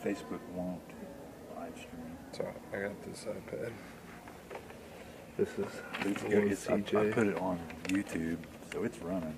Facebook won't live stream. So I got this iPad. This is I put it on YouTube, so it's running.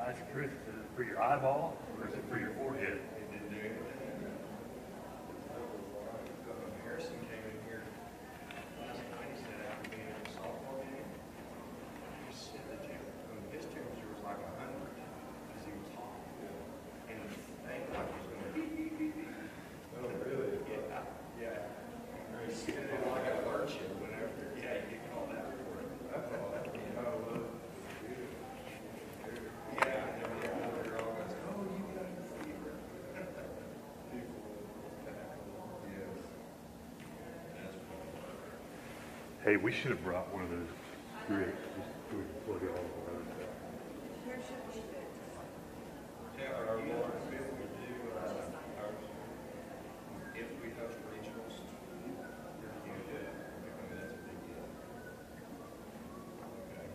That's Chris, is it for your eyeball or is it for your forehead? Harrison came in here last night. He said after being at a softball game, he said that his temperature was like 100 because he was hot. And the thing like was going to oh, really? Yeah. Yeah. He said it like alert you whenever you get called out for it. Hey, we should have brought one of those grips just so we can plug it all around. Yeah, our Lord, if we do, if we host regionals, you do it. I mean, that's a big deal. Okay.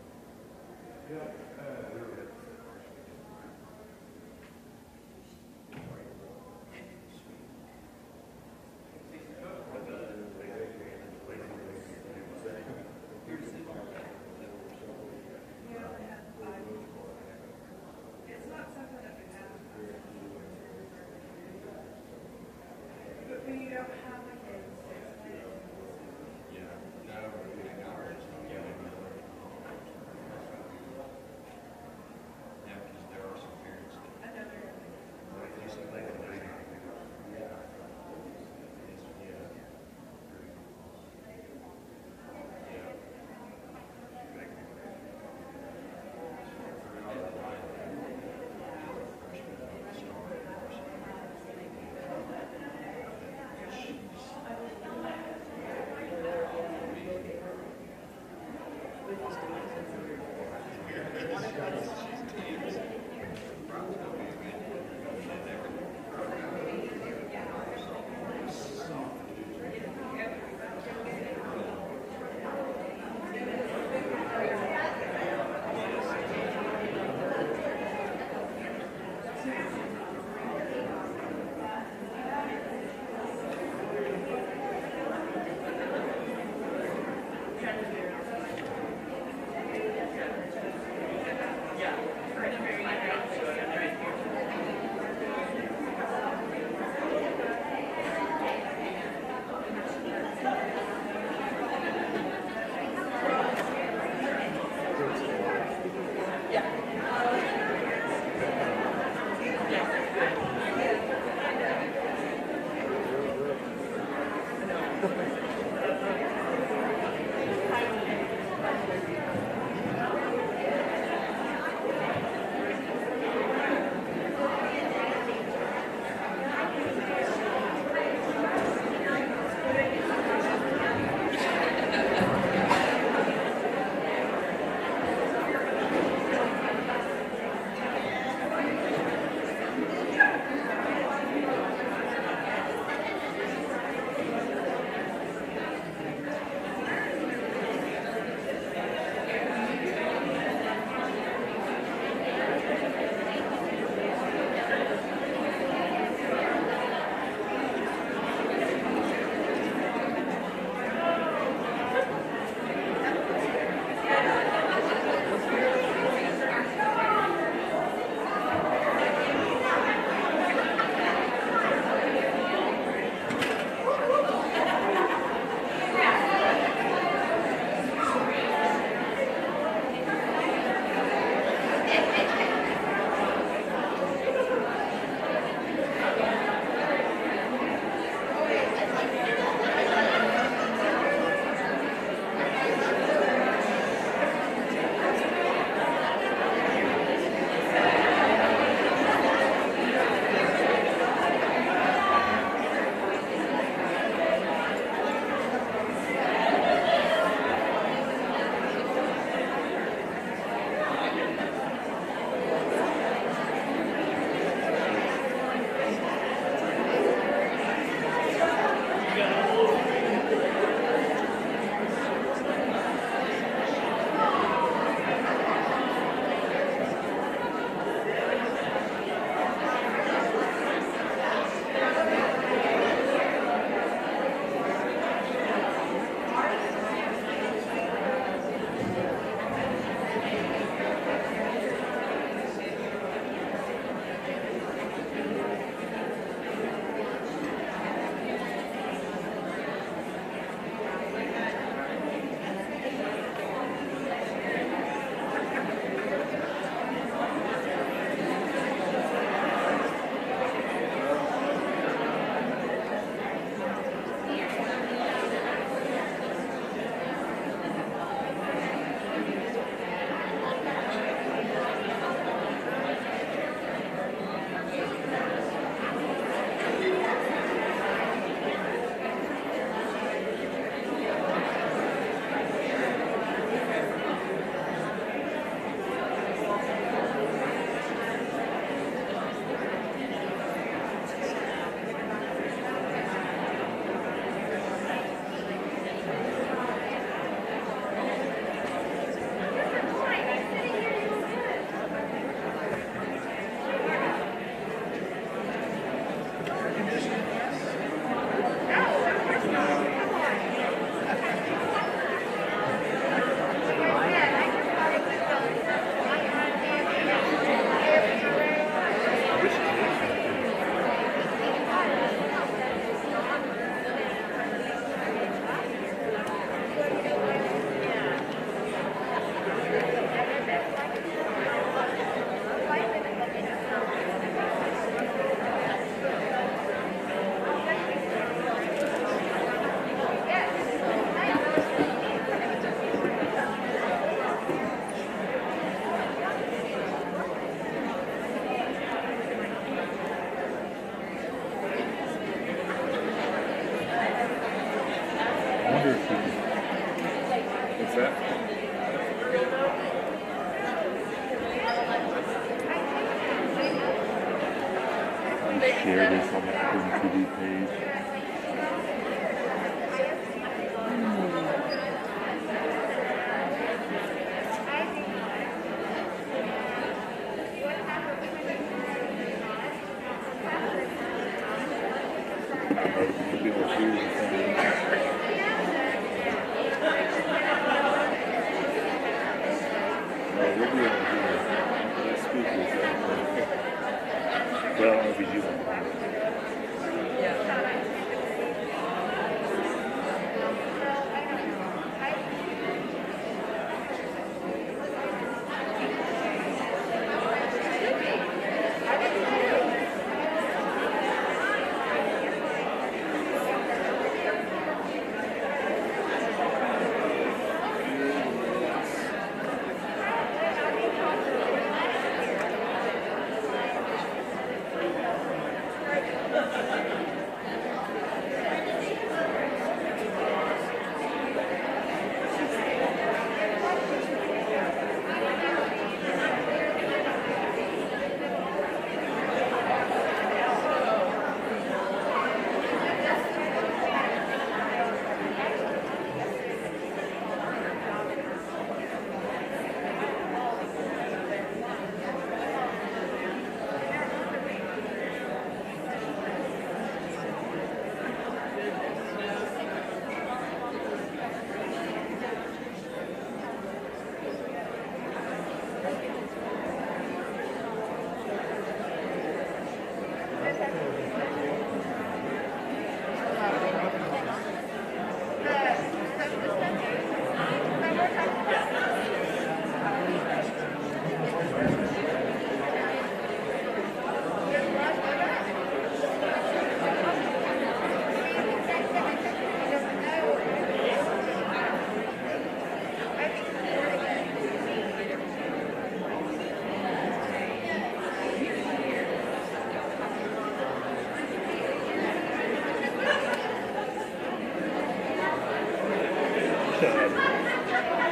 What's that? Share this on the Apple TV page. Maybe we'll see what we'll be able to hear the speakers. Well, if you do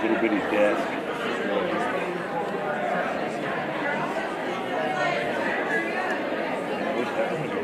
little bitty desk. I wish that one would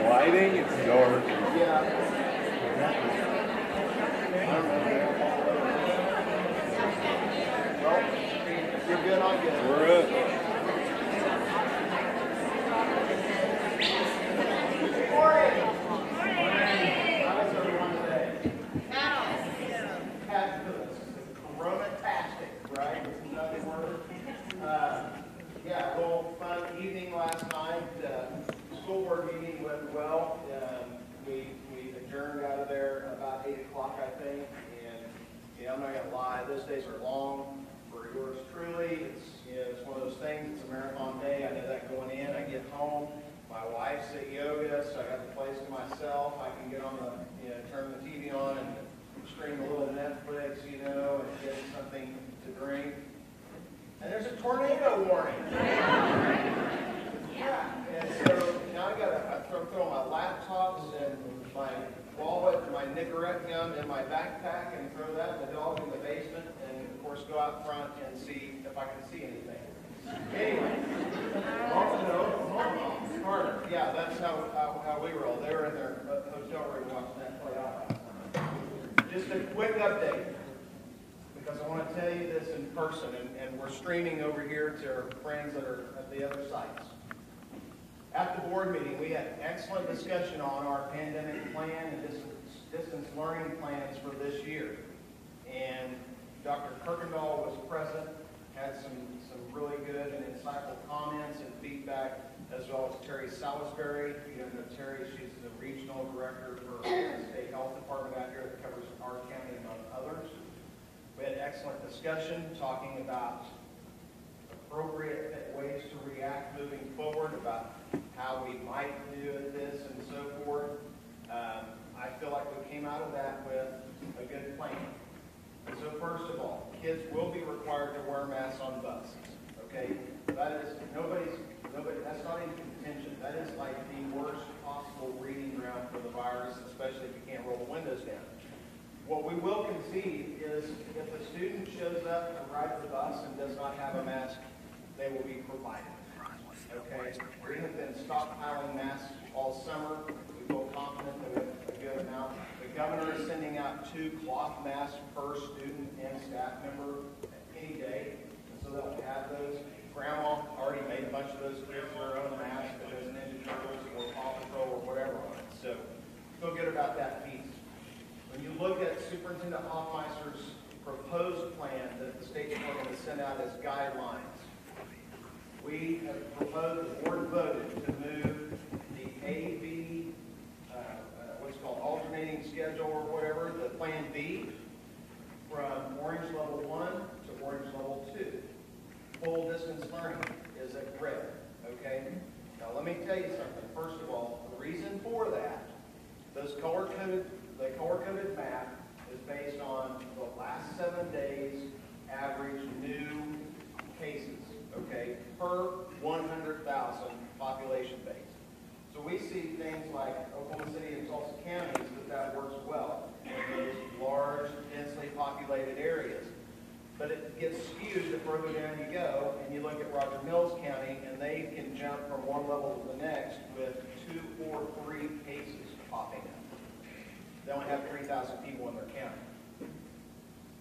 lighting, it's dark. You're good, I'm good. We're up. Corona-tastic, right? It's another word. Yeah, well, fun evening last night. School board meeting went well. We adjourned out of there about 8 o'clock, I think. And I'm not gonna lie, those days are long for yours truly. It's one of those things. It's a marathon day. I know that going in. I get home. My wife's at yoga, so I got the place to myself. I can get on turn the TV on and stream a little Netflix, and get something to drink. And there's a tornado warning. Yeah, and so now I throw my laptops and my wallet and my Nicorette gum in my backpack and throw that and the dog in the basement, and of course go out front and see if I can see anything. Anyway, Carter, yeah, that's how we roll. They were in their hotel room watching that play out. Just a quick update, because I want to tell you this in person, and we're streaming over here to our friends that are at the other sites. At the board meeting, we had excellent discussion on our pandemic plan and distance learning plans for this year. And Dr. Kirkendall was present, had some really good and insightful comments and feedback, as well as Terry Salisbury. You don't know Terry, she's the regional director for the state health department out here that covers our county among others. We had excellent discussion talking about appropriate ways to react moving forward, about how we might do this and so forth. I feel like we came out of that with a good plan. So first of all, kids will be required to wear masks on buses. Okay, that is nobody. That's not in contention. That is like the worst possible breeding ground for the virus, especially if you can't roll the windows down. What we will concede is if a student shows up to ride the bus and does not have a mask, they will be provided. Okay, we have been stockpiling masks all summer. We feel confident that we have a good amount. The governor is sending out 2 cloth masks per student and staff member any day, and so they'll have those. Grandma already made a bunch of those kids their own masks, if there's Ninja Turtles or Paw Patrol or whatever on it. So feel good about that piece. When you look at Superintendent Hoffmeister's proposed plan that the State Department has sent out as guidelines, we have proposed, the board voted to move the AB, what's called alternating schedule or whatever, the Plan B, from Orange Level 1 to Orange Level 2. Full distance learning is at red, okay? Now let me tell you something. First of all, the reason for that, the color-coded map is based on the last 7 days average new cases, okay, per 100,000 population base. So we see things like Oklahoma City and Tulsa counties that works well in those large, densely populated areas. But it gets skewed the further down you go, and you look at Roger Mills County, and they can jump from one level to the next with 2 or 3 cases popping up. They only have 3,000 people in their county.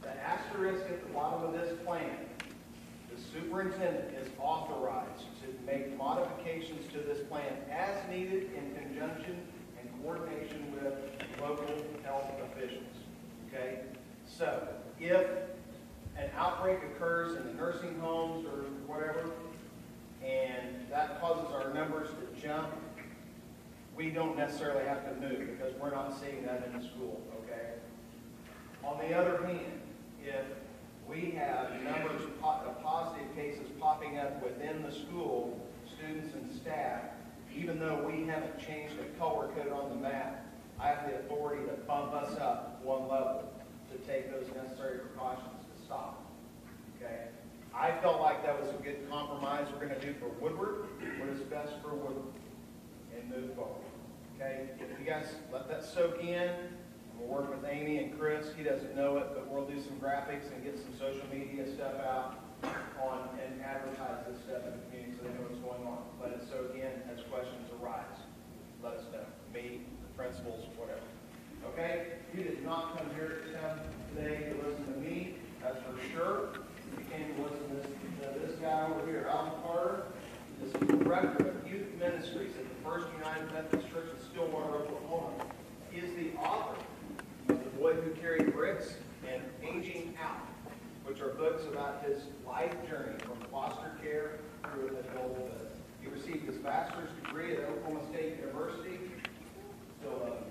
The asterisk at the bottom of this plan, the superintendent is authorized to make modifications to this plan as needed in conjunction and coordination with local health officials. Okay? So, if an outbreak occurs in the nursing homes or whatever, and that causes our numbers to jump, we don't necessarily have to move because we're not seeing that in the school, okay? On the other hand, if we have numbers of positive cases popping up within the school, students and staff, even though we haven't changed the color code on the map, I have the authority to bump us up 1 level to take those necessary precautions to stop. Okay? I felt like that was a good compromise we're going to do for Woodward, what is best for Woodward, and move forward. Okay? If you guys let that soak in, we'll work with Amy and Chris. He doesn't know it, but we'll do some graphics and get some social media stuff out on and advertise this stuff in the community so they know what's going on. Let it soak in as questions arise. Let us know. Me, the principals, whatever. Okay? You did not come here today to listen to me, that's for sure. You came to listen to this guy over here, Alan Carter. This is the director of youth ministries at the First United Methodist Church in Stillwater, Oklahoma. He is the author of The Boy Who Carried Bricks and Aging Out, which are books about his life journey from foster care through adulthood. He received his bachelor's degree at Oklahoma State University. Still love him.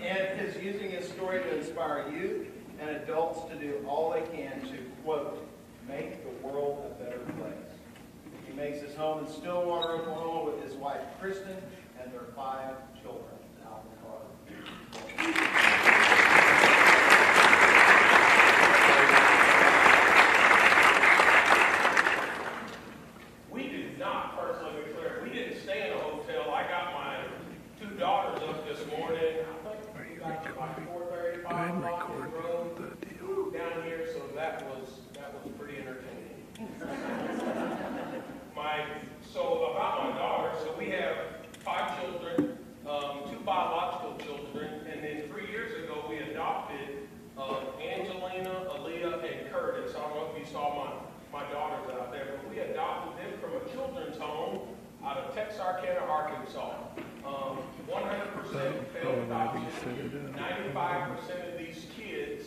And is using his story to inspire youth and adults to do all they can to, quote, make the world a better place. He makes his home in Stillwater, Oklahoma with his wife, Kristen, and their 5 children. Alan Carter. We did not, personally be clear, we didn't stay in a hotel. I got my 2 daughters up this morning. I think we got to like 4:30, 5 o'clock on the road down here, so that was pretty entertaining. So about my daughters, so we have 5 children, 2 from a children's home out of Texarkana, Arkansas. 100% failed adoption. 95% of these kids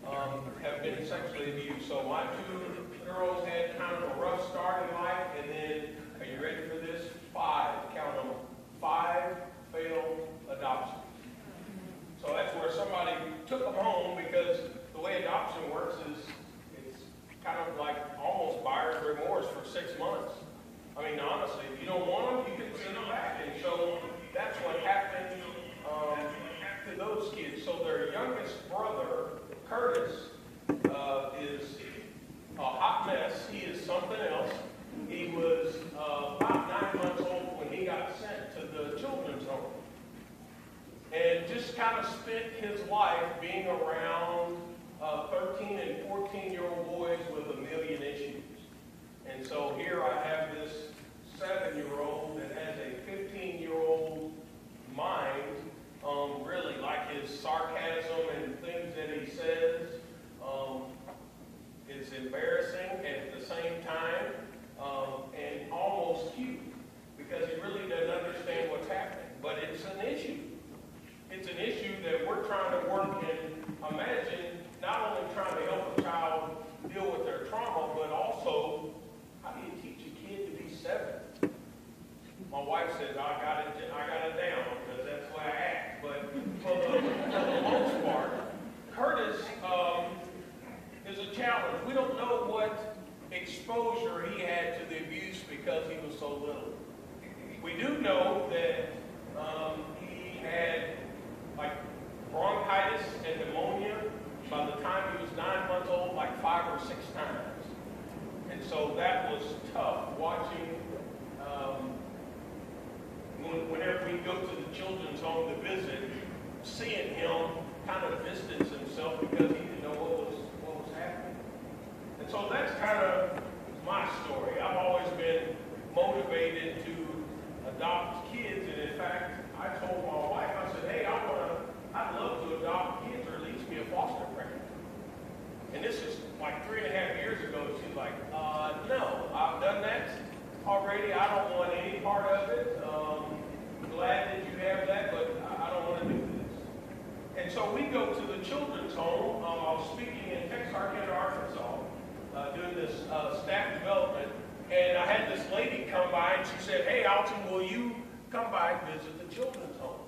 have been sexually abused. So my two girls had kind of a rough start in life, and then, are you ready for this? 5, count them, 5 failed adoptions. So that's where somebody took them home, because the way adoption works is it's kind of like almost buyer's remorse for 6 months. I mean, honestly, if you don't want them, you can send them back. And so that's what happened to those kids. So their youngest brother, Curtis, is a hot mess. He is something else. He was about 9 months old when he got sent to the children's home. And just kind of spent his life being around 13 and 14-year-old boys with a million issues. And so here I have this 7-year-old that has a 15-year-old mind, really like his sarcasm and things that he says is embarrassing, and at the same time, and almost cute, because he really doesn't understand what's happening. But it's an issue. It's an issue that we're trying to work and imagine, not only trying to help a child deal with their trauma, but also, how do you teach a kid to be 7? My wife says, I got it down, because that's the way I act. But for the most part, Curtis is a challenge. We don't know what exposure he had to the abuse because he was so little. We do know that he had like bronchitis and pneumonia by the time he was 9 months old, like 5 or 6 times. And so that was tough watching. Whenever we go to the children's home to visit, seeing him kind of distance himself because he didn't know what was happening. And so that's kind of my story. I've always been motivated to adopt kids, and in fact, I told my wife, I said, hey, I'd love to adopt kids, or at least be a foster parent. And this is like 3.5 years ago. She's like, no, I've done that already. I don't want any part of it. Glad that you have that, but I don't want to do this. And so we go to the children's home. I was speaking in Texarkana, Arkansas, doing this staff development, and I had this lady come by, and she said, hey, Alton, will you come by and visit the children's home?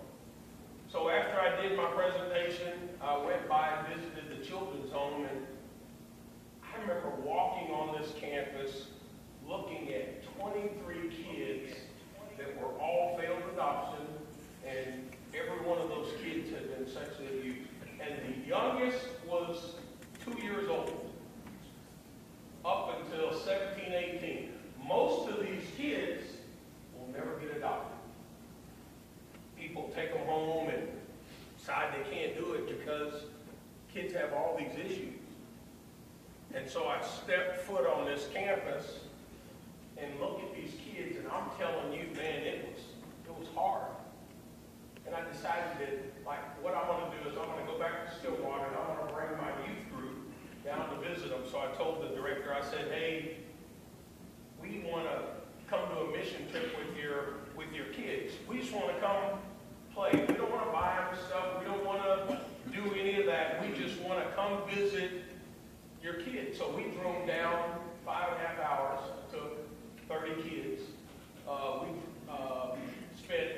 So after I did my presentation, I went by and visited the children's home, and I remember walking on this campus looking at 23 kids that were all failed adoption, and every one of those kids had been sexually abused. And the youngest was 2 years old, up until 17, 18. Most of these kids will never get adopted. People take them home and decide they can't do it because kids have all these issues. And so I stepped foot on this campus and look at these kids, and I'm telling you, man, it was hard. And I decided that, like, what I want to do is I'm going to go back to Stillwater, and I want to bring my youth group down to visit them. So I told the director, I said, hey, we want to come to a mission trip with your kids. We just want to come play. We don't want to buy them stuff. We don't want to do any of that. We just want to come visit your kids. So we drove down 5.5 hours, took 30 kids. We spent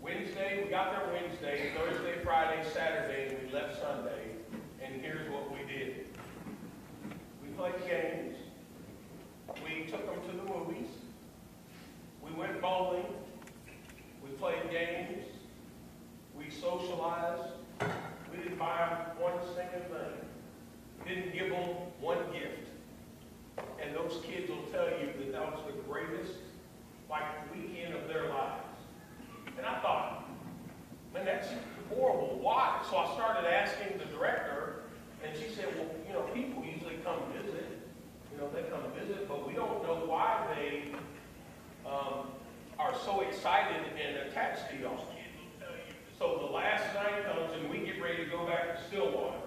Wednesday, we got there Wednesday, Thursday, Friday, Saturday, and we left Sunday. And here's what we did. We played games. We took them to the movies. We went bowling. We played games. We socialized. We didn't buy them one single thing. Didn't give them one gift. And those kids will tell you that that was the greatest, weekend of their lives. And I thought, man, that's horrible. Why? So I started asking the director, and she said, well, people usually come visit. They come visit, but we don't know why they are so excited and attached to y'all. So the last night comes, and we get ready to go back to Stillwater.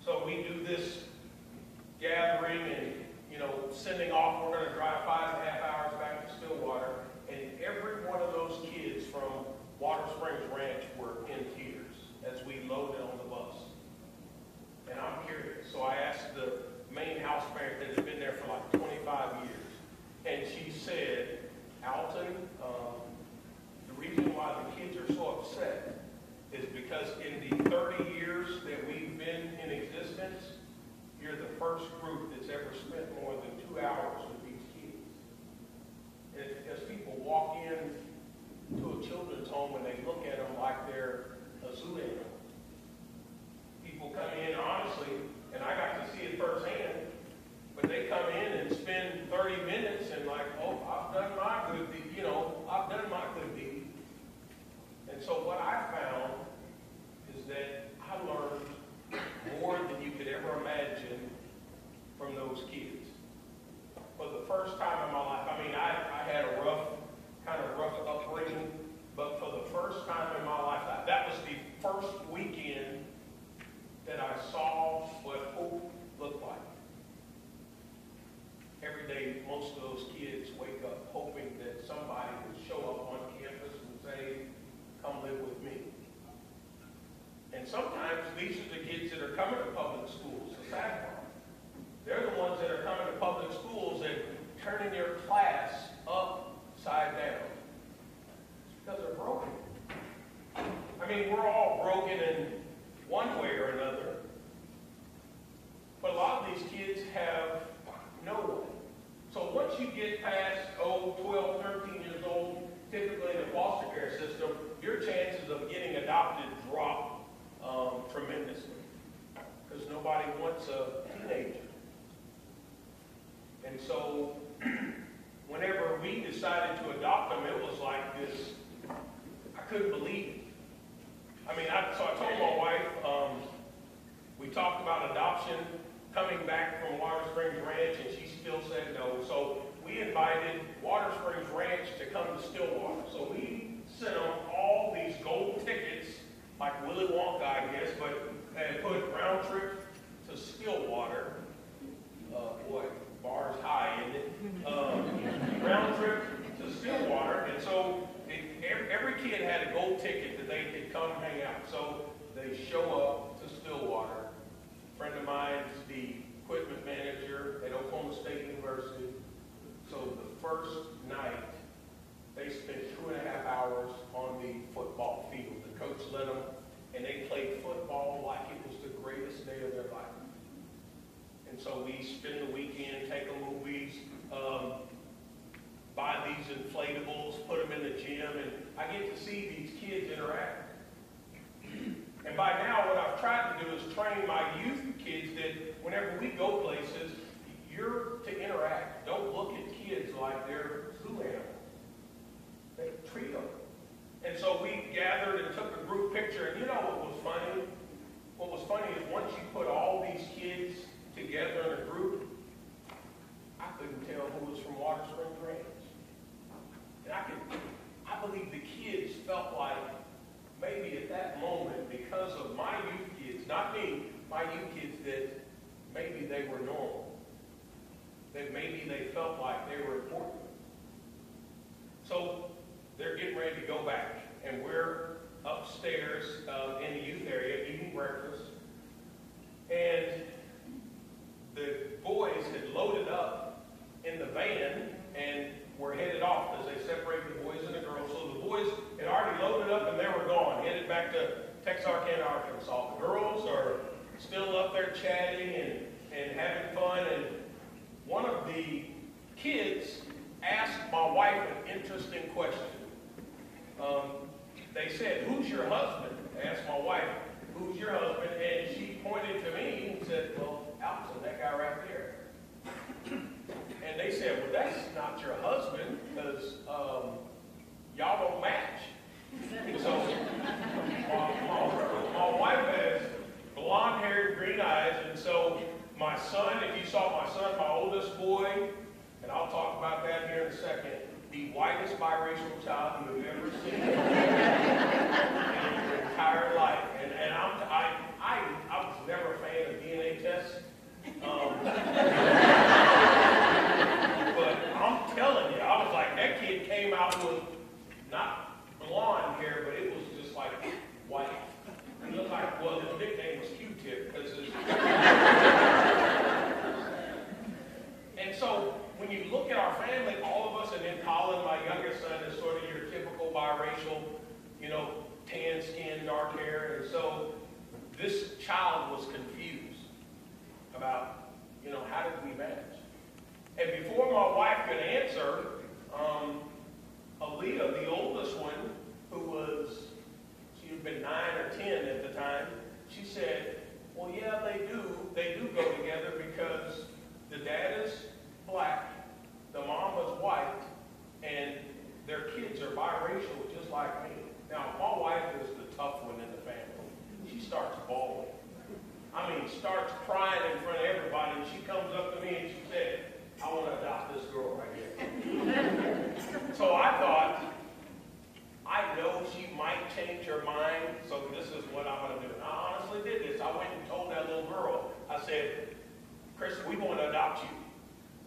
So we do this gathering, and sending off, we're going to drive 5.5 hours back to Stillwater, and every one of those kids from Water Springs Ranch were in tears as we loaded on the bus. And I'm curious, so I asked the main house parent that had been there for like 25 years, and she said, Alton, the reason why the kids are so upset is because in the 30 years that we've been in existence, you're the first group that's ever spent more than 2 hours with these kids. And as people walk in to a children's home and they look at them like they're a zoo animal. People come in, honestly, and I got to see it firsthand, but they come in and spend 30 minutes and like, oh, I've done my good deed, I've done my good deed. And so what I found is that I learned more than you could ever imagine from those kids. For the first time in my life, I mean, I had a rough upbringing, but for the first time in my life, that was the first weekend that I saw what hope looked like. Every day, most of those kids wake up hoping that somebody would show up on campus and say, come live with me. And sometimes these are the kids that are coming to public schools, the sad part. They're the ones that are coming to public schools and turning their class upside down. It's because they're broken. I mean, we're all broken in one way or another. But a lot of these kids have no one. So once you get past, 12, 13 years old, typically in the foster care system, your chances of getting adopted drop tremendously. Because nobody wants a teenager. And so whenever we decided to adopt them, it was like this, I couldn't believe it. I mean, so I told my wife, we talked about adoption, coming back from Water Springs Ranch, and she still said no. So we invited Water Springs Ranch to come to Stillwater. So we sent them all these gold tickets, like Willy Wonka, I guess, but and put round trip to Stillwater. Boy, bar's high, isn't it? Round trip to Stillwater, and so every kid had a gold ticket that they could come hang out. So they show up to Stillwater. A friend of mine's the equipment manager at Oklahoma State University. So the first night, they spent 2.5 hours on the football field. The coach led them, and they played football like it was the greatest day of their life. And so we spend the weekend, take them movies, buy these inflatables, put them in the gym, and I get to see these kids interact. And by now, what I've tried to do is train my youth kids that whenever we go places, you're to interact. Don't look at kids like they're zoo animals. They treat them. And so we gathered and took a group picture, and you know what was funny? What was funny is once you put all these kids together in a group, I couldn't tell who was from Water Springs Ranch. And I believe the kids felt like maybe at that moment, because of my youth kids, not me, my youth kids, that maybe they were normal. That maybe they felt like they were important. So they're getting ready to go back, and we're upstairs in the youth area eating breakfast, and the boys had loaded up in the van and were headed off as they separated the boys and the girls. So the boys had already loaded up and they were gone, headed back to Texarkana, Arkansas. The girls are still up there chatting and having fun, and one of the kids asked my wife an interesting question. They said, "Who's your husband?" I asked my wife, "Who's your husband?" And she pointed to me and said, "Well, Alton, that guy right there." And they said, "Well, that's not your husband because y'all don't match." So my wife has blonde hair, green eyes, and so my son, if you saw my son, my oldest boy, and I'll talk about that here in a second, the whitest biracial child you've ever seen in your entire life. And I was never a fan of DNA tests. biracial, you know, tan skin, dark hair. And so this child was confused about, you know, how did we match? And before my wife could answer, Aaliyah, the oldest one, who was, she had been 9 or 10 at the time, she said, well, yeah, they do go together because the dad is black, the mom was white, and their kids are biracial just like me. Now, my wife is the tough one in the family. She starts bawling. I mean, starts crying in front of everybody, and she comes up to me and she said, I want to adopt this girl right here. So I thought, I know she might change her mind, so this is what I'm going to do. And I honestly did this. I went and told that little girl, I said, Krista, we want to adopt you.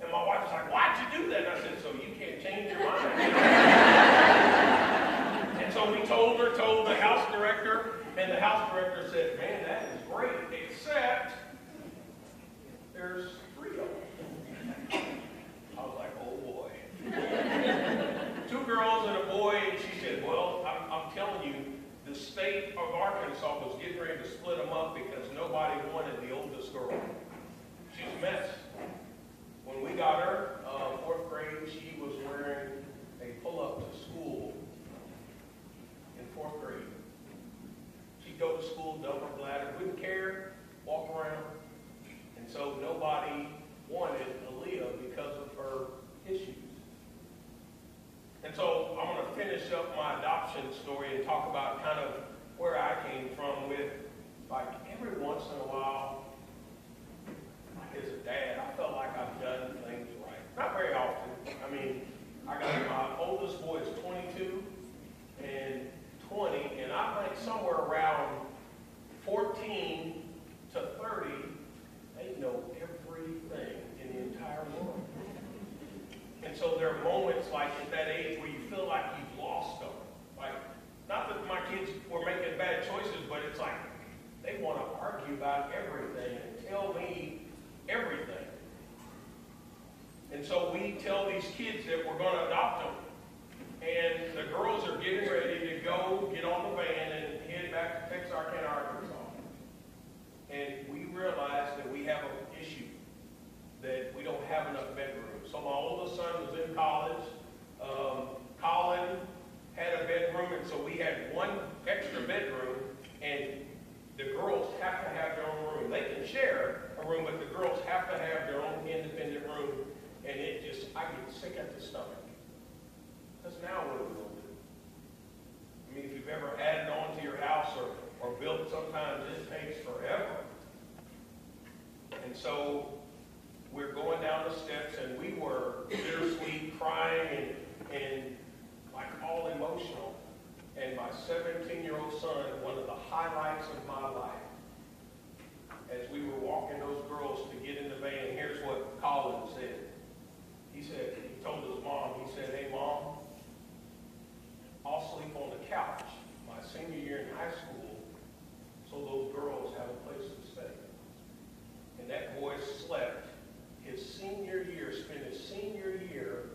And my wife was like, why'd you do that? And I said, so you can't change your mind. And so we told the house director, and the house director said, man, that is great, except there's 3 of them. I was like, oh boy. 2 girls and a boy, and she said, well, I'm telling you, the state of Arkansas was getting ready to split them up because nobody wanted the oldest girl. She was a mess. When we got her, 4th grade, she was wearing a pull-up to school in 4th grade. She'd go to school, dump her bladder, wouldn't care, walk around. And so nobody wanted Aaliyah because of her issues. And so I'm going to finish up my adoption story and talk about kind of where I came from with, like, every once in a while, like as a dad, I felt like I've done things right. Not very often. I mean, I got my oldest boy is 22 and 20, and I think somewhere around 14 to 30, they know everything in the entire world. And so there are moments like at that age where you feel like you've lost them. Like, not that my kids were making bad choices, but it's like they want to argue about everything and tell me everything. And so we tell these kids that we're going to adopt them. And the girls are getting ready to go get on the van and head back to Texarkana, Arkansas. And we realize that we have an issue, that we don't have enough bedrooms. So my oldest son was in college. Colin had a bedroom, and so we had 1 extra bedroom, and the girls have to have their own room. They can share a room, but the girls have to have their own independent room, and it just, I get sick at the stomach. Because now what are we going to do? I mean, if you've ever added on to your house or built, sometimes it takes forever. And so we're going down the steps, and we were bittersweet, crying, and like all emotional. And my 17-year-old son, one of the highlights of my life, as we were walking those girls to get in the van, here's what Colin said. He told his mom, he said, hey, Mom, I'll sleep on the couch my senior year in high school so those girls have a place to stay. And that boy slept his senior year, spent his senior year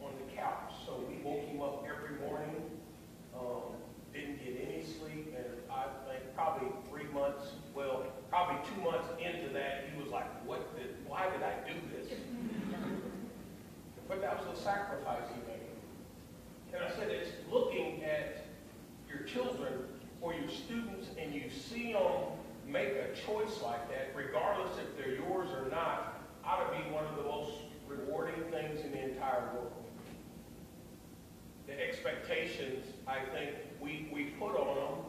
on the couch. So we woke him up every morning, didn't get any sleep, and I think probably 3 months, well, probably 2 months into that, he was like, why did I do this? But that was the sacrifice he made. And I said, it's looking at your children or your students, and you see them make a choice like that, regardless if they're yours or not, ought to be one of the most rewarding things in the entire world. The expectations, I think, we put on them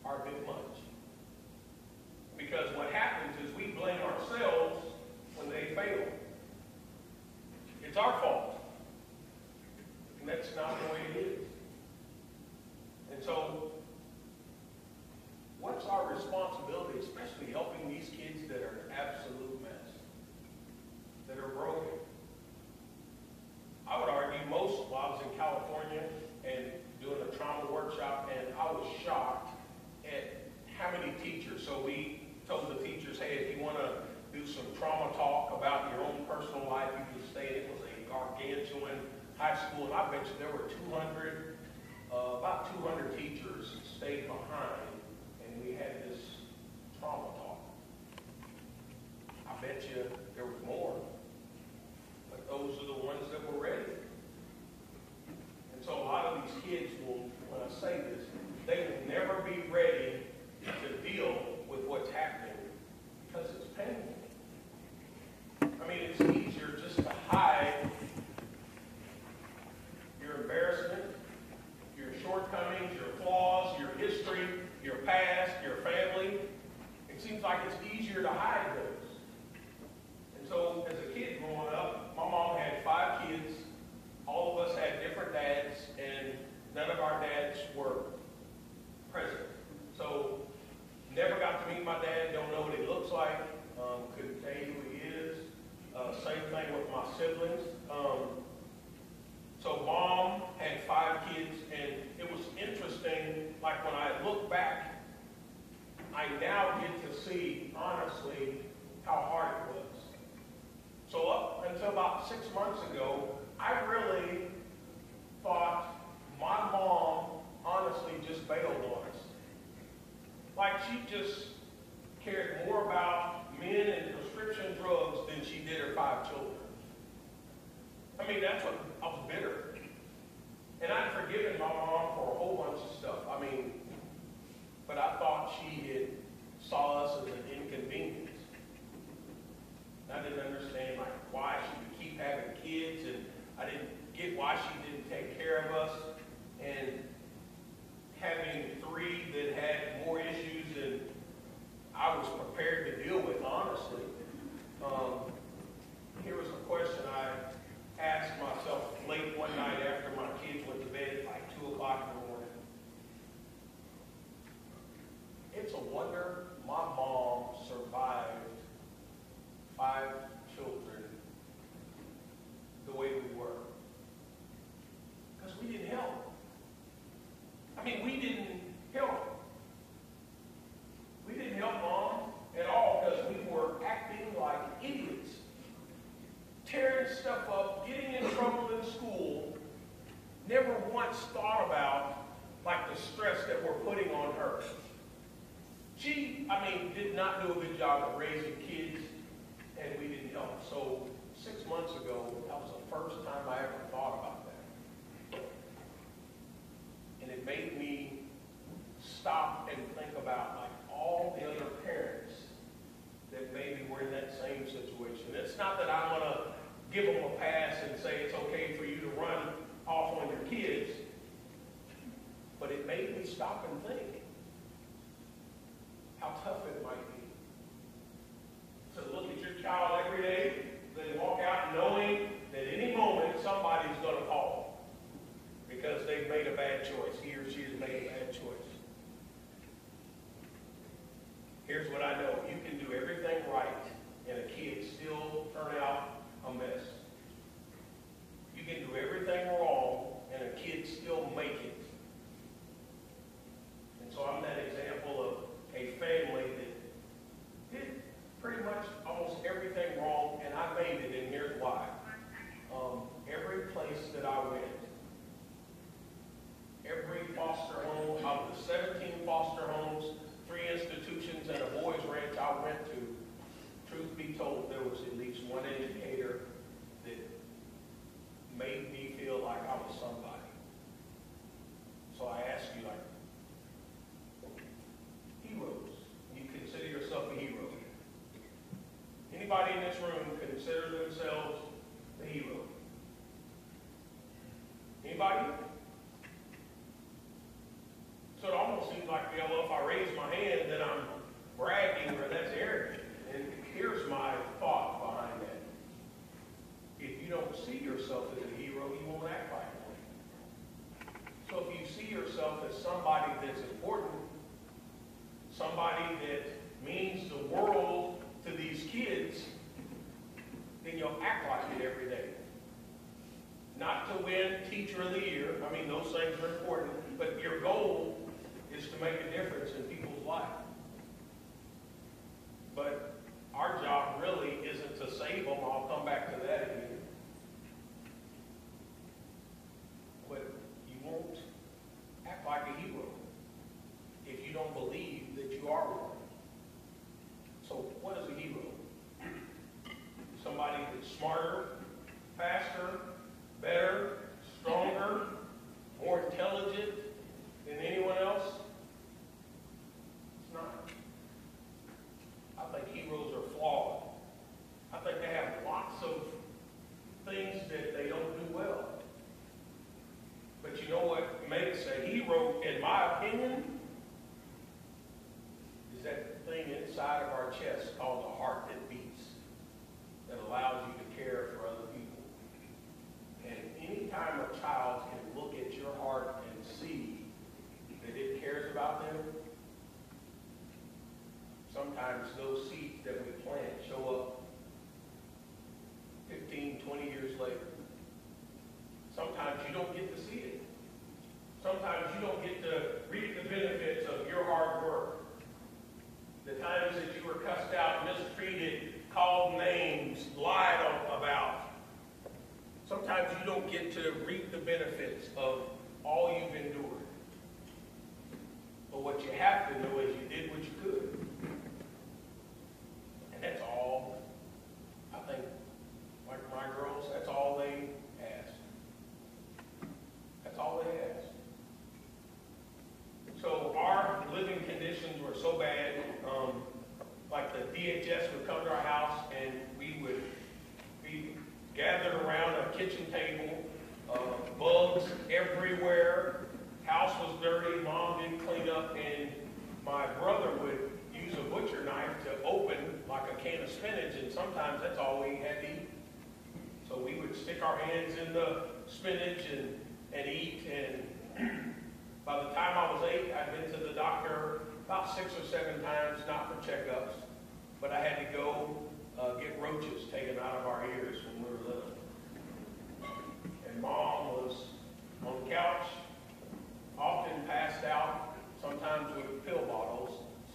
are a bit much. Because what happens is we blame ourselves when they fail. It's our fault. And that's not the way it is. And so, what's our responsibility, especially helping these kids that are an absolute mess, that are broken? I would argue most, while I was in California and doing a trauma workshop, and I was shocked at how many teachers. So we told the teachers, hey, if you want to do some trauma talk about your own personal life, you can stay. It was a gargantuan high school, and I bet you there were about 200 teachers stayed behind, and we had this trauma talk. I bet you there was more, but those are the ones that were ready. And so a lot of these kids will, when I say this, they will never be ready to deal with what's happening because it's painful. I mean, it's easier just to hide your embarrassment, your shortcomings, your flaws, your history, your past, your family. It seems like it's easier to hide those. And so as a kid growing up, my mom had 5 kids. All of us had different dads, and none of our dads were present. So never got to meet my dad, don't know what he looks like, couldn't tell you who he is. Same thing with my siblings. So mom had 5 kids, and it was interesting, like when I look back, I now get to see, honestly, how hard it was. So up until about 6 months ago, I really thought my mom honestly just bailed on us. Like she just cared more about men and prescription drugs than she did her 5 children. I mean, that's what I was bitter. And I'd forgiven my mom for a whole bunch of stuff. I mean, but I thought she had saw us as an inconvenience. I didn't understand like why she would keep having kids, and I didn't get why she didn't take care of us. And having 3 that had more issues than I was prepared to deal with, honestly. Here was a question I asked myself late one night after my kids went to bed at like 2 o'clock in the morning. It's a wonder my mom survived 5 children the way we were. Because we didn't help. I mean, we didn't help. We didn't help mom at all because we were acting like idiots. Tearing stuff up, getting in trouble in school, never once thought about like the stress that we're putting on her. She, did not do a good job of raising kids, and we didn't help. So 6 months ago, that was the first time I ever thought about that. And it made me stop and think about like all the other parents that maybe were in that same situation. It's not that I'm going to give them a pass and say it's okay for you to run off on your kids, but it made me stop and think how tough it might be to look at your child every day, then walk out knowing that any moment somebody's going to call because they've made a bad choice. He or she has made a bad choice. Here's what I know. You can do everything right and a kid still turn out a mess. You can do everything wrong and a kid still make it. And so I'm that example of a family that did pretty much almost everything wrong, and I made it, and here's why. Every place that I went, every foster home, out of the 17 foster homes, 3 institutions, and a boys' ranch I went to, truth be told, there was at least one educator that made me feel like I was somebody. So I ask you, like, heroes. You consider yourself a hero. Anybody in this room consider themselves a hero? Anybody? So it almost seems like, well, if I raise my hand, then I'm bragging or that's arrogant. And here's my thought behind that. If you don't see yourself as a hero, you won't act like one. So if you see yourself as somebody that's important, somebody that means the world to these kids, then you'll act like it every day. Not to win Teacher of the Year. Those things are important, but your goal is to make a difference in people's lives. But our job really isn't to save them. I'll come back to that again. you know what makes a hero, in my opinion, is that thing inside of our chest called the heart that beats, that allows you to care for other people. And anytime a child can look at your heart and see that it cares about them, sometimes those seeds that we plant show up 15, 20 years later. Sometimes you don't get to see it. Sometimes you don't get to reap the benefits of your hard work. The times that you were cussed out, mistreated, called names, lied about. Sometimes you don't get to reap the benefits of all you've endured. But what you have to know is you did what you could. And that's all, I think, like my girls, that's all they asked. That's all they asked. So our living conditions were so bad, like the DHS would come to our house and we would be gathered around a kitchen table, bugs everywhere, house was dirty, mom didn't clean up, and my brother would use a butcher knife to open like a can of spinach, and sometimes that's all we had to eat. So we would stick our hands in the spinach and eat, and by the time I was 8, I'd been to the doctor about 6 or 7 times, not for checkups, but I had to go get roaches taken out of our ears when we were little. And mom was on the couch, often passed out, sometimes with pill bottles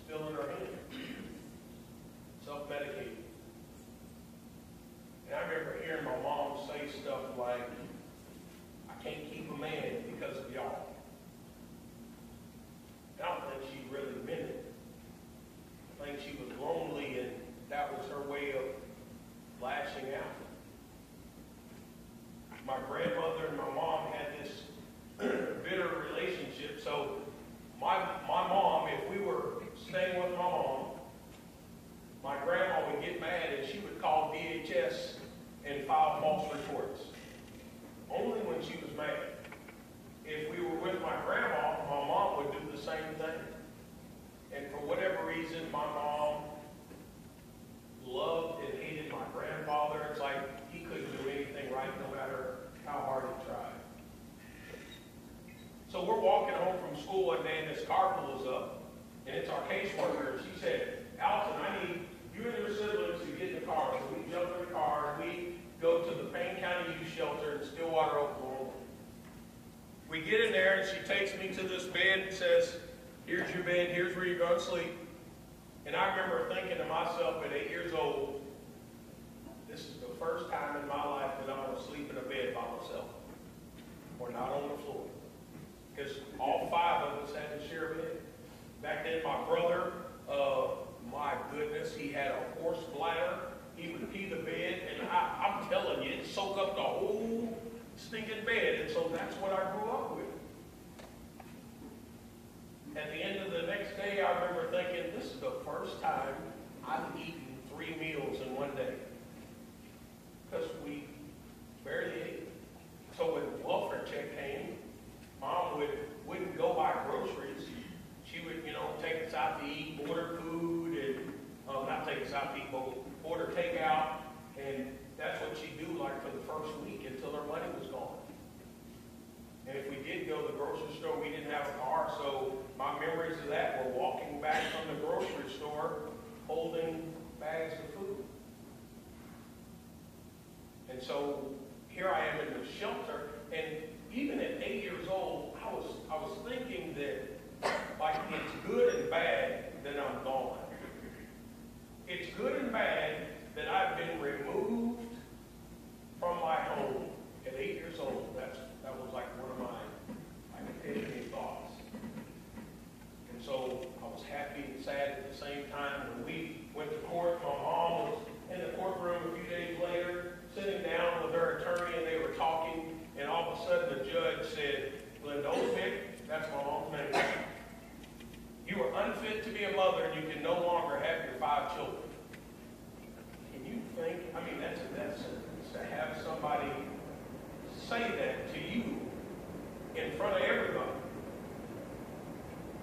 still in her hand, self-medicating. And I remember hearing my mom say stuff like, "I can't keep a man because of y'all." And I don't think she really meant it. I think she was lonely and that was her way of lashing out. My grandmother and my mom had this bitter relationship. So my mom, if we were staying with my mom, my grandma would get mad and she would call DHS and file false reports. Only when she was mad. If we were with my grandma, my mom would do the same thing. And for whatever reason, my mom loved and hated my grandfather. It's like he couldn't do anything right no matter how hard he tried. So we're walking home from school one day and this car pulls up and it's our caseworker. And she said, "Allison, I need you and your siblings to get in the car." So we jump in the car and we go to the Payne County Youth Shelter in Stillwater, Oklahoma. We get in there and she takes me to this bed and says, "Here's your bed, here's where you're going to sleep." And I remember thinking to myself at 8 years old, this is the first time in my life that I'm going to sleep in a bed by myself. Or not on the floor. Because all 5 of us had to share a bed. Back then my brother, my goodness, he had a horse bladder. He would pee the bed, and I'm telling you, it soaked up the whole stinking bed. And so that's what I grew up with. At the end of the next day, I remember thinking, this is the first time I've eaten 3 meals in one day. Because we barely ate. So when the welfare check came, Mom wouldn't go buy groceries. She would, take us out to eat, order food, and not take us out to eat, but order takeout. And that's what she'd do like for the first week until her money was gone. And if we did go to the grocery store, we didn't have a car, so my memories of that were walking back from the grocery store holding bags of food. And so here I am in the shelter, and even at 8 years old, I was thinking that, like, it's good and bad that I'm gone. It's good and bad that I've been removed from my home at 8 years old. That was like one of my epiphany thoughts. And so I was happy and sad at the same time. When we went to court, my mom was in the courtroom a few days later, sitting down with her attorney, and they were talking, and all of a sudden the judge said, "Linda Osmick," that's my mom's name, "you are unfit to be a mother, and you can no longer have your 5 children." Can you think, that's a death sentence, to have somebody say that to you in front of everybody.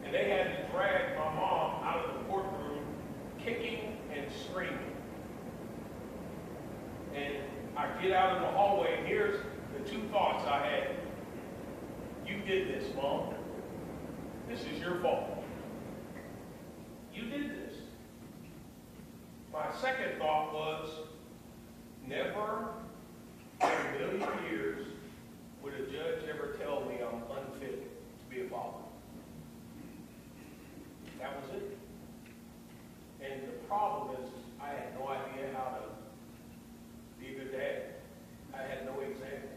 And they had to drag my mom out of the courtroom kicking and screaming. And I get out in the hallway, and here's the two thoughts I had. You did this, Mom. This is your fault. You did this. My second thought was, never in a million years would a judge ever tell me I'm unfit to be a father. That was it. And the problem is, I had no idea how to be a good dad. I had no example.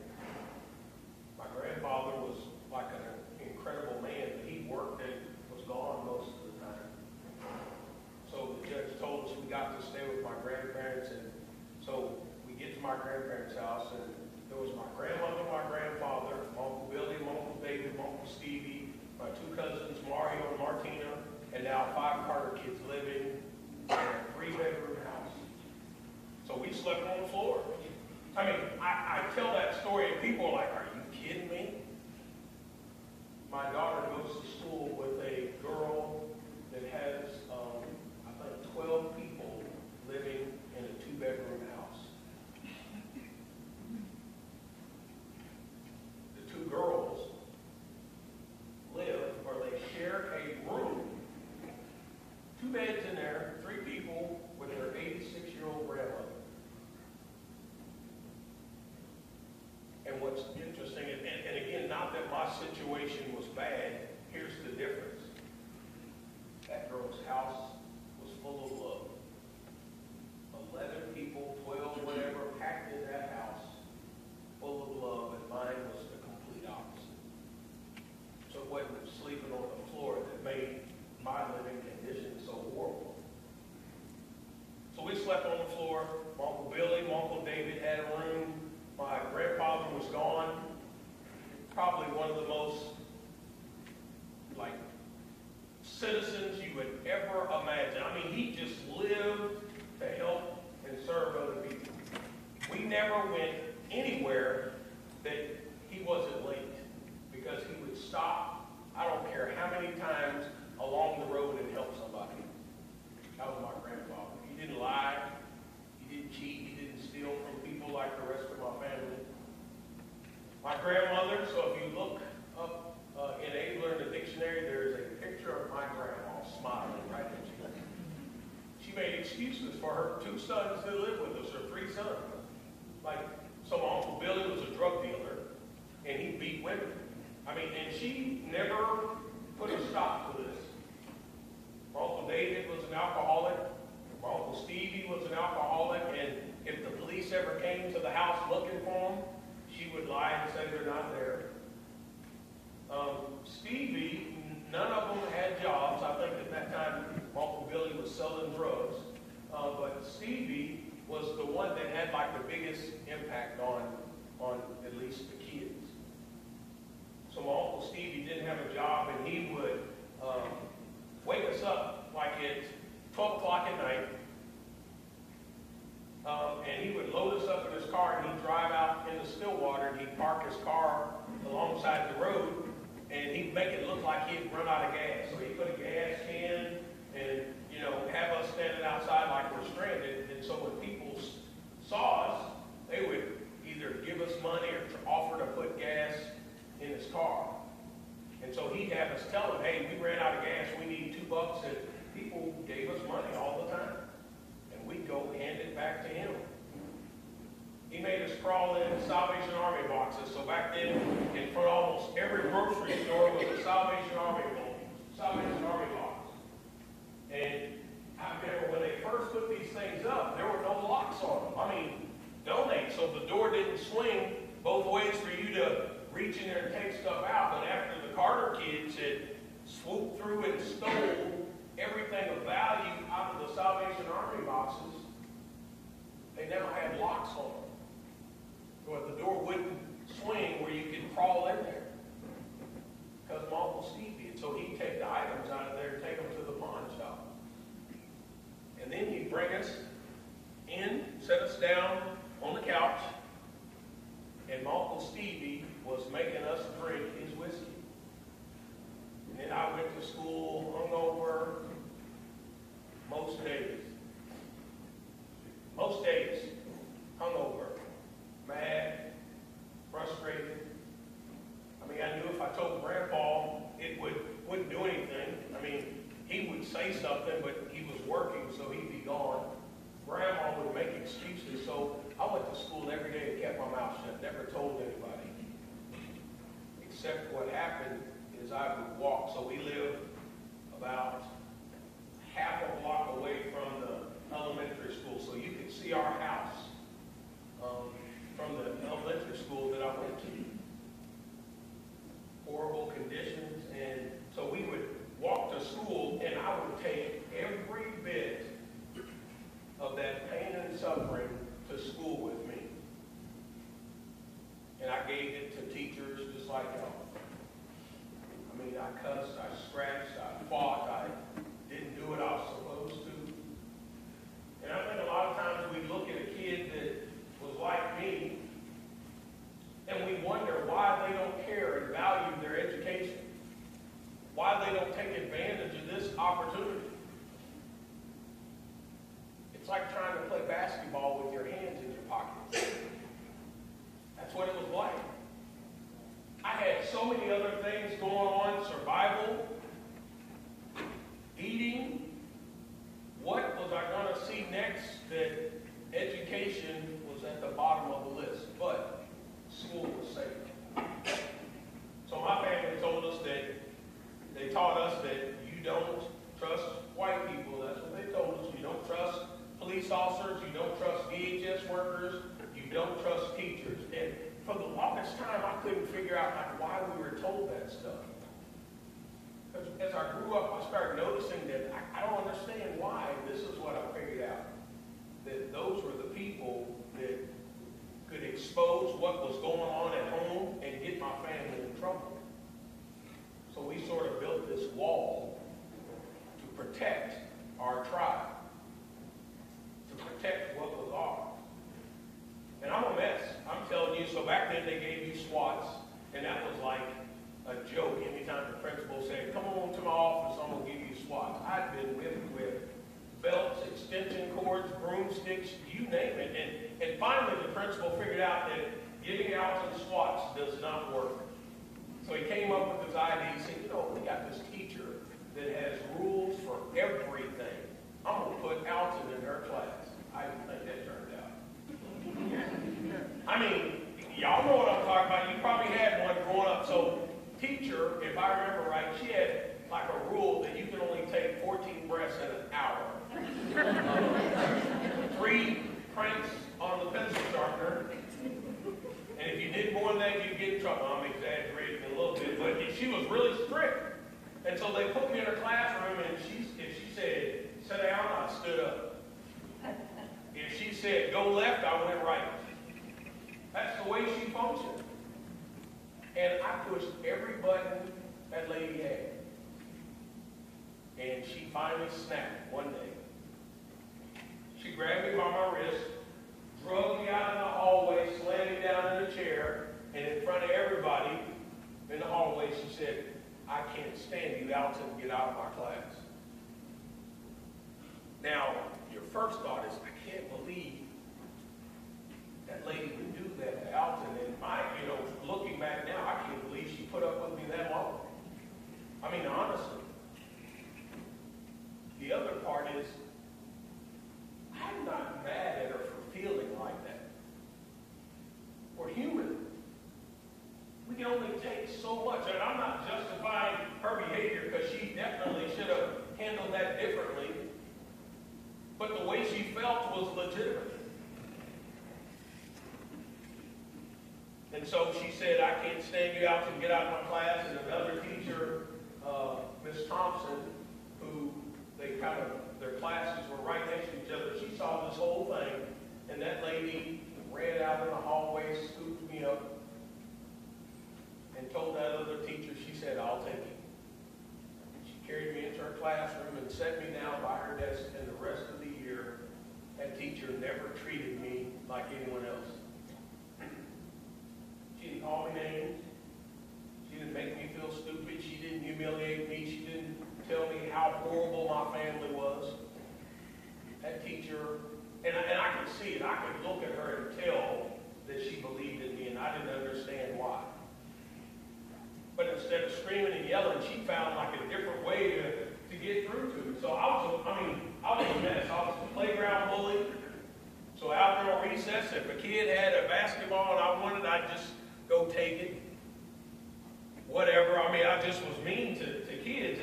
My grandfather was like an incredible man, but he worked and was gone most of the time. So the judge told us we got to stay with my grandparents, and so we get to my grandparents' house, and there was my grandmother, my grandfather, my Uncle Billy, my Uncle David, my Uncle Stevie, my two cousins, Mario and Martina, and now 5 Carter kids living in a 3-bedroom house. So we slept on the floor. I mean, I tell that story, and people are like, are you kidding me? My daughter goes to school with a girl that has, I think, 12 people living in a 2-bedroom house. The 2 girls live, or they share a room. 2 beds in there, 3 people with their 86-year-old grandmother. And what's interesting, and again, not that my situation was bad, here's the difference. That girl's house was full of love. 11 people, 12, whatever, packed in that house, full of love, and mine was the complete opposite. So it wasn't sleeping on the floor that made my living conditions so horrible. So we slept on the floor. My Uncle Billy, my Uncle David had a room. My grandfather was gone. Probably one of the most, like, citizens you would ever imagine. I mean, he just lived to help and serve other people. We never went anywhere that he wasn't late, because he would stop, I don't care how many times, along the road and help somebody. That was my grandfather. He didn't lie. He didn't cheat. He didn't steal from people like the rest of my family. My grandmother, so if you look up Enabler in the dictionary, there's a picture of my grandma smiling right at you. She made excuses for her 2 sons that live with us, or 3 sons. Like, so my Uncle Billy was a drug dealer, and he beat women. I mean, and she never put a stop to this. My Uncle David was an alcoholic. My Uncle Stevie was an alcoholic, and if the police ever came to the house looking for him, she would lie and say they're not there. Stevie, none of them had jobs. I think at that time, my Uncle Billy was selling drugs. But Stevie was the one that had like the biggest impact on at least the kids. So my Uncle Stevie didn't have a job, and he would wake us up like at 12 o'clock at night. And he would load us up in his car, and he'd drive out into Stillwater, and he'd park his car alongside the road, and he'd make it look like he'd run out of gas. So he'd put a gas can and, have us standing outside like we're stranded. And so when people saw us, they would either give us money or offer to put gas in his car. And so he'd have us tell him, hey, we ran out of gas, we need $2, and people gave us money all the time. And we'd go hand it back to him. He made us crawl in Salvation Army boxes. So back then, in front of almost every grocery store was a Salvation Army box. And I remember when they first put these things up, there were no locks on them. I mean, donate, so the door didn't swing both ways for you to reach in there and take stuff out. But after the Carter kids had swooped through and stole everything of value out of the Salvation Army boxes, they now had locks on them. So the door wouldn't swing where you could crawl in there. Because my Uncle Stevie, and so he'd take the items out of there and take them to the pawn shop. And then he'd bring us in, set us down on the couch, and my Uncle Stevie was making us drink his whiskey. say something, but he was working, so he'd be gone. Grandma would make excuses, so I went to school every day and kept my mouth shut, never told anybody. Except what happened is I would walk, so we lived about half a block away from the elementary school, so you could see our house from the elementary school that I went to. Horrible conditions, and so we would walk to school, and I would take every bit of that pain and suffering to school with me. And I gave it to teachers just like y'all. I mean, I cussed, I scratched, I fought, I didn't do what I was supposed to. And I think a lot of times we look at a kid that was like me, and we wonder why they don't care and value their education, why they don't take advantage of this opportunity. It's like trying to play basketball with your hands in your pockets. That's what it was like. I had so many other things going on, survival, eating. What was I going to see next? That education was at the bottom of the list, but school was safe. So my family told us that, they taught us that you don't trust white people. That's what they told us. You don't trust police officers. You don't trust DHS workers. You don't trust teachers. And for the longest time, I couldn't figure out why we were told that stuff. As I grew up, I started noticing that I don't understand why. This is what I figured out. That those were the people that could expose what was going on at home and get my family in trouble. So we sort of built this wall to protect our tribe, to protect what was ours. And I'm a mess, I'm telling you. So back then they gave you SWATs, and that was like a joke. Anytime the principal said, come on to my office, I'm going to give you SWATs. I'd been whipped with belts, extension cords, broomsticks, you name it. And finally the principal figured out that giving out some SWATs does not work. So he came up with his idea. He said, we got this teacher that has rules for everything. I'm going to put Alton in her class. I didn't think that turned out. I mean, y'all know what I'm talking about. You probably had one growing up. So teacher, if I remember right, she had like a rule that you can only take 14 breaths in an hour. 3 cranks on the pencil sharpener. And if you did more than that, you'd get in trouble. I'm exaggerating a little bit, but she was really strict. And so they put me in her classroom, and if she said, sit down, I stood up. If she said, go left, I went right. That's the way she functioned. And I pushed every button that lady had. And she finally snapped one day. She grabbed me by my wrist, drug me out in the hallway, slammed me down in a chair, and in front of everybody in the hallway, she said, I can't stand you, Alton, get out of my class. Now, your first thought is, I can't believe that lady would do that to Alton. And looking back now, I can't believe she put up with me that long. I mean, honestly. The other part is, I'm not mad at her for feeling like that. We're human. We can only take so much. And I'm not justifying her behavior, because she definitely should have handled that differently. But the way she felt was legitimate. And so she said, I can't stand you out and get out of my class. And another teacher, Miss Thompson, who their classes were right next to each other. She saw this whole thing, and that lady ran out in the hallway, scooped me up, and told that other teacher, she said, I'll take you. She carried me into her classroom and set me down by her desk, and the rest of the year, that teacher never treated me like anyone else. She didn't call me names. She didn't make me feel stupid. She didn't humiliate me. She didn't tell me how horrible my family was. That teacher, and I could see it. I could look at her and tell that she believed in me, and I didn't understand why. But instead of screaming and yelling, she found like a different way to get through to. So I was a mess. I was a playground bully. So out there on recess, if a kid had a basketball and I wanted, I'd just go take it. Whatever. I mean, I just was mean to kids.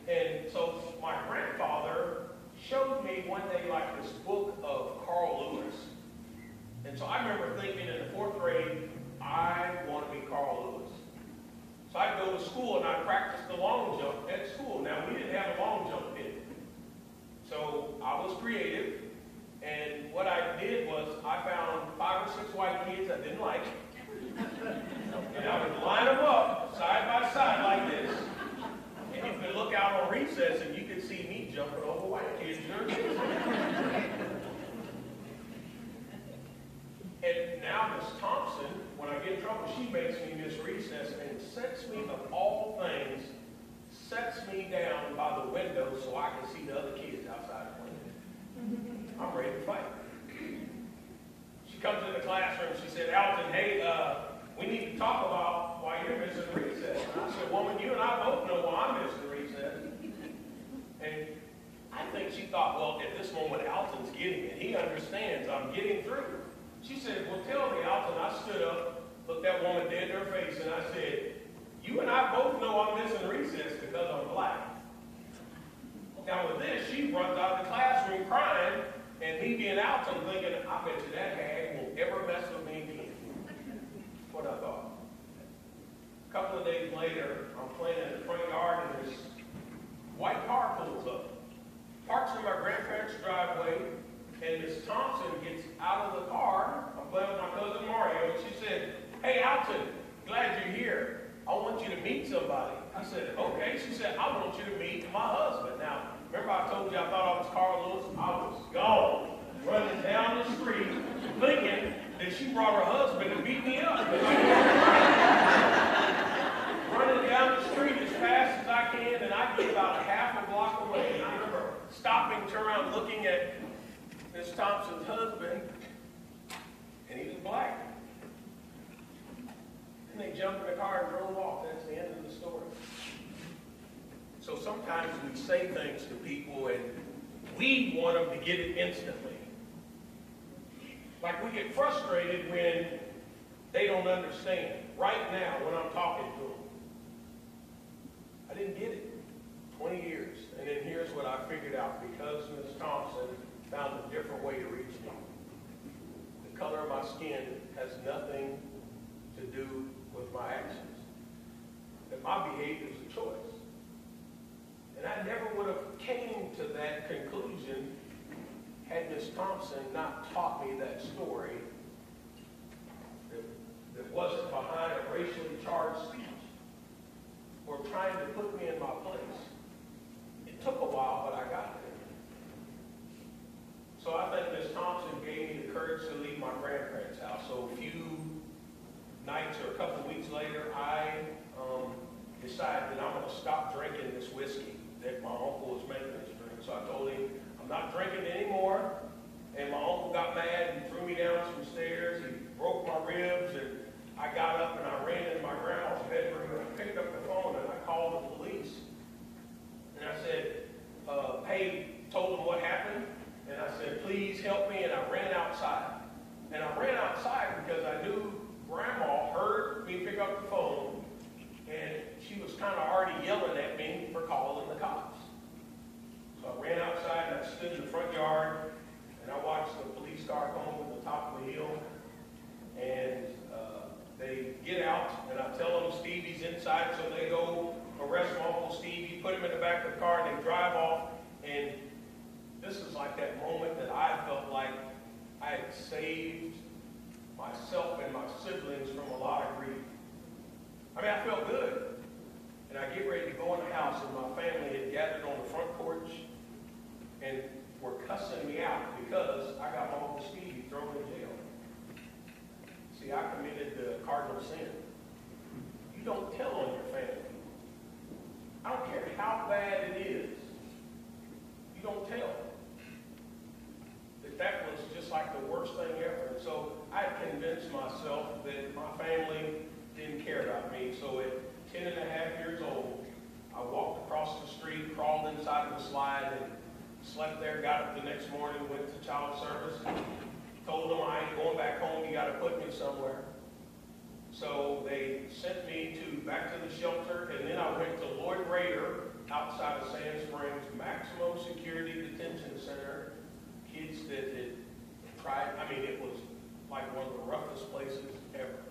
And so my grandfather showed me one day like this book of Carl Lewis. And so I remember thinking in the 4th grade, I want to be Carl Lewis. So I'd go to school and I'd practice the long jump at school. Now, we didn't have a long jump pit. So I was creative. And what I did was I found 5 or 6 white kids I didn't like. And I would line them up side by side like this. And you could look out on recess and you could see me jumping over white kids. And now Miss Thompson, when I get in trouble, she makes me miss recess and sets me, of all things, sets me down by the window so I can see the other kids outside playing. I'm ready to fight. She comes in the classroom, she said, Alton, hey, we need to talk about why you're missing recess. And I said, woman, you and I both know why I'm missing recess. And I think she thought, well, at this moment, Alton's getting it. He understands I'm getting through. She said, well, tell me, Alton. I stood up, looked that woman dead in her face, and I said, you and I both know I'm missing recess because I'm black. Now with this, she runs out of the classroom crying, and me being Alton thinking, I bet you that hag won't ever mess with me again. That's what I thought. A couple of days later, I'm playing in the front yard, and this white car pulls up. Parks in my grandparents' driveway, and Miss Thompson gets out of the car. I'm playing with my cousin Mario, and she said, hey, Alton, glad you're here. I want you to meet somebody. I said, okay. She said, I want you to meet my husband. Now, remember I told you I thought I was Carl Lewis? I was gone, running down the street, thinking that she brought her husband to beat me up. Running down the street as fast as I can, and I get about a half a block away, and I remember stopping, turn around, looking at Miss Thompson's husband, and he was black. And they jumped in the car and drove off. That's the end of the story. So sometimes we say things to people and we want them to get it instantly. Like we get frustrated when they don't understand. Right now, when I'm talking to them, I didn't get it. 20 years. And then here's what I figured out. Because Ms. Thompson found a different way to reach me. The color of my skin has nothing to do with my actions. That my behavior is a choice. And I never would have came to that conclusion had Ms. Thompson not taught me that story that wasn't behind a racially charged speech or trying to put me in my place. It took a while, but I got there. So I think Ms. Thompson gave me the courage to leave my grandparents' house. So a few nights or a couple of weeks later, I decided that I'm going to stop drinking this whiskey that my uncle was making us drink. So I told him, I'm not drinking anymore. And my uncle got mad and threw me down some stairs. He broke my ribs, and I got up and I ran into my grandma's bedroom and I picked up the phone and I called the police. And I said, hey, told them what happened. And I said, please help me. And I ran outside. And I ran outside because I knew Grandma heard me pick up the phone, and she was kind of already yelling at me for calling the cops. So I ran outside and I stood in the front yard, and I watched the police car come over the top of the hill, and they get out, and I tell them Stevie's inside, so they go arrest my Uncle Stevie, put him in the back of the car, and they drive off. And this is like that moment that I felt like I had saved myself and my siblings from a lot of grief. I mean, I felt good. And I get ready to go in the house, and my family had gathered on the front porch and were cussing me out because I got my Uncle Stevie thrown in jail. See, I committed the cardinal sin. You don't tell on your family. I don't care how bad it is. You don't tell. That was just like the worst thing ever. And so I had convinced myself that my family didn't care about me. So at 10 and a half years old, I walked across the street, crawled inside the slept there, got up the next morning, went to child service, told them I ain't going back home, you gotta put me somewhere. So they sent me back to the shelter, and then I went to Lloyd Raider outside of Sand Springs, maximum security detention center. Kids that had tried, it was like one of the roughest places ever.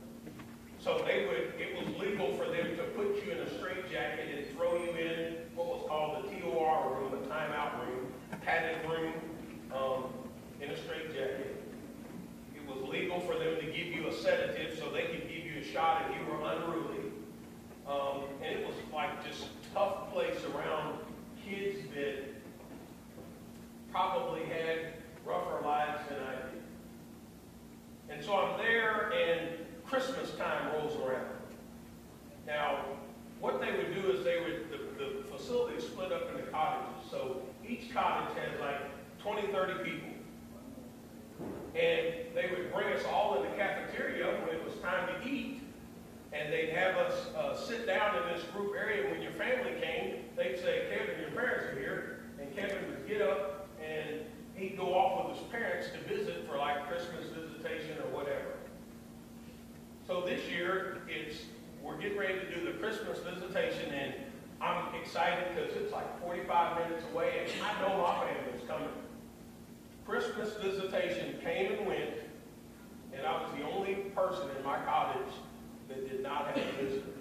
So it was legal for them to put you in a straitjacket and throw you in what was called the TOR room, a timeout room, padded room, in a straitjacket. It was legal for them to give you a sedative so they could give you a shot if you were unruly. And it was like just a tough place around kids that probably had rougher lives than I did. And so I'm there, and Christmas time rolls around. Now, what they would do is the facility is split up into cottages. So each cottage has like 20, 30 people. And they would bring us all in the cafeteria when it was time to eat. And they'd have us sit down in this group area. When your family came, they'd say, Kevin, your parents are here. And Kevin would get up and he'd go off with his parents to visit for like Christmas visitation or whatever. So this year, we're getting ready to do the Christmas visitation, and I'm excited because it's like 45 minutes away, and I know my family's coming. Christmas visitation came and went, and I was the only person in my cottage that did not have a visitor.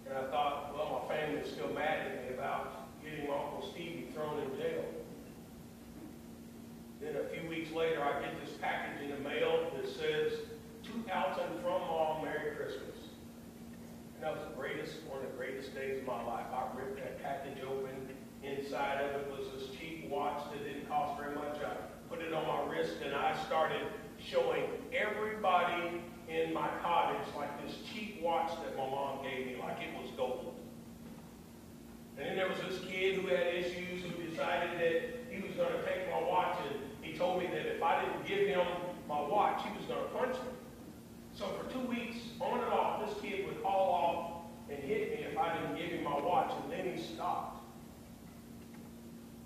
And I thought, well, my family's still mad at me about getting Uncle Stevie thrown in jail. Then a few weeks later, I get this package in the mail that says, "To Alton from Mom, Merry Christmas." And that was one of the greatest days of my life. I ripped that package open. Inside of it was this cheap watch that didn't cost very much. I put it on my wrist, and I started showing everybody in my cottage like this cheap watch that my mom gave me, like it was gold. And then there was this kid who had issues, who decided that he was going to take my watch, and he told me that if I didn't give him my watch, he was going to punch me. So for 2 weeks, on and off, this kid would haul off and hit me if I didn't give him my watch, and then he stopped.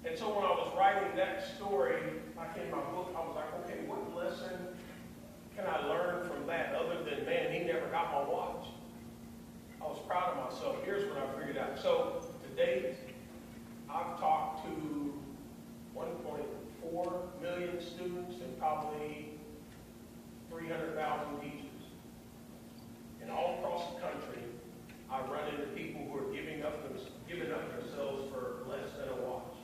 And so when I was writing that story, like in my book, I was like, okay, what lesson can I learn from that other than, man, he never got my watch? I was proud of myself. Here's what I figured out. So to date, I've talked to 1.4 million students and probably 300,000 teachers. And all across the country, I run into people who are giving up themselves for less than a watch.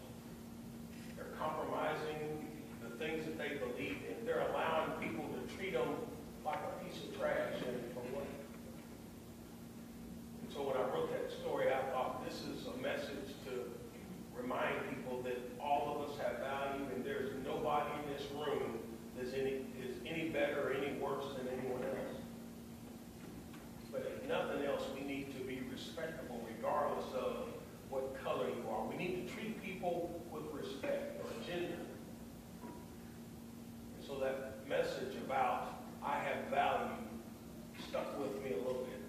They're compromising the things that they believe in. They're allowing people to treat them like a piece of trash and for what? And so when I wrote that story, I thought this is a message to remind people that all of us have value, and there's nobody in this room that is any better or any worse than anyone else. But if nothing else, we need to be respectable regardless of what color you are. We need to treat people with respect or gender. And so that message about I have value stuck with me a little bit.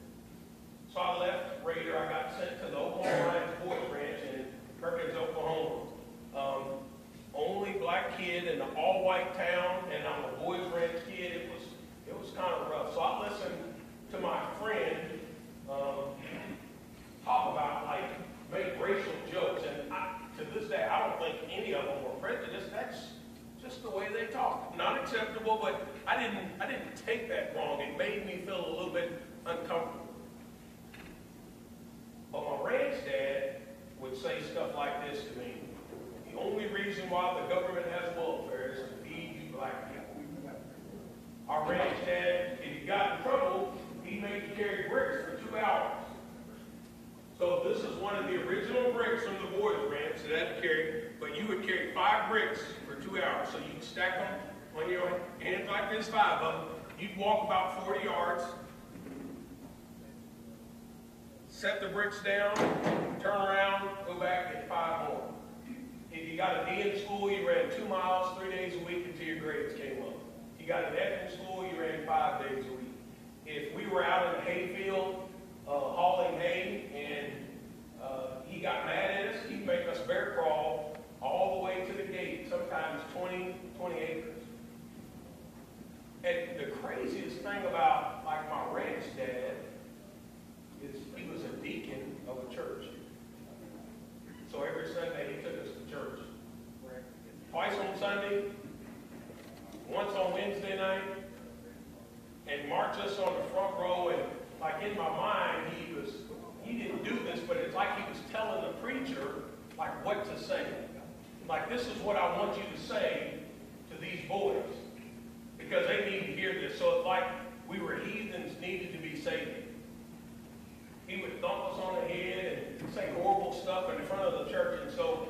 So I left Raider. I got sent to the Oklahoma Lions Boys Ranch in Perkins, Oklahoma. Only black kid in an all-white town, and I'm a Boys Ranch kid. It was kind of rough. So I listened to my friend talk about, like, make racial jokes, and to this day, I don't think any of them were prejudiced. That's just the way they talk. Not acceptable, but I didn't take that wrong. It made me feel a little bit uncomfortable. But my ranch dad would say stuff like this to me. The only reason why the government has welfare is to feed you black people. Our ranch dad, if you got in trouble, he made you carry bricks for 2 hours. So this is one of the original bricks from the Boys Ranch that I had to carry, but you would carry 5 bricks for 2 hours. So you'd stack them on your hands like this, 5 of them. You'd walk about 40 yards, set the bricks down, turn around, go back, get 5 more. If you got a D in school, you ran 2 miles 3 days a week until your grades came up. If you got an F in school, you ran 5 days a week. If we were out in the hayfield hauling hay and he got mad at us, he'd make us bear crawl all craziest thing about like my ranch dad is he was a deacon of a church. So every Sunday he took us to church. Twice on Sunday, once on Wednesday night, and marched us on the front row. And like in my mind, he didn't do this, but it's like he was telling the preacher like what to say. Like, this is what I want you to say to these boys, because they need to hear this. So it's like we were heathens needed to be saved. He would thump us on the head and say horrible stuff in front of the church. And so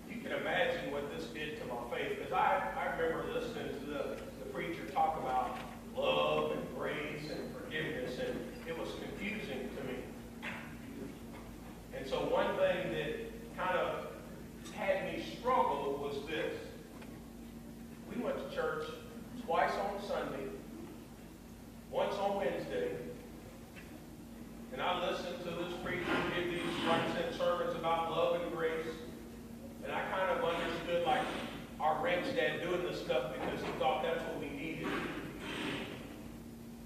you can imagine what this did to my faith. Because I remember listening to the preacher talk about love and grace and forgiveness, and it was confusing to me. And so one thing that kind of had me struggle was this. We went to church twice on Sunday, once on Wednesday, and I listened to this preacher give these right-sent sermons about love and grace, and I kind of understood like our ranch dad doing this stuff because he thought that's what we needed.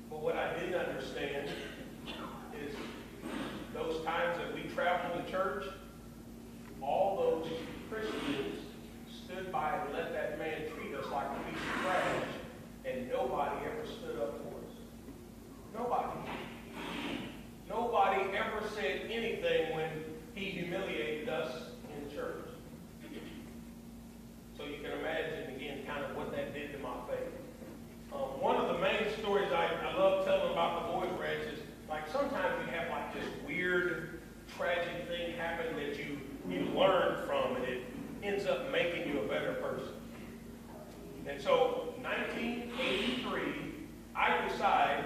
But what I didn't understand is those times that we traveled to church, all those Christians stood by and let that man treat us like a piece of trash, and nobody ever stood up for us. Nobody. Nobody ever said anything when he humiliated us in church. So you can imagine, again, kind of what that did to my faith. One of the main stories I love telling about the boys' ranch is, like, sometimes we have like this weird, tragic thing happen that you learn from, and it ends up making you a better person. And so, 1983, I decide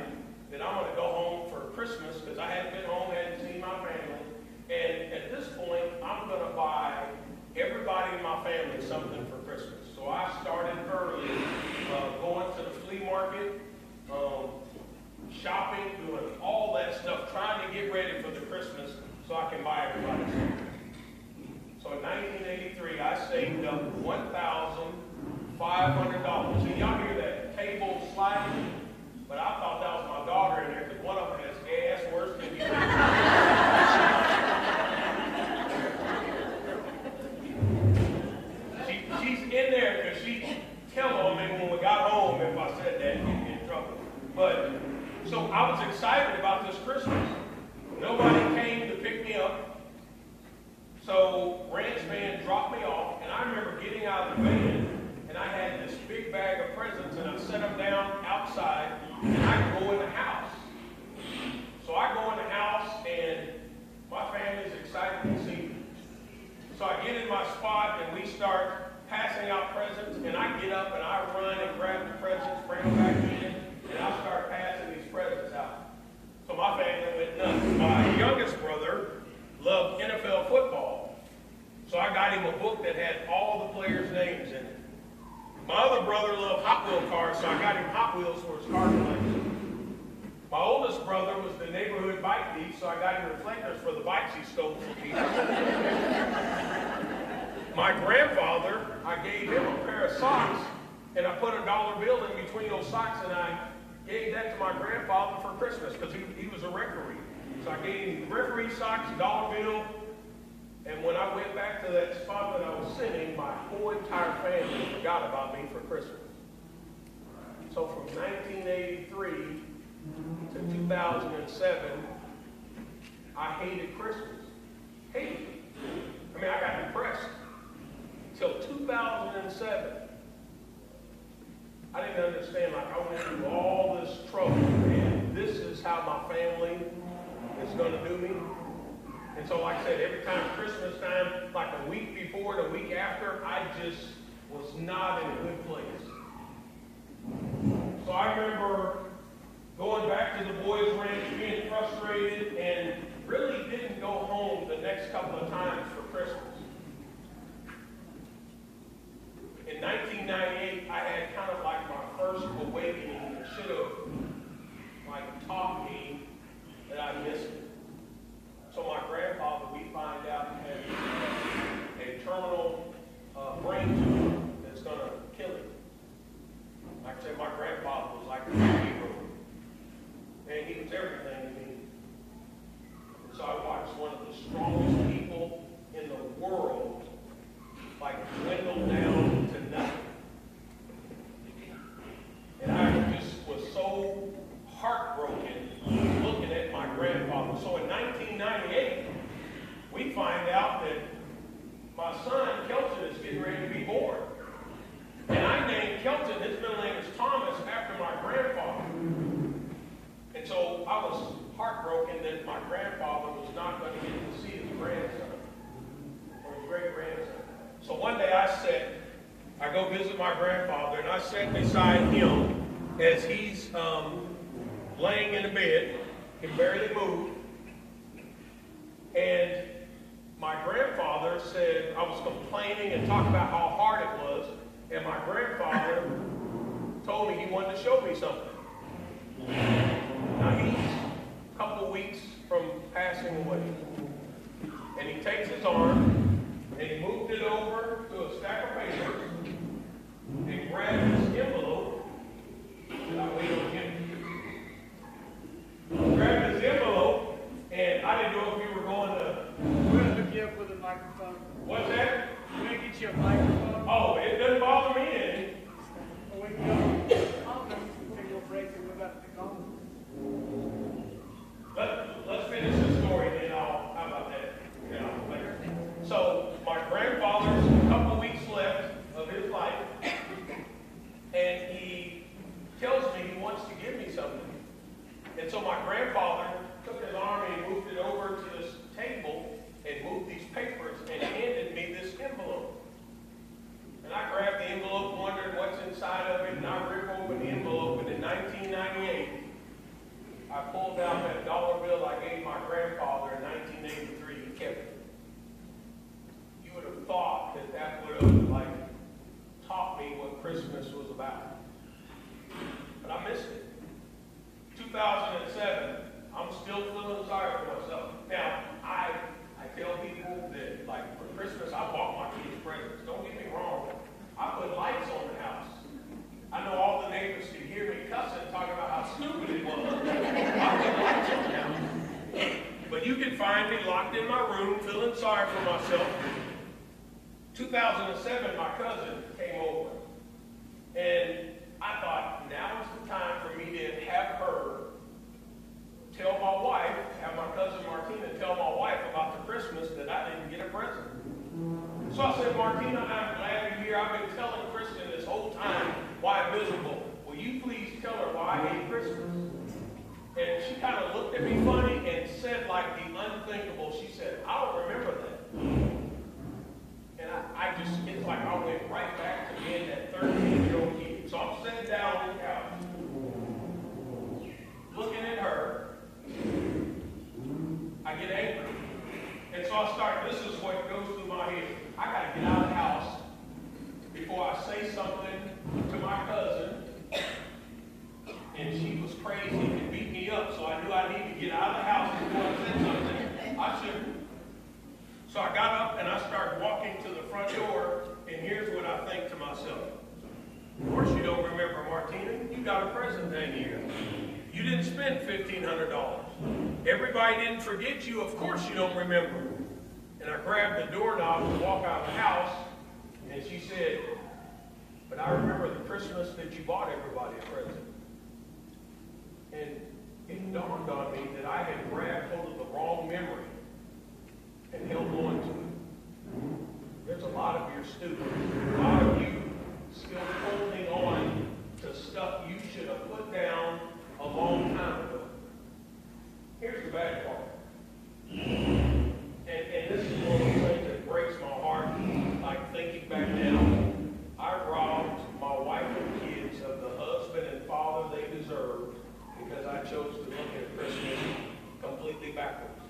that I'm going to go home for Christmas because I hadn't been home, hadn't seen my family. And at this point, I'm going to buy everybody in my family something for Christmas. So I started early, going to the flea market, shopping, doing all that stuff, trying to get ready for the Christmas so I can buy everybody something. So in 1983, I saved up $1,500. See, y'all hear that table sliding? But I thought that was my daughter in there because one of them has gas worse than you. She's in there because she tell on me when we got home if I said that, she'd get in trouble. But, so I was excited about this Christmas. Nobody came to pick me up. So ranch van dropped me off, and I remember getting out of the van, and I had this big bag of presents, and I set them down outside, and I go in the house. So I go in the house, and my family's excited to see me. So I get in my spot, and we start passing out presents, and I get up, and I run and grab the presents, bring them back in, and I start passing these presents out. So my family went nuts. My youngest brother loved NFL football. So I got him a book that had all the players' names in it. My other brother loved Hot Wheel cars, so I got him Hot Wheels for his car collection. My oldest brother was the neighborhood bike thief, so I got him reflectors for the bikes he stole from people. My grandfather, I gave him a pair of socks, and I put a dollar bill in between those socks, and I gave that to my grandfather for Christmas because he was a referee. So I gave him referee socks, dollar bill, and when I went back to that spot that I was sitting, my whole entire family forgot about me for Christmas. So from 1983 to 2007, I hated Christmas. Hated it. I mean, I got depressed. Till 2007, I didn't understand, like, I went through all this trouble, and this is how my family is going to do me. And so, like I said, every time Christmas time, like a week before, the week after, I just was not in a good place. So I remember going back to the boys' ranch, being frustrated, and really didn't go home the next couple of times for Christmas. In 1998, I had kind of like my first awakening that should have like taught me that I missed it. So my grandfather, we find out, had a terminal brain tumor that's going to kill him. Like I said, my grandfather was like a hero. visit my grandfather, and I sat beside him as he's laying in a bed, can barely move. And my grandfather said, I was complaining and talking about how hard it was, and my grandfather told me he wanted to show me something. Now he's a couple of weeks from passing away. And he takes his arm, and he moved it over to a stack of papers, and grabbed his envelope, and I waited on him. Grabbed his envelope, and I didn't know if you were going to... We're going to hook you up with a microphone. What's that? We're going to get you a microphone. Oh, it doesn't bother me any. Or we can go, I'll come take a break and we're about to go. Let's finish the story, then how about that? Yeah, later. So, my grandfather's a couple of weeks left of his life, and he tells me he wants to give me something. And so my grandfather took his arm and he moved it over to this table and moved these papers and handed me this envelope. And I grabbed the envelope, wondered what's inside of it, and I ripped open the envelope, and in 1998, I pulled out that dollar bill I gave my grandfather in 1983. He kept it. You would have thought that that would have, like, taught me what Christmas was about. But I missed it. 2007, I'm still feeling sorry for myself. Now, I tell people that, like, for Christmas, I bought my kids presents. Don't get me wrong. I put lights on the house. I know all the neighbors could hear me cussing, talking about how stupid it was. I put lights on the house. But you can find me locked in my room, feeling sorry for myself. 2007, my cousin came over. And I thought, now is the time for me to have her tell my wife, have my cousin Martina tell my wife about the Christmas that I didn't get a present. So I said, Martina, I'm glad you're here. I've been telling Kristen this whole time why I'm miserable. Will you please tell her why I hate Christmas? And she kind of looked at me funny and said like the unthinkable. She said, I don't remember that. And I just, it's like I went right back to being that 13-year-old kid. So I'm sitting down on the couch, looking at her. I get angry. And so I start, this is what goes through my head. I got to get out of the house before I say something to my cousin. And she was crazy and beat me up, so I knew I needed to get out of the house before I said something I shouldn't. So I got up and I started walking to the front door, and here's what I think to myself. Of course you don't remember, Martina. You got a present that year. You didn't spend $1,500. Everybody didn't forget you. Of course you don't remember. And I grabbed the doorknob to walk out of the house, and she said, but I remember the Christmas that you bought everybody a present. And it dawned on me that I had grabbed hold of the wrong memory and held on to it. There's a lot of your students, a lot of you still holding on to stuff you should have put down a long time ago. Here's the bad part. And this is one of the things that breaks my heart, like thinking back now. I robbed my wife and kids of the husband and father they deserved because I chose to look at Christmas completely backwards.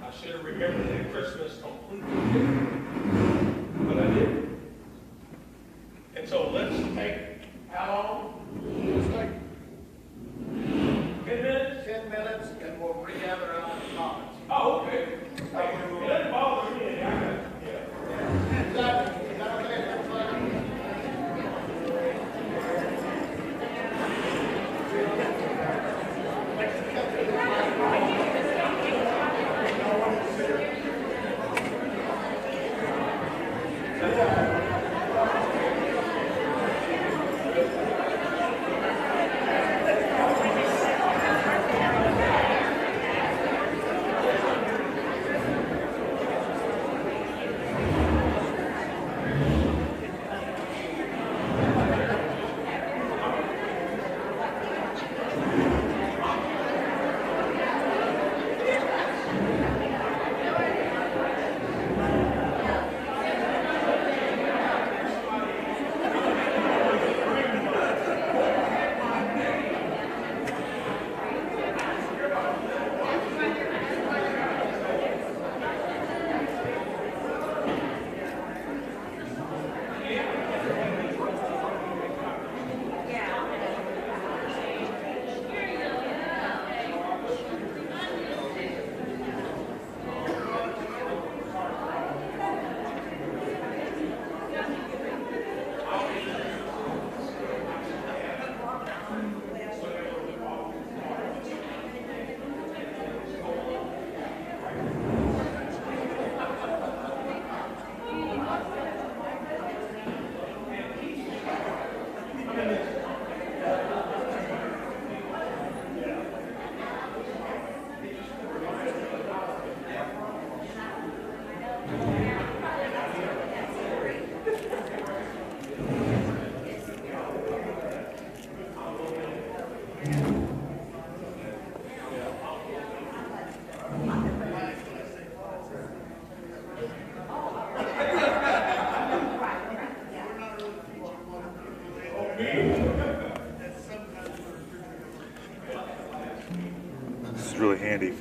I should have remembered that Christmas completely different, but I didn't. And so let's take, how long? Let's take 10 minutes? 10 minutes and we'll regather on the comments. Oh, okay. Hey, it doesn't bother me. I got it. Yeah. Is that okay, everybody?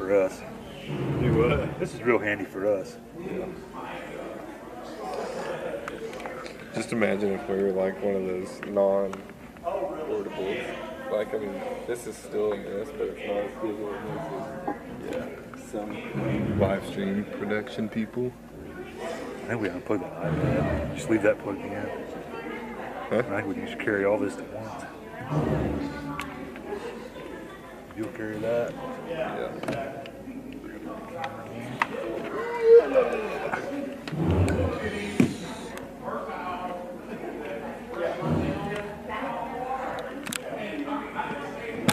for us. Do what? This is real handy for us. Just imagine if we were like one of those non-portables. Like, I mean, this is still a mess, but it's not as big as some live stream production people. I think we unplug that iPad. Just leave that plugged in. Huh? I think we can just carry all this at once. You'll carry that. Yeah.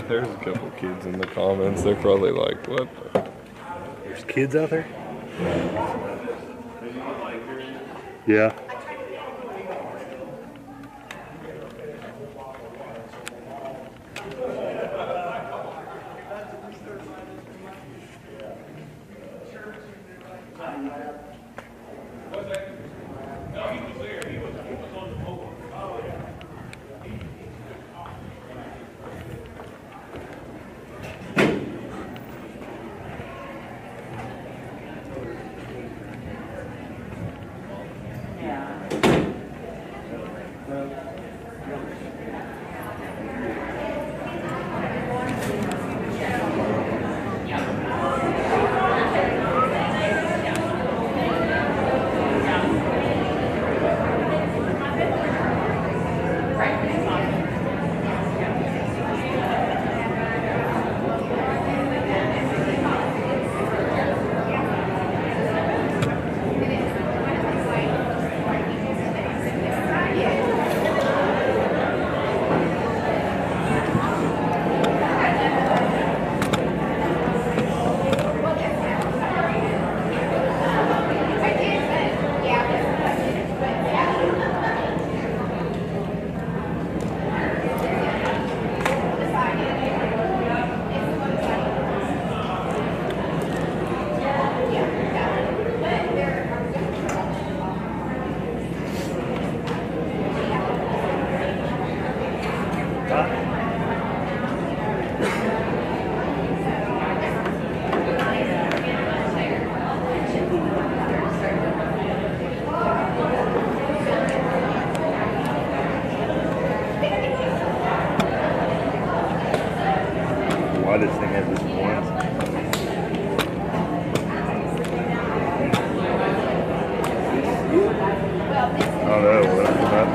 There's a couple kids in the comments. They're probably like, what the? There's kids out there? Yeah. Why this thing has this point? Oh no, whatever that.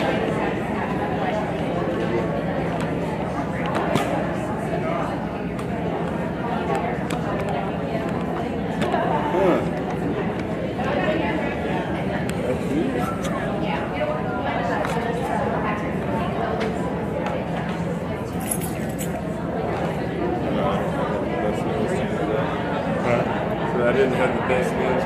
So I didn't have the best news.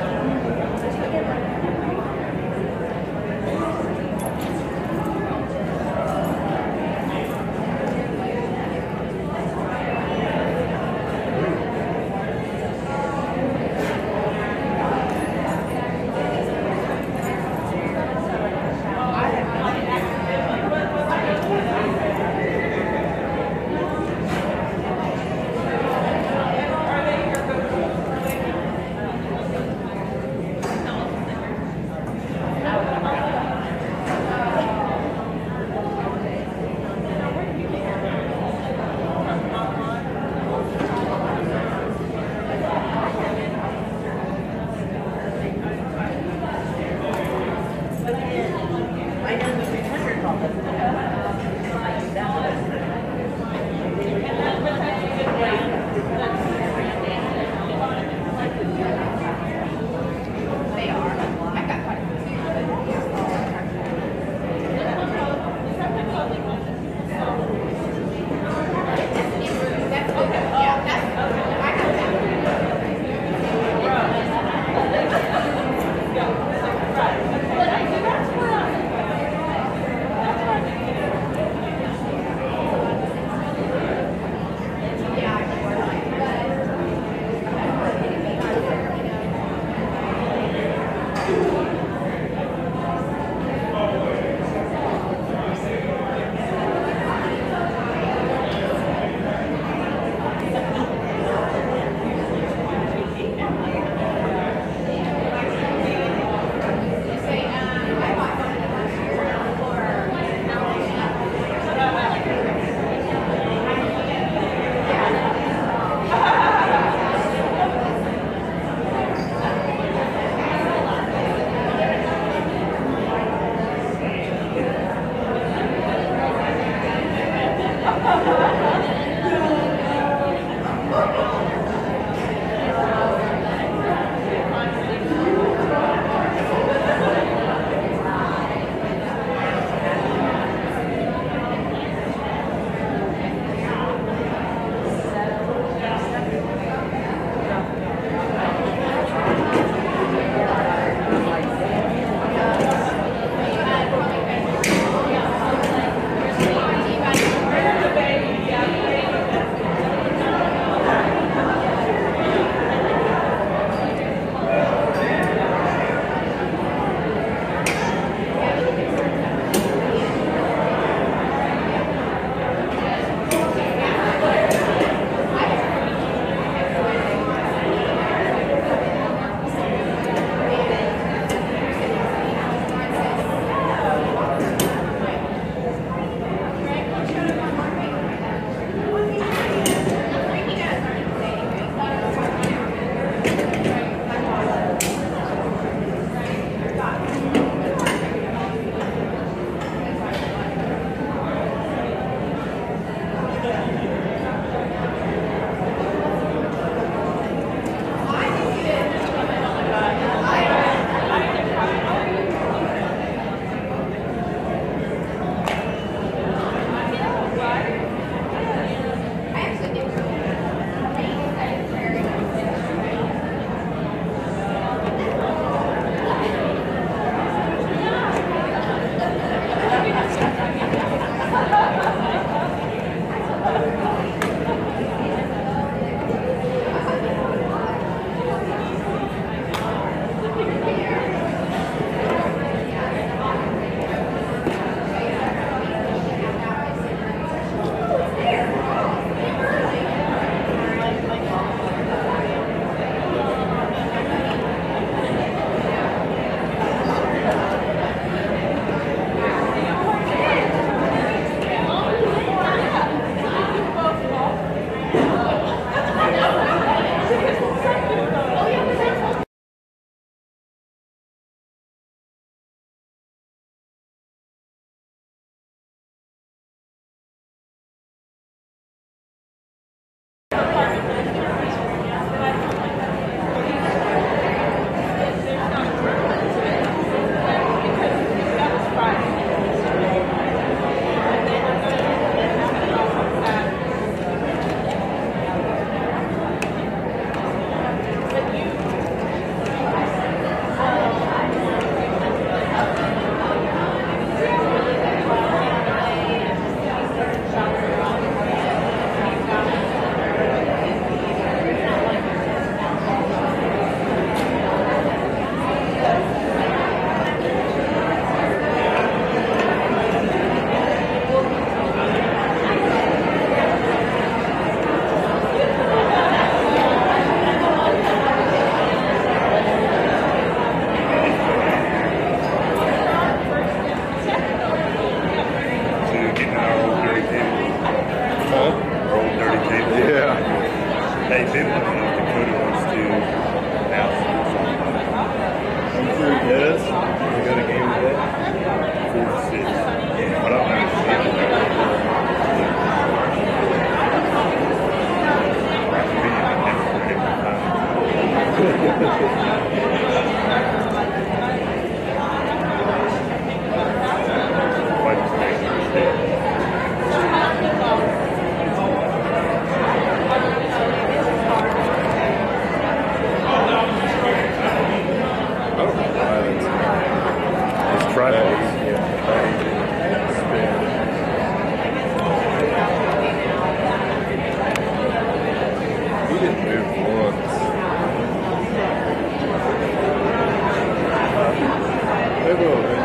They will, man.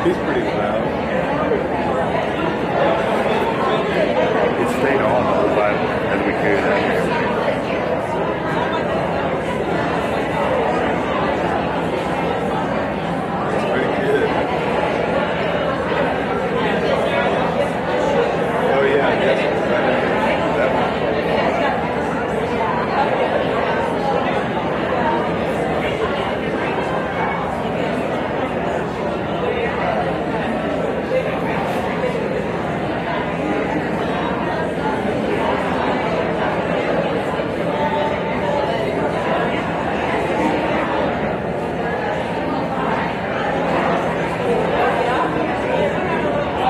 He's pretty loud. It stayed on all the time as we carried that. It's pretty good. Oh yeah, that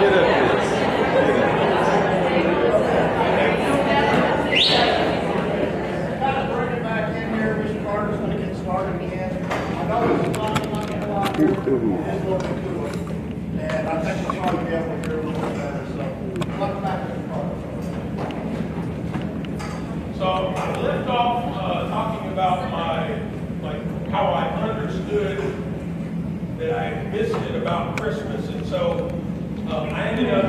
Get up this. Kind of bring it back in here, Mr. Carter's gonna get started again. I know it's not gonna lot here, it is a little bit cooler. And I think we'll probably be able to hear a little bit better, so, welcome back, Mr. Carter. So I left off talking about how I understood that I missed it about Christmas, and so I ended up,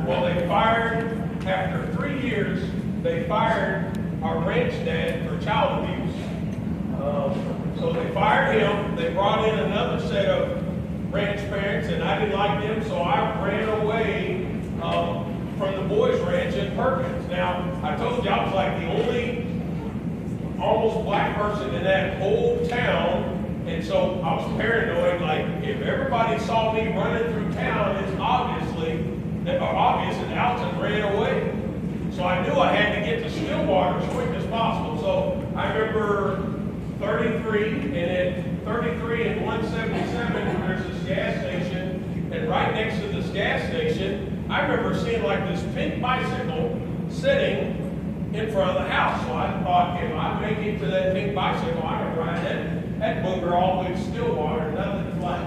well, they fired, after 3 years, they fired our ranch dad for child abuse. So they fired him, they brought in another set of ranch parents, and I didn't like them, so I ran away from the boys' ranch in Perkins. Now, I told you I was like the only almost black person in that whole town, and so I was paranoid, like, if everybody saw me running through town, it's obvious that Alton ran away. So I knew I had to get to Stillwater as quick as possible. So I remember 33, and at 33 and 177, there's this gas station, and right next to this gas station, I remember seeing like this pink bicycle sitting in front of the house. So I thought, if I make it to that pink bicycle, I can ride that booger all the way to Stillwater, nothing flat.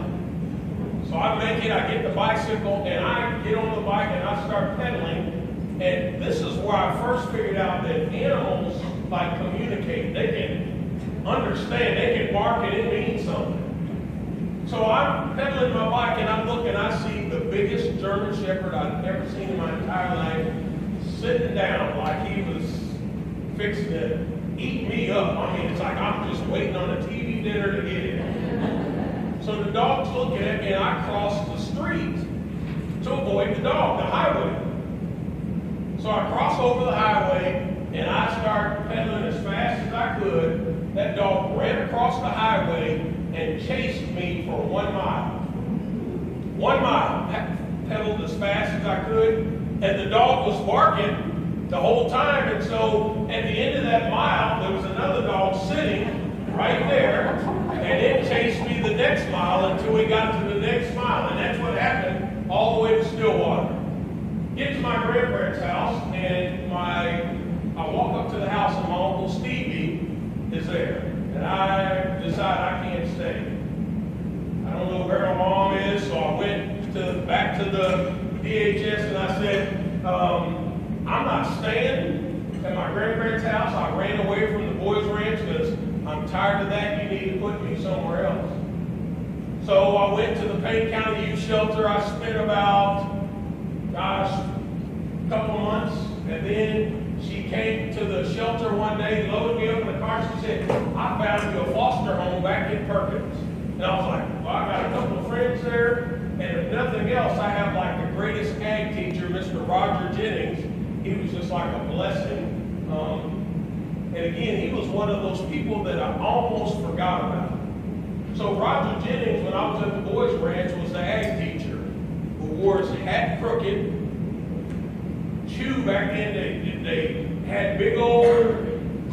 So I make it, I get the bicycle, and I get on the bike and I start pedaling. And this is where I first figured out that animals like communicate. They can understand, they can bark and it means something. So I'm pedaling my bike and I'm looking, I see the biggest German Shepherd I've ever seen in my entire life sitting down like he was fixing to eat me up. I mean, it's like I'm just waiting on a TV dinner to get in. So the dog's looking at me and I cross the street to avoid the dog, the highway. So I cross over the highway and I start pedaling as fast as I could. That dog ran across the highway and chased me for 1 mile. 1 mile. I pedaled as fast as I could, and the dog was barking the whole time. And so at the end of that mile, there was another dog sitting right there, and it chased me the next mile until we got to the next mile. And that's what happened all the way to Stillwater. Get to my grandparents' house, and I walk up to the house, and my Uncle Stevie is there. And I decide I can't stay. I don't know where my mom is, so I went back to the DHS and I said, I'm not staying at my grandparents' house. I ran away from the boys' ranch because I'm tired of that. You need to put me somewhere else. So I went to the Payne County Youth Shelter. I spent about, a couple months, and then she came to the shelter one day, loaded me up in the car. She said, I found you a foster home back in Perkins. And I was like, well, I got a couple of friends there, and if nothing else, I have like the greatest ag teacher, Mr. Roger Jennings. He was just like a blessing. And again, he was one of those people that I almost forgot about. So Roger Jennings, when I was at the boys' ranch, was the ag teacher who wore his hat crooked. Chew back then, they had big old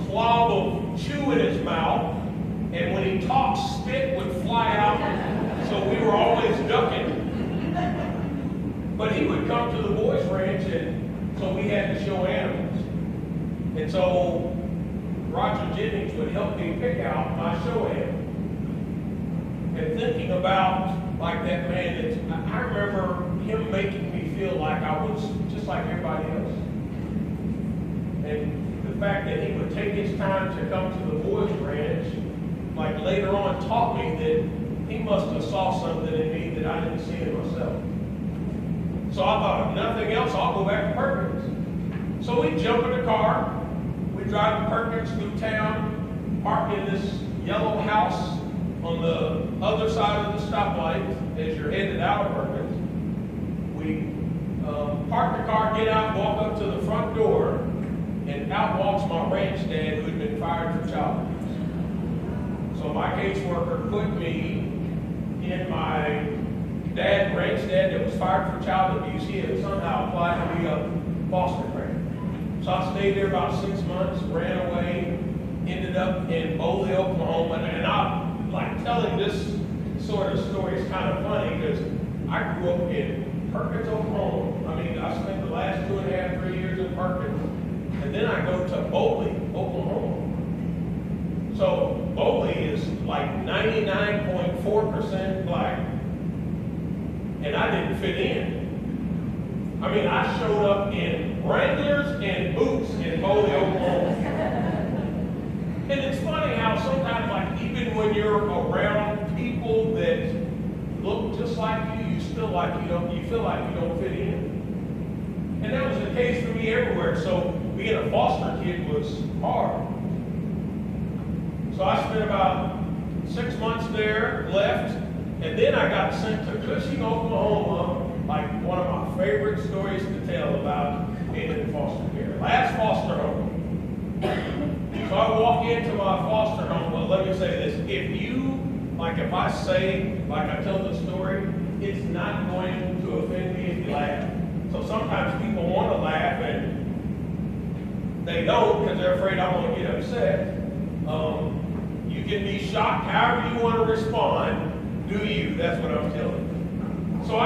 clob of chew in his mouth, and when he talked, spit would fly out, so we were always ducking. But he would come to the boys' ranch, and so we had to show animals. And so Roger Jennings would help me pick out my show animals. And thinking about like that man, I remember him making me feel like I was just like everybody else. And the fact that he would take his time to come to the boys' ranch, like later on taught me that he must have saw something in me that I didn't see in myself. So I thought, if nothing else, I'll go back to Perkins. So we jump in the car, we drive to Perkins through town, park in this yellow house on the other side of the stoplight as you're headed out of Perkins. We park the car, get out, walk up to the front door, and out walks my ranch dad who had been fired for child abuse. So my caseworker put me in my ranch dad that was fired for child abuse. He had somehow applied to be a foster parent. So I stayed there about 6 months, ran away, ended up in Boley, Oklahoma, and I'm like telling this sort of story is kind of funny because I grew up in Perkins, Oklahoma. I mean, I spent the last 2.5, 3 years in Perkins, and then I go to Boley, Oklahoma. So Boley is like 99.4% black, and I didn't fit in. I mean, I showed up in Wranglers and boots in Boley, Oklahoma. And it's funny how sometimes, like, even when you're around people that look just like you, you still like you feel like you don't fit in. And that was the case for me everywhere. So being a foster kid was hard. So I spent about 6 months there, left, and then I got sent to Cushing, Oklahoma, like one of my favorite stories to tell about being in foster care. Last foster home. So I walk into my foster home, but let me say this, if I say, like I tell the story, it's not going to offend me if you laugh. So sometimes people want to laugh and they don't because they're afraid I'm going to get upset. You can be shocked however you want to respond, do you, that's what I'm telling you. So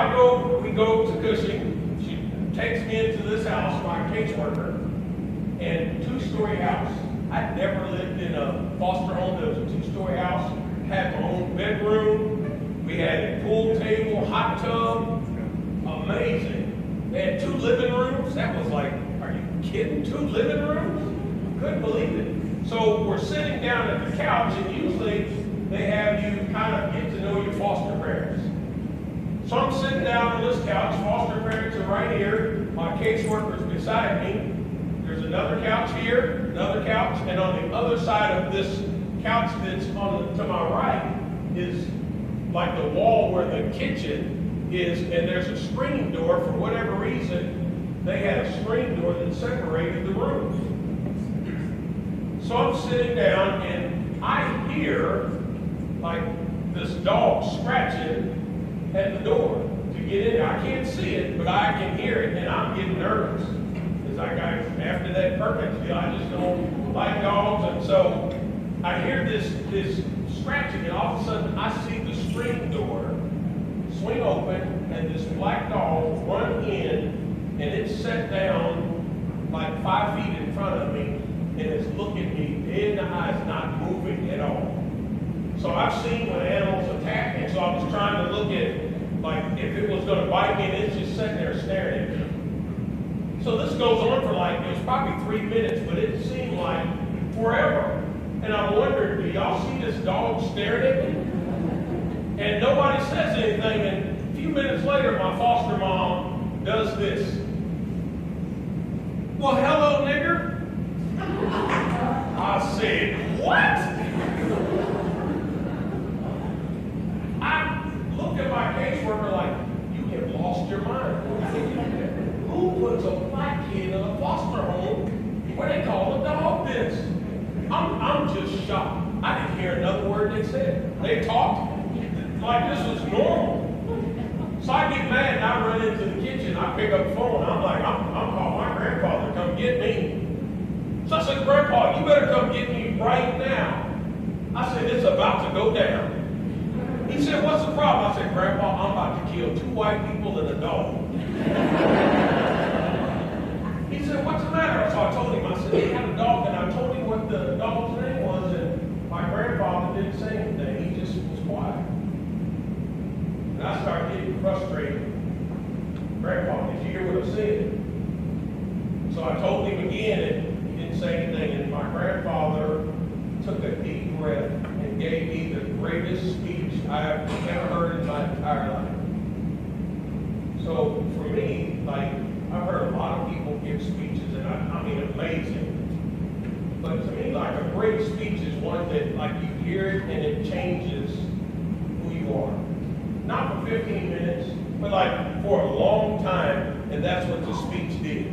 we go to Cushing, she takes me into this house, my caseworker, and 2-story house. I'd never lived in a foster home that was a 2-story house. Had my own bedroom. We had a pool table, hot tub. Amazing. They had 2 living rooms. That was like, are you kidding? 2 living rooms? Couldn't believe it. So we're sitting down at the couch, and usually they have you kind of get to know your foster parents. So I'm sitting down on this couch. Foster parents are right here. My caseworker's beside me. There's another couch here, another couch, and on the other side of this couch that's to my right is like the wall where the kitchen is, and there's a screen door. For whatever reason, they had a screen door that separated the rooms. So I'm sitting down, and I hear like this dog scratching at the door to get in there. I can't see it, but I can hear it, and I'm getting nervous. After that Perkins deal, I just don't like dogs, and so I hear this scratching, and all of a sudden I see the screen door swing open, and this black dog run in, and it's set down like 5 feet in front of me, and it's looking me dead in the eyes, not moving at all. So I've seen when animals attack me, so I was trying to look at, like, if it was going to bite me, and it's just sitting there staring at me. So this goes on for like, it was probably 3 minutes, but it seemed like forever. And I wondered, do y'all see this dog staring at me? And nobody says anything, and a few minutes later, my foster mom does this. Well, hello, nigger. I said, what? I looked at my caseworker like, you have lost your mind. Who puts a black kid in a foster home where they call a dog this? I'm just shocked. I didn't hear another word they said. They talked like this was normal. So I get mad and I run into the kitchen. I pick up the phone. I'm like, I'm calling my grandfather to come get me. So I said, Grandpa, you better come get me right now. I said, it's about to go down. He said, what's the problem? I said, Grandpa, I'm about to kill 2 white people and a dog. He said, what's the matter? So I told him, I said, he had a dog, and I told him what the dog's name was, and my grandfather didn't say anything. He just was quiet. And I started getting frustrated. Grandpa, did you hear what I said? So I told him again, and he didn't say anything gave me the greatest speech I've ever heard in my entire life. So for me, like, I've heard a lot of people give speeches, and I mean, amazing. But to me, like, a great speech is one that, like, you hear it and it changes who you are. Not for 15 minutes, but like for a long time, and that's what the speech did.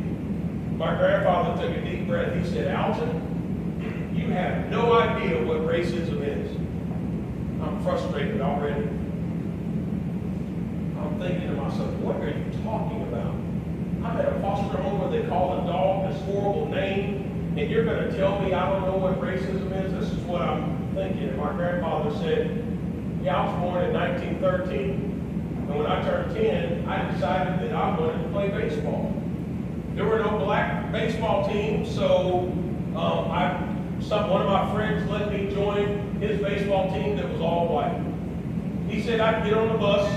My grandfather took a deep breath. He said, Alton, you have no idea what racism is. I'm frustrated already. I'm thinking to myself, what are you talking about? I'm at a foster home where they call a dog this horrible name, and you're going to tell me I don't know what racism is? This is what I'm thinking. And my grandfather said, yeah, I was born in 1913, and when I turned 10, I decided that I wanted to play baseball. There were no black baseball teams, so one of my friends let me join his baseball team that was all white. He said I'd get on the bus,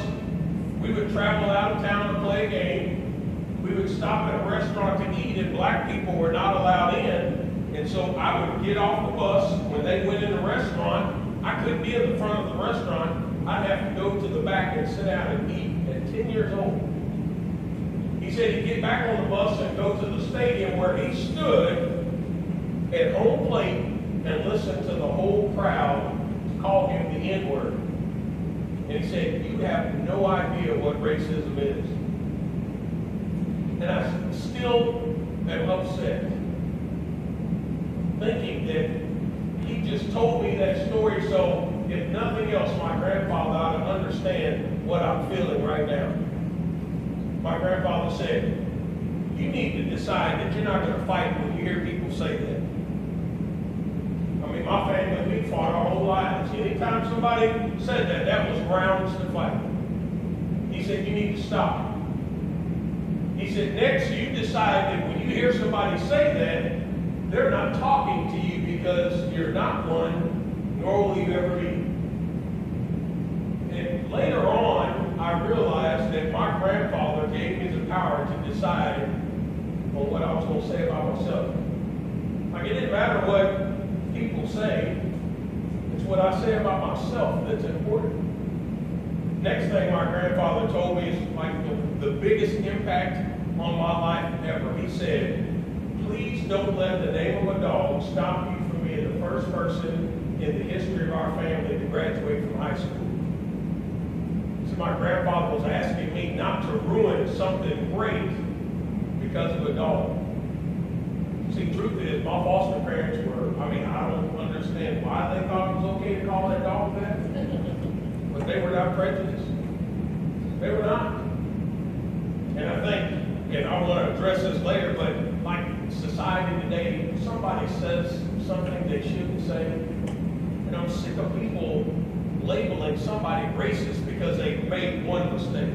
we would travel out of town to play a game, we would stop at a restaurant to eat, and black people were not allowed in, and so I would get off the bus. When they went in the restaurant, I couldn't be in the front of the restaurant. I'd have to go to the back and sit down and eat at 10 years old. He said he'd get back on the bus and go to the stadium where he stood at home plate and listen to the whole crowd call him the N-word. And he said, you have no idea what racism is. And I still am upset, thinking that he just told me that story, so if nothing else, my grandfather ought to understand what I'm feeling right now. My grandfather said, you need to decide that you're not going to fight when you hear people say that. I mean, my family, we fought our whole lives. Anytime somebody said that, that was grounds to fight. He said, you need to stop. He said, next you decide that when you hear somebody say that, they're not talking to you because you're not one, nor will you ever be. And later on, I realized that my grandfather gave me the power to decide on what I was going to say about myself. Like, it didn't matter what people say, it's what I say about myself that's important. Next thing my grandfather told me is like the biggest impact on my life ever. He said, please don't let the name of a dog stop you from being the first person in the history of our family to graduate from high school. So my grandfather was asking me not to ruin something great because of a dog. See, truth is, my foster parents were, I don't understand why they thought it was okay to call that dog that, but they were not prejudiced. They were not. And I think, and I want to address this later, but like society today, if somebody says something they shouldn't say, and I'm sick of people labeling somebody racist because they made one mistake.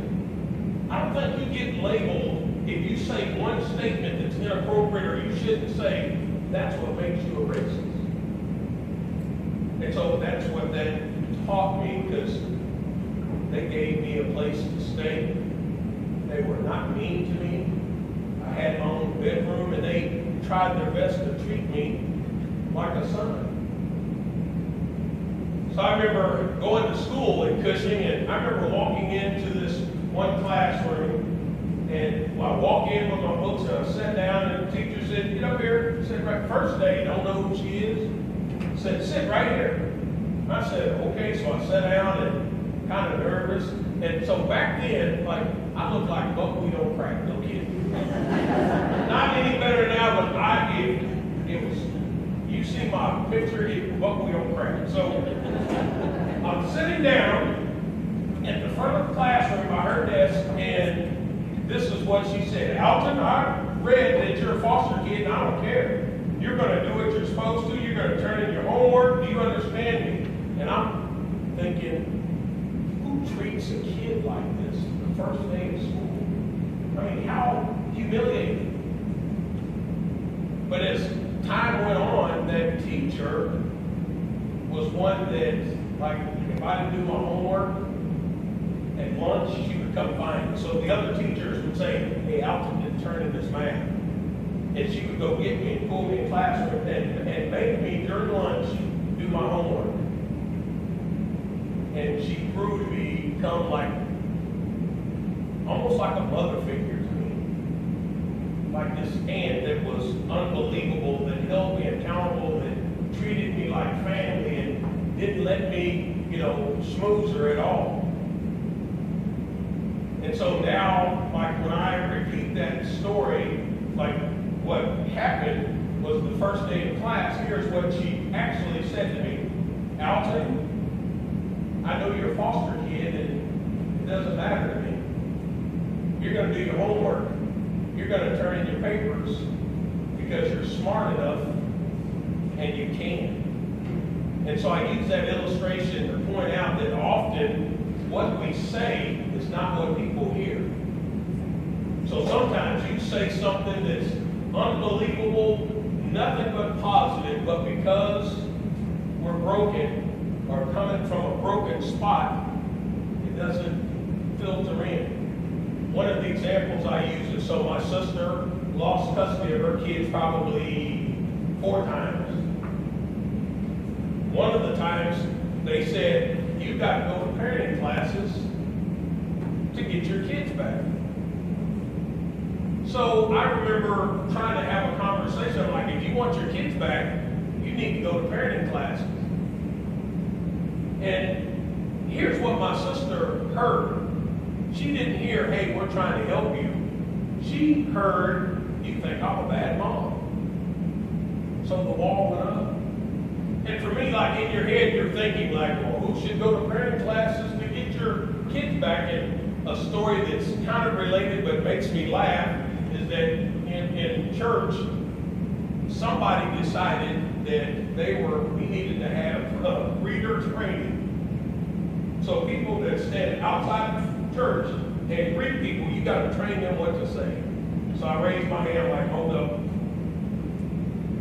I don't think you get labeled if you say one statement that's inappropriate or you shouldn't say. That's what makes you a racist. And so that's what that taught me, because they gave me a place to stay. They were not mean to me. I had my own bedroom, and they tried their best to treat me like a son. So I remember going to school in Cushing, and I remember walking into this one classroom, and I walk in with my books, and I sat down, and the teacher said, get up here. Sit right, first day, don't know who she is. Said, sit right here. I said, okay, so I sat down and kind of nervous. And so back then, like, I looked like buckwheat on crack, no kidding. Not any better now, but it was, you see my picture, it was buckwheat on crack. So I'm sitting down at the front of the classroom by her desk, and this is what she said. Alton, I read that you're a foster kid, and I don't care. You're going to do what you're supposed to. You're going to turn in your homework. Do you understand me? And I'm thinking, who treats a kid like this the first day of school? I mean, how humiliating. But as time went on, that teacher was one that, like, if I didn't do my homework at lunch, she would come find me. So the other teachers would say, hey, Alton didn't turn in this math. And she would go get me and pull me in classroom and make me during lunch do my homework. And she grew to become like, almost like a mother figure to me. Like this aunt that was unbelievable, that held me accountable, that treated me like family and didn't let me, schmooze her at all. And so now, like when I repeat that story, like what happened was the first day of class, here's what she actually said to me. Alton, I know you're a foster kid and it doesn't matter to me. You're going to do your homework. You're going to turn in your papers because you're smart enough and you can. And so I use that illustration to point out that often what we say is not what people hear. So sometimes you say something that's unbelievable, nothing but positive, but because we're broken or coming from a broken spot, it doesn't filter in. One of the examples I use is, so my sister lost custody of her kids probably 4 times. One of the times they said, you've got to go to parenting classes to get your kids back. So I remember trying to have a conversation. I'm like, if you want your kids back, you need to go to parenting classes. And here's what my sister heard. She didn't hear, hey, we're trying to help you. She heard, you think I'm a bad mom. So the wall went up. And for me, like in your head, you're thinking like, well, who should go to parenting classes to get your kids back? And a story that's kind of related but makes me laugh is that in church, somebody decided that we needed to have reader training. So people that stand outside the church and greet people, you got to train them what to say. So I raised my hand like, hold up.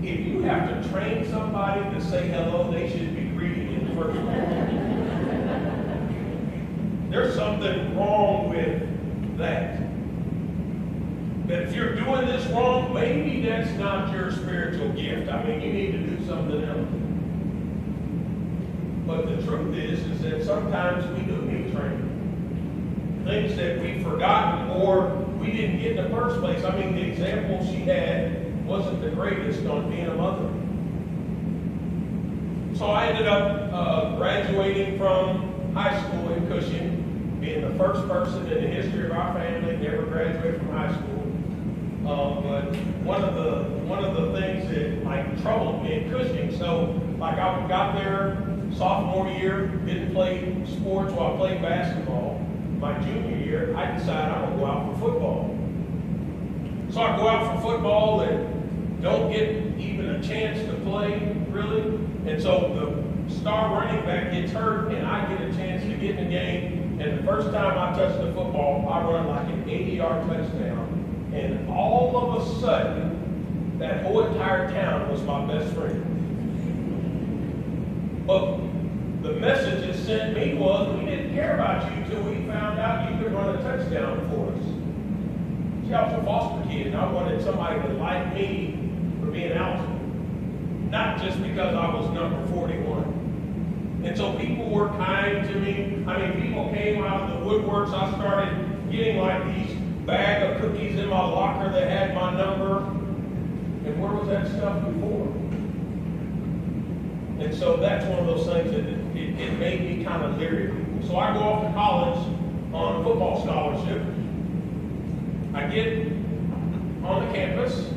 If you have to train somebody to say hello, they should be greeting in the first place. There's something wrong with that. That if you're doing this wrong, maybe that's not your spiritual gift. I mean, you need to do something else. But the truth is that sometimes we do need training. Things that we've forgotten or we didn't get in the first place. I mean, the example she had wasn't the greatest on being a mother. So I ended up graduating from high school in Cushing, being the first person in the history of our family never graduated from high school. But one of the things that like troubled me in Cushing, so like I got there sophomore year, didn't play sports while I played basketball. My junior year, I decided I'm gonna go out for football. So I go out for football and don't get even a chance to play, really. And so the star running back gets hurt, and I get a chance to get in the game. And the first time I touch the football, I run like an 80-yard touchdown. And all of a sudden, that whole entire town was my best friend. But the message it sent me was, we didn't care about you till we found out you could run a touchdown for us. See, I was a foster kid, and I wanted somebody to like me for being Alton. Not just because I was number 41. And so people were kind to me. I mean, people came out of the woodworks. I started getting like these bag of cookies in my locker that had my number. And where was that stuff before? And so that's one of those things that it made me kind of leery of people. So I go off to college on a football scholarship. I get on the campus,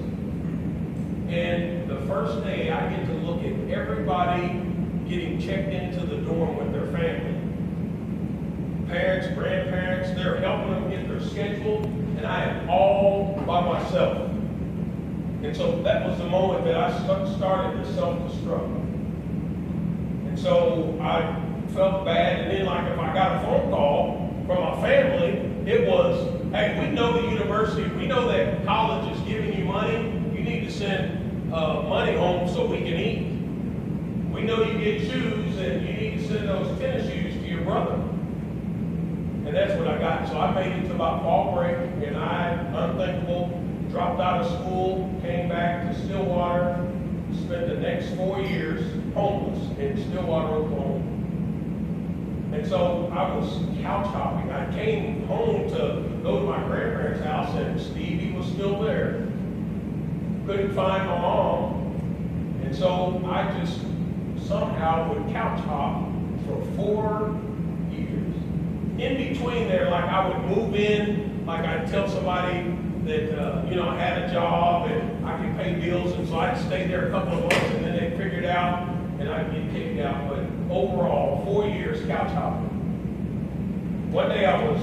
and the first day I get to look at everybody getting checked into the dorm with their family. Parents, grandparents, they're helping them get their schedule, and I am all by myself. And so that was the moment that I started to self-destruct. And so I felt bad, and then like if I got a phone call from my family, it was, hey, we know the university, we know that college is giving you money, you need to send money home so we can eat. We know you get shoes, and you need to send those tennis shoes to your brother. And that's what I got. So I made it to about fall break, and I, unthinkable, dropped out of school, came back to Stillwater, spent the next 4 years homeless in Stillwater, Oklahoma. And so I was couch hopping. I came home to go to my grandparents' house, and Stevie was still there. Couldn't find my mom. And so I just somehow would couch hop for 4 years. In between there, like I would move in, like I'd tell somebody that, I had a job and I could pay bills, and so I'd stay there a couple of months, and then they'd figure it out, and I'd get kicked out. But overall, 4 years couch hopping. One day I was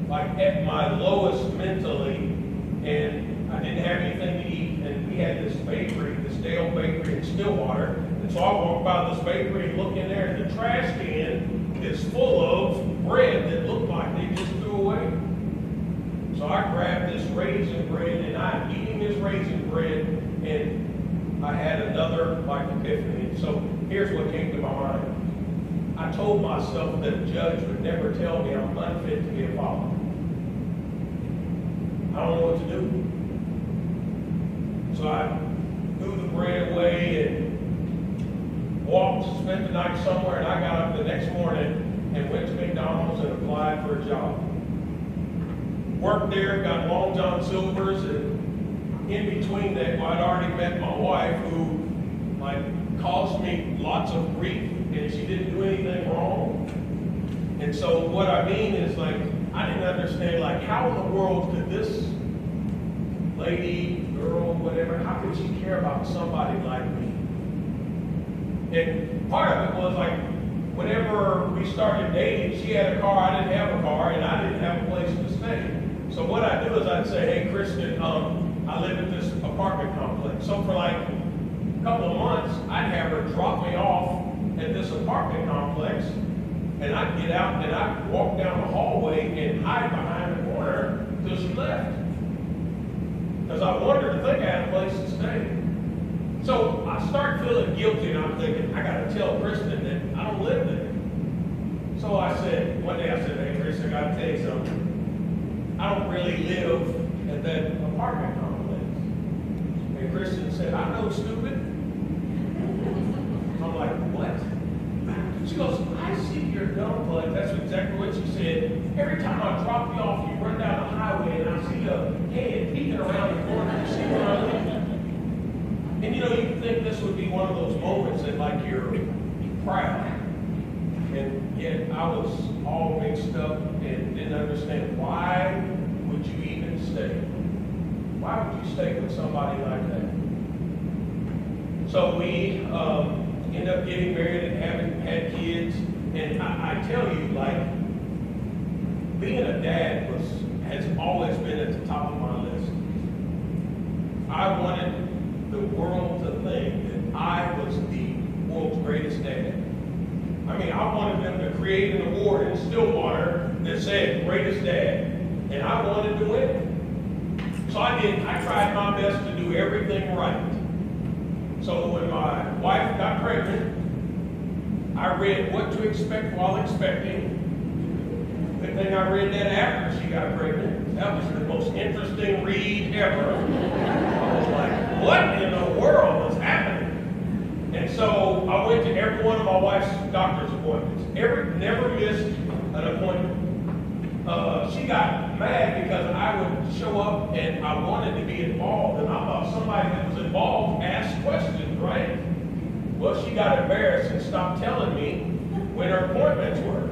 like at my lowest mentally, and I didn't have anything to eat, and we had this bakery, this Dale Bakery in Stillwater, and so I walked by this bakery and looked in there, and the trash can is full of bread that looked like they just threw away. So I grabbed this raisin bread, and I'm eating this raisin bread, and I had another like epiphany. So here's what came to my mind. I told myself that a judge would never tell me I'm unfit to be a father. I don't know what to do. So I threw the bread away and walked, spent the night somewhere, and I got up the next morning and went to McDonald's and applied for a job. Worked there, got Long John Silver's, and in between that, I'd already met my wife, who caused me lots of grief, and she didn't do anything wrong. And so what I mean is I didn't understand how in the world could this lady, girl, whatever, how could she care about somebody like me? And part of it was whenever we started dating, she had a car, I didn't have a car, and I didn't have a place to stay. So what I do is I'd say, hey, Kristen, I live at this apartment complex. So for a couple of months, I'd have her drop me off at this apartment complex, and I'd get out and I'd walk down the hallway and hide behind the corner till she left. Because I wanted her to think I had a place to stay. So I start feeling guilty, and I'm thinking, I got to tell Kristen that I don't live there. So one day I said, hey, Kristen, I got to tell you something. I don't really live at that apartment complex. And Kristen said, I know, stupid. I'm like, what? She goes, I see your dumb butt. That's exactly what she said. Every time I drop you off, you run down the highway, and I see a head peeking around the corner. You see where I live? And you think this would be one of those moments that you're proud. And yet I was all mixed up and didn't understand, why would you even stay? Why would you stay with somebody like that? So we end up getting married and having had kids. And I tell you, being a dad has always been at the top of my list. I wanted the world to think that I was the world's greatest dad. I mean, I wanted them to create an award in Stillwater that said greatest dad, and I wanted to win it. So I did. I tried my best to do everything right. So when my wife got pregnant, I read What to Expect While Expecting. Good thing I read that after she got pregnant. That was the most interesting read ever. I was like, what in the world is happening? And so I went to every one of my wife's doctor's appointments. Never missed an appointment. She got mad because I would show up and I wanted to be involved, and I thought somebody that was involved asked questions, right? Well, she got embarrassed and stopped telling me when her appointments were.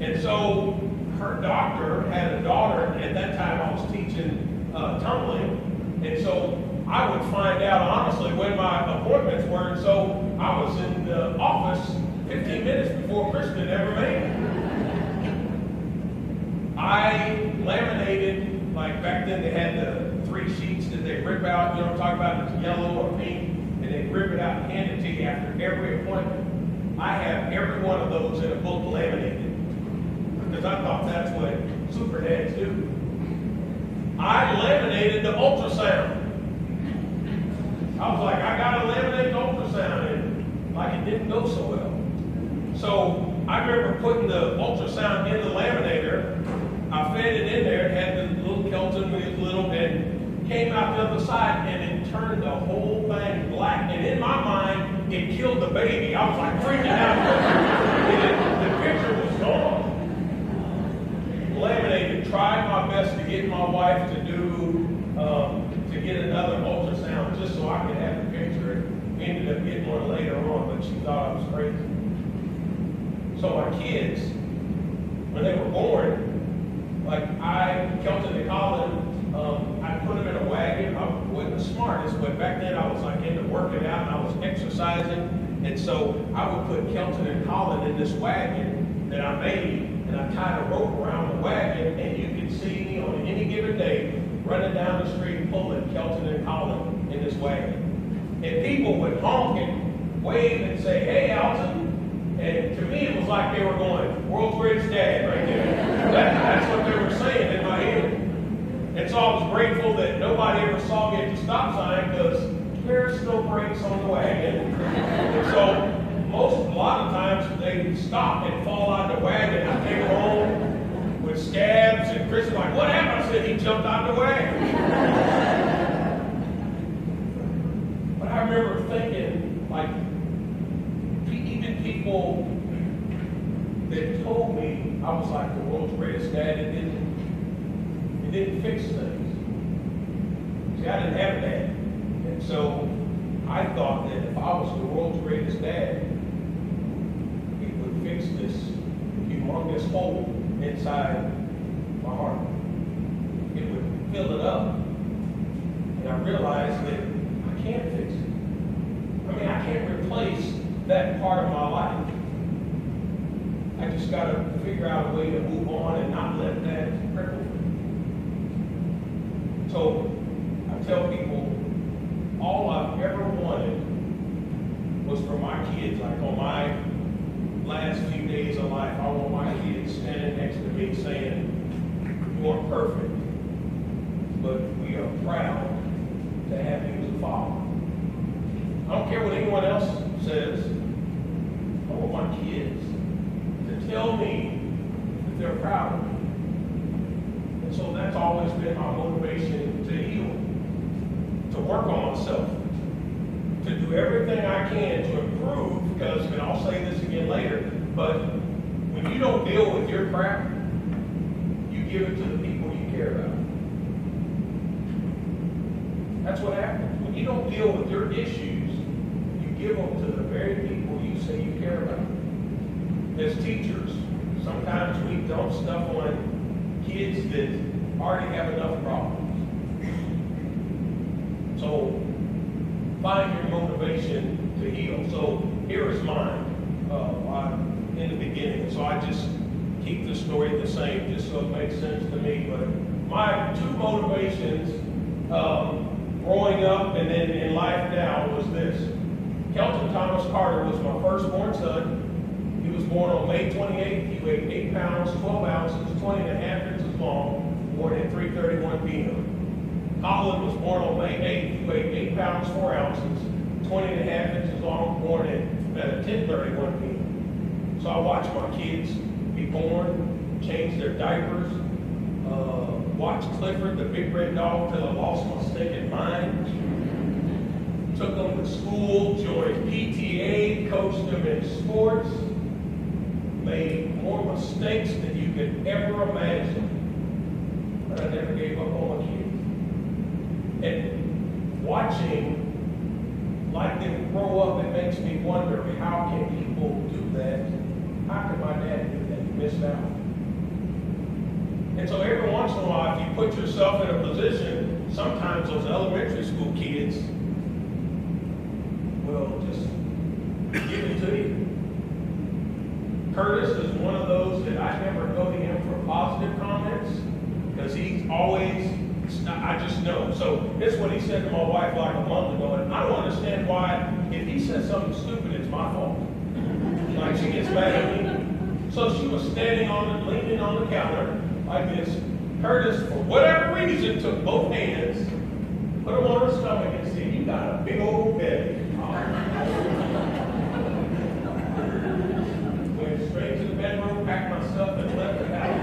And so her doctor had a daughter, and at that time I was teaching tumbling, and so I would find out honestly when my appointments were, and so I was in the office 15 minutes before Kristen ever made it. I laminated, back then they had the 3 sheets that they rip out, I'm talking about, it's yellow or pink, and they rip it out and hand it to you after every appointment. I have every one of those in a book laminated, because I thought that's what super dads do. I laminated the ultrasound. I was like, I gotta laminate the ultrasound, and it didn't go so well. So I remember putting the ultrasound in the laminator. I fed it in there, it had the little Kelton with his little, and came out the other side, and it turned the whole thing black. And in my mind, it killed the baby. I was freaking out. The picture get my wife to to get another ultrasound just so I could have a picture. We ended up getting one later on, but she thought I was crazy. So my kids, when they were born, like Kelton and Colin, I put them in a wagon. I wasn't the smartest, but back then I was like into working out and I was exercising. And so I would put Kelton and Colin in this wagon that I made, and I tied a rope around the wagon, and you could see me on any given day running down the street pulling Kelton and Colin in this wagon. And people would honk and wave and say, "Hey, Alton." And to me, it was like they were going, "World's greatest dad," right there. That's what they were saying in my head. And so I was grateful that nobody ever saw me at the stop sign because there's no brakes on the wagon. And so a lot of times they stop and fall out of the wagon. I came home with scabs, and Chris was like, "What happened?" I said, "He jumped out of the wagon." But I remember thinking, like, even people that told me I was like the world's greatest dad, it didn't fix things. See, I didn't have that. And so I thought that if I was the world's greatest dad, it would fix this humongous hole inside my heart. It would fill it up. And I realized that I can't fix it. I mean, I can't replace that part of my life. I just got to figure out a way to move on and not let that cripple me. So I tell people, all I've ever wanted was for my kids, like on my last few days of life, I want my kids standing next to me saying, "You aren't perfect, but we are proud to have you as a father." I don't care what anyone else says. I want my kids to tell me that they're proud of me. And so that's always been my motivation to heal, to work on myself, to do everything I can to improve, because, and I'll say this again later, but when you don't deal with your crap, you give it to the people you care about. That's what happens. When you don't deal with your issues, you give them to the very people you say you care about. As teachers, sometimes we dump stuff on kids that already have enough problems. So find your motivation to heal. So here is mine in the beginning. So I just keep the story the same just so it makes sense to me. But my two motivations growing up and then in life now was this. Kelton Thomas Carter was my firstborn son. He was born on May 28th. He weighed 8 pounds, 12 ounces, 20 and a half inches long, born at 3:31 p.m. Colin was born on May 8th. He weighed 8 pounds, 4 ounces, 20 and a half inches long, born at 10:31 p.m. So I watched my kids be born, change their diapers, watched Clifford, the big red dog, till I lost my stinking mind. Took them to school, joined PTA, coached them in sports, made more mistakes than you could ever imagine. But I never gave up on my kids. And watching like them grow up, it makes me wonder, how can people do that? How can my dad do that? He missed out. And so every once in a while, if you put yourself in a position, sometimes those elementary school kids will just give it to you. Curtis is one of those that I never go to him for positive comments because he's always, I just know. So this is what he said to my wife like a month ago, and I don't understand why, if he says something stupid, it's my fault. Like she gets mad at me. So she was standing leaning on the counter like this. Curtis, for whatever reason, took both hands, put them on her stomach, and said, "You got a big old belly." Went straight to the bedroom, packed myself, and left the house.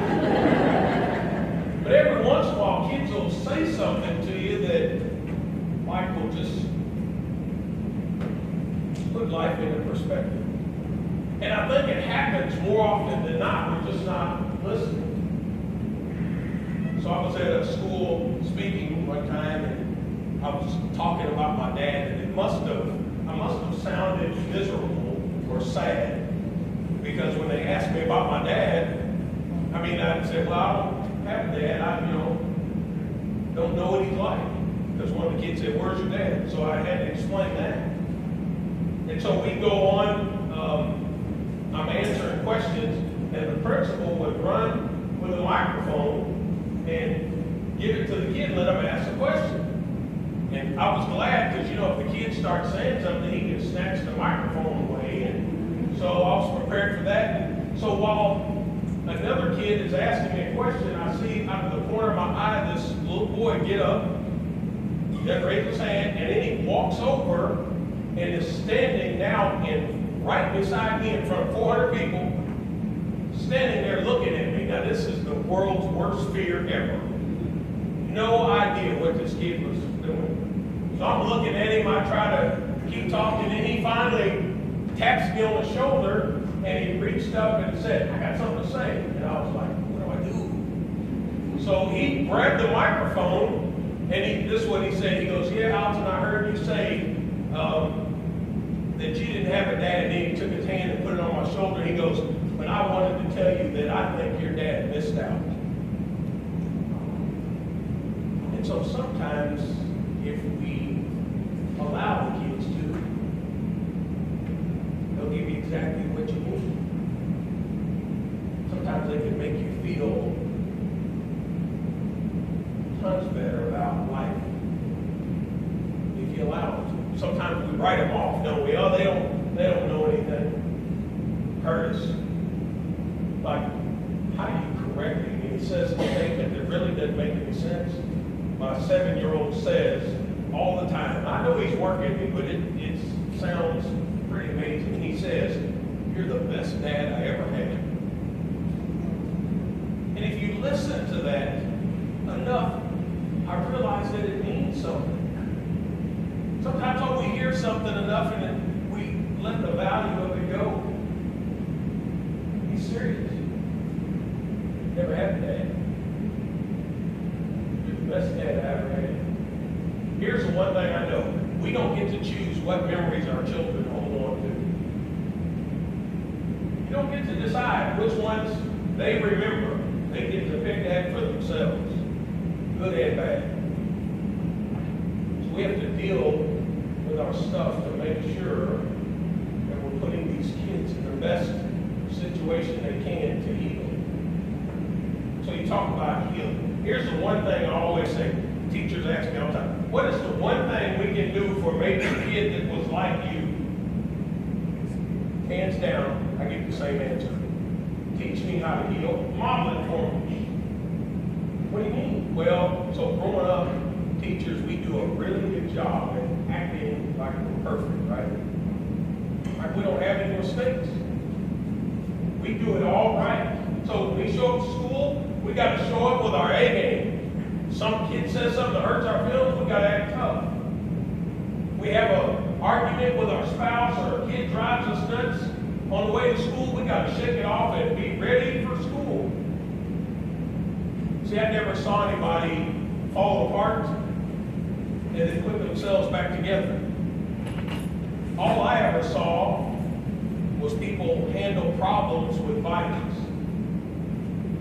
But every once in a while, kids will say something to you that, like, will just put life into perspective. And I think it happens more often than not. We're just not listening. So I was at a school speaking one time, and I was talking about my dad, and I must have sounded miserable or sad, because when they asked me about my dad, I'd say, well, I don't have a dad. I don't know what he's like. Because one of the kids said, where's your dad? So I had to explain that. And so we go on, I'm answering questions, and the principal would run with a microphone and give it to the kid and let him ask a question. And I was glad, because, if the kid starts saying something, he could snatch the microphone away. And so I was prepared for that. So while another kid is asking me a question, I see out of the corner of my eye this little boy get up, then raise his hand, and then he walks over and is standing now right beside me in front of 400 people, standing there looking at me. Now, this is the world's worst fear ever. No idea what this kid was doing. So I'm looking at him, I try to keep talking, and he finally taps me on the shoulder, and he reached up and said, I got something to say. And I was like, what do I do? So he grabbed the microphone, and this is what he said. He goes, yeah, Alton, I heard you say that you didn't have a dad. And then he took his hand and put it on my shoulder. He goes, but I wanted to tell you that I think your dad missed out. And so sometimes, if we allow the kids to, they'll give you exactly what you need. Sometimes they can make you feel tons better about life if you allow them to. Sometimes we write them off, don't we? Oh, they don't know anything. Curtis, like, how do you correct him? He says a statement that really doesn't make any sense. My 7-year-old says all the time, I know he's working me, but it sounds pretty amazing. He says, you're the best dad I ever had. And if you listen to that enough, I realize that it means something. Sometimes when we hear something enough and then we let the value of it go. He's serious. Never had a dad. You're the best dad I ever had. Here's the one thing I know. We don't get to choose what memories our children hold on to. You don't get to decide which ones they remember. They get to pick that for themselves. Good and bad. So we have to deal with our stuff to make sure that we're putting these kids in the best situation they can to heal. So you talk about healing. Here's the one thing I always say. Teachers ask me all the time, what is the one thing we can do for maybe a kid that was like you? Hands down, I give the same answer. Teach me how to heal. Model it for me. What do you mean? Well, so growing up, teachers, we do a really good job at acting like we're perfect, right? Like we don't have any mistakes. We do it all right. So when we show up to school, we got to show up with our A game. Some kid says something that hurts our feelings, we got to act tough. We have an argument with our spouse or a kid drives us nuts on the way to school, we got to shake it off and be ready for school. See, I never saw anybody fall apart and then put themselves back together. All I ever saw was people handle problems with violence.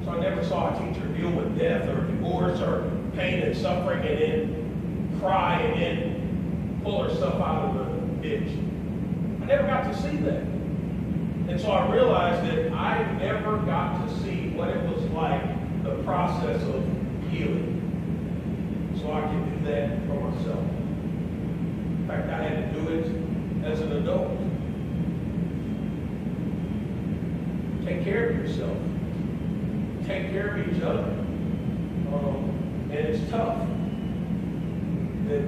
So I never saw a teacher deal with death or divorce or pain and suffering and then cry and then pull herself out of the ditch. I never got to see that. And so I realized that I never got to see what it was like, the process of healing. So I can do that for myself. In fact, I had to do it as an adult. Take care of yourself. Take care of each other. And it's tough. The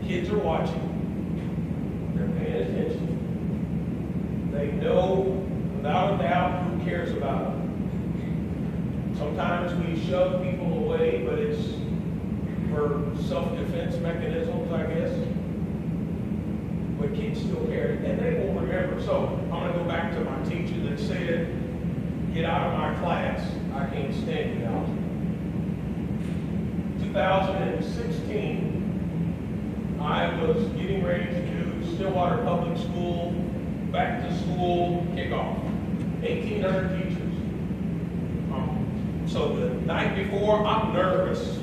kids are watching. They're paying attention. They know without a doubt who cares about them. Sometimes we shove people away, but it's for self-defense mechanisms, I guess. But kids still care, and they will remember. So I'm going to go back to my teacher that said, get out of my class. I can't stand you out. 2016, I was getting ready to do Stillwater Public School, back to school kickoff. 1,800 teachers. So the night before, I'm nervous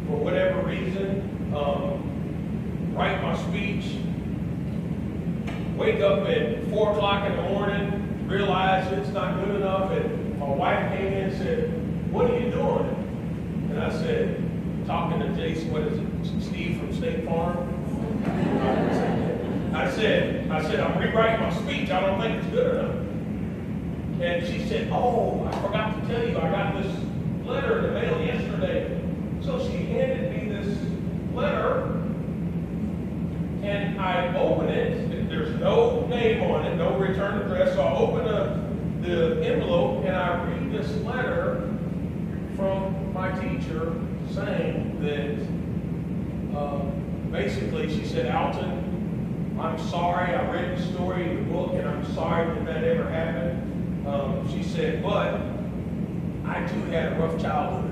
for whatever reason. Write my speech, wake up at 4 o'clock in the morning, realize it's not good enough, and my wife came in and said, "What are you doing?" And I said, talking to Jason, what is it, Steve from State Farm? I said, "I'm rewriting my speech. I don't think it's good enough." And she said, "Oh, I forgot to tell you, I got this letter in the mail yesterday." So she handed me this letter, and I open it. There's no name on it, no return address. So I open the envelope, and I read this letter from my teacher saying that basically she said, "Alton, I'm sorry, I read the story in the book, and I'm sorry that ever happened." She said, "But I too had a rough childhood."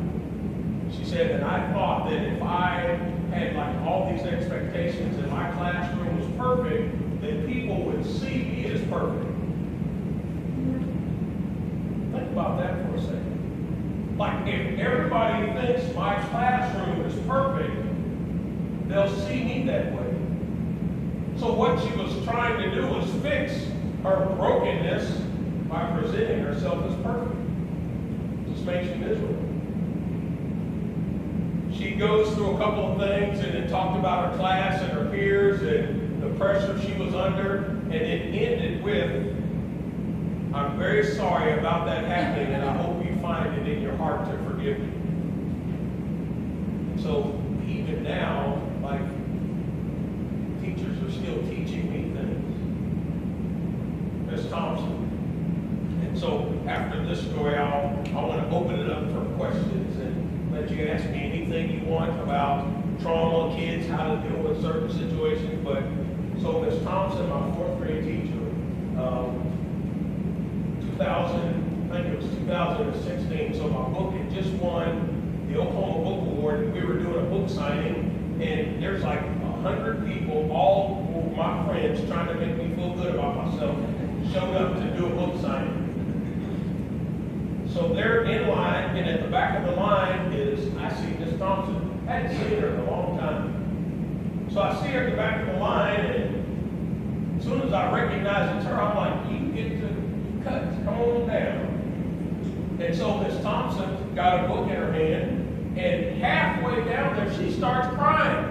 She said, "And I thought that if I had like all these expectations and my classroom was perfect, that people would see me as perfect." Think about that for a second. Like, if everybody thinks my classroom is perfect, they'll see me that way. So what she was trying to do was fix her brokenness by presenting herself as perfect. Just makes you miserable. She goes through a couple of things and then talked about her class and her peers and the pressure she was under, and it ended with, "I'm very sorry about that happening, and I hope you find it in your heart to forgive me." So even now, like, teachers are still teaching me things. Ms. Thompson. And so after this story, I want to open it up for questions and let you ask me anything you want about trauma, kids, how to deal with certain situations. But so Ms. Thompson, my 4th grade teacher, 2016. So my book had just won the Oklahoma Book Award. We were doing a book signing, and there's like 100 people, all my friends, trying to make me feel good about myself, showed up to do a book signing. So they're in line, and at the back of the line is, I see Miss Thompson. I hadn't seen her in a long time. So I see her at the back of the line, and as soon as I recognize it's her, I'm like, "You get to cut, come on down." And so Miss Thompson got a book in her hand, and halfway down there, she starts crying.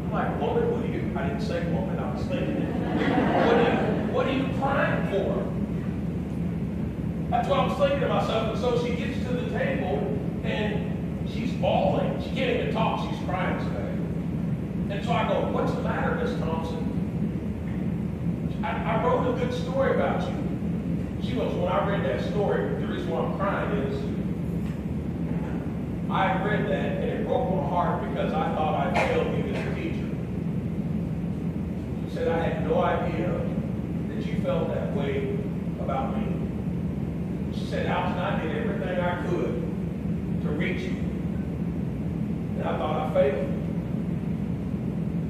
I'm like, "Woman, what are you?" I didn't say woman, I was thinking, what are you crying for? That's what I was thinking to myself. And so she gets to the table, and she's bawling. She can't even talk. She's crying so bad. And so I go, "What's the matter, Miss Thompson?" I wrote a good story about you. She goes, "When I read that story, the reason why I'm crying is I read that and it broke my heart because I thought I failed you as a teacher." She said, "I had no idea that you felt that way about me." She said, "Alton, I did everything I could to reach you, and I thought I failed."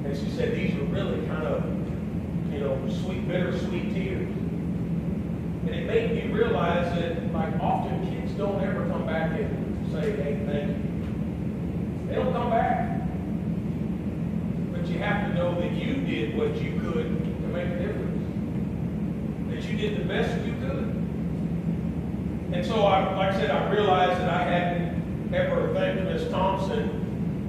And she said, "These are really kind of, sweet, bittersweet tears." And it made me realize that, like, often kids don't ever come back and say, "Hey, thank you." They don't come back. But you have to know that you did what you could to make a difference. That you did the best you could. And so, like I said, I realized that I hadn't ever thanked Miss Thompson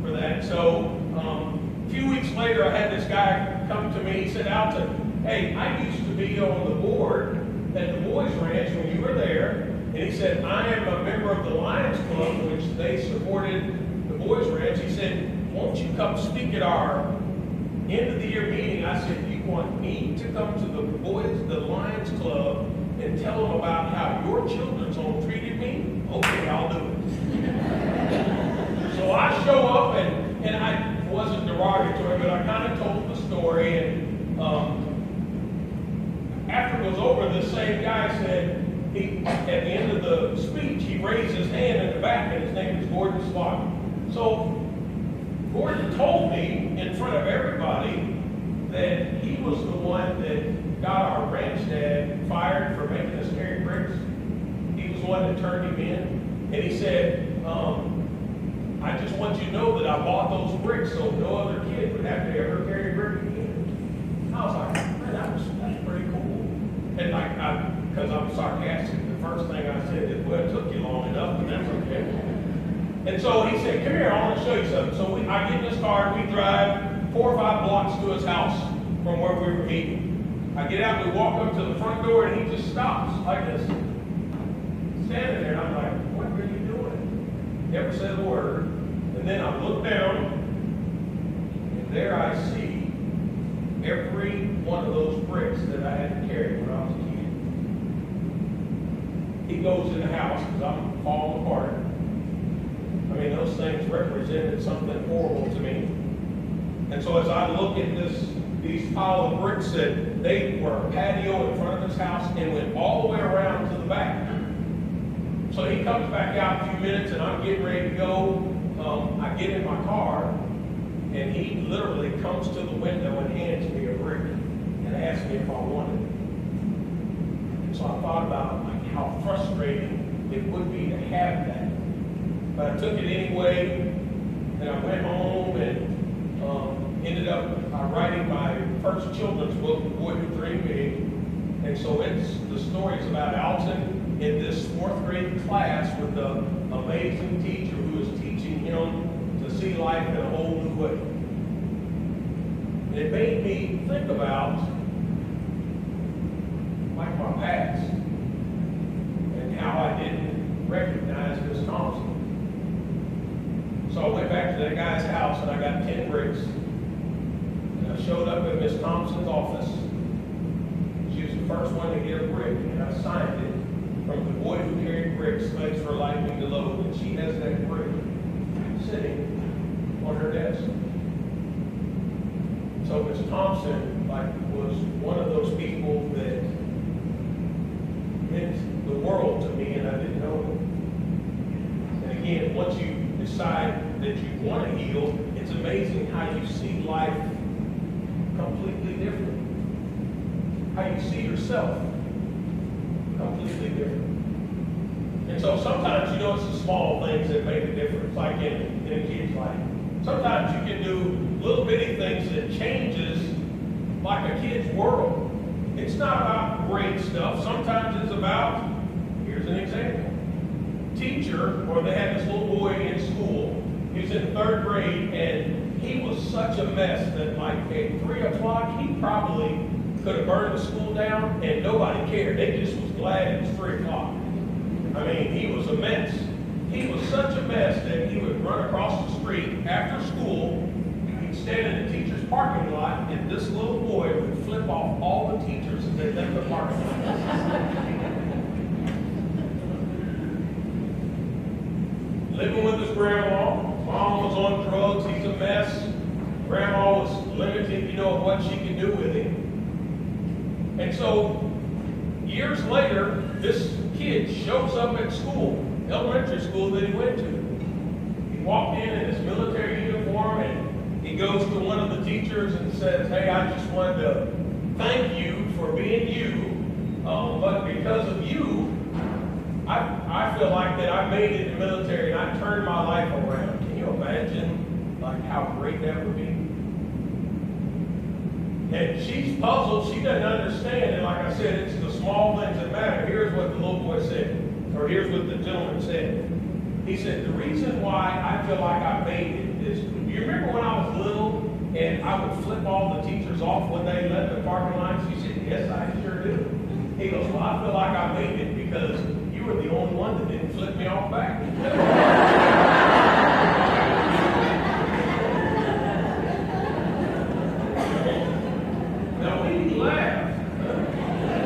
for that. So a few weeks later, I had this guy come to me. He said, "Alton, hey, I used to be on the board at the Boys Ranch when you were there." And he said, "I am a member of the Lions Club, which they supported the Boys Ranch." He said, "Won't you come speak at our end of the year meeting?" I said, "You want me to come to the Lions Club and tell them about how your children's home treated me? Okay, I'll do it." So I show up, and I wasn't derogatory, but I kind of told the story. And after it was over, the same guy said, at the end of the speech, he raised his hand in the back, and his name is Gordon Slaughter. So Gordon told me in front of everybody that he was the one that got our ranch dad fired for making us carry bricks. He was the one that turned him in. And he said, I just want you to know that I bought those bricks so no other kid would have to ever carry a brick again. I was like, man, that's pretty cool. And because I'm sarcastic, the first thing I said is, well, it took you long enough, but that's okay. And so he said, come here, I want to show you something. So I get in this car, and we drive 4 or 5 blocks to his house from where we were meeting. I get out, we walk up to the front door, and he just stops like this. Standing there, and I'm like, what are you doing? Never said a word. And then I look down, and there I see every one of those bricks that I had to carry when I was a kid. He goes in the house because I'm falling apart. I mean, those things represented something horrible to me. And so as I look at these pile of bricks that they were a patio in front of his house and went all the way around to the back. So he comes back out a few minutes and I'm getting ready to go. I get in my car and he literally comes to the window and hands me a brick and asks me if I wanted it. And so I thought about like how frustrating it would be to have that. But I took it anyway, and I went home and ended up writing my first children's book, The Boy Who Dreamed Big. And so the story's about Alton in this 4th grade class with the amazing teacher who was teaching him to see life in a whole new way. And it made me think about like my past and how I didn't recognize Miss Thompson. So I went back to that guy's house and I got 10 bricks. And I showed up at Miss Thompson's office. She was the first one to get a brick, and I signed it from the boy who carried bricks, thanks for lightening the load. And she has that brick sitting on her desk. So Miss Thompson was one of those people that meant the world to me, and I didn't know it. And again, once you decide that you want to heal, it's amazing how you see life completely different. How you see yourself completely different. And so sometimes, it's the small things that make a difference, like in a kid's life. Sometimes you can do little bitty things that changes like a kid's world. It's not about great stuff. Sometimes it's about, here's an example. Teacher, or they had this little boy in school. He was in 3rd grade, and he was such a mess that like at 3 o'clock, he probably could have burned the school down, and nobody cared. They just was glad it was 3 o'clock. I mean, he was a mess. He was such a mess that he would run across the street after school. He'd stand in the teacher's parking lot, and this little boy would flip off all the teachers as they left the parking lot. Living with his grandma. Mom was on drugs. He's a mess. Grandma was limited, what she could do with him. And so, years later, this kid shows up at school, elementary school that he went to. He walked in his military uniform, and he goes to one of the teachers and says, hey, I just wanted to thank you for being you, but because of you, I feel like that I made it in the military and I turned my life around. Can you imagine how great that would be? And she's puzzled. She doesn't understand. And like I said, it's the small things that matter. Here's what the little boy said, or here's what the gentleman said. He said, the reason why I feel like I made it is, do you remember when I was little and I would flip all the teachers off when they left the parking lot? She said, yes, I sure do. He goes, well, I feel like I made it because you were the only one that didn't flip me off back. Now we laugh,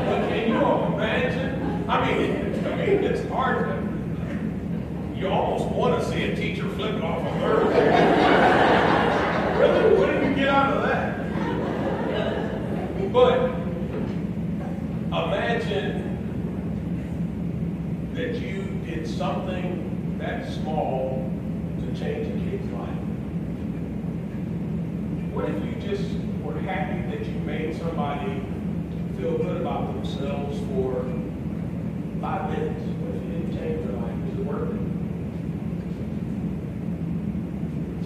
but can you imagine? I mean, it's hard to. You almost want to see a teacher flip off a Thursday. Really, what did you get out of that? But imagine that you did something that small to change a kid's life. What if you just were happy that you made somebody feel good about themselves for 5 minutes? What if you didn't change their life? Is it worth it?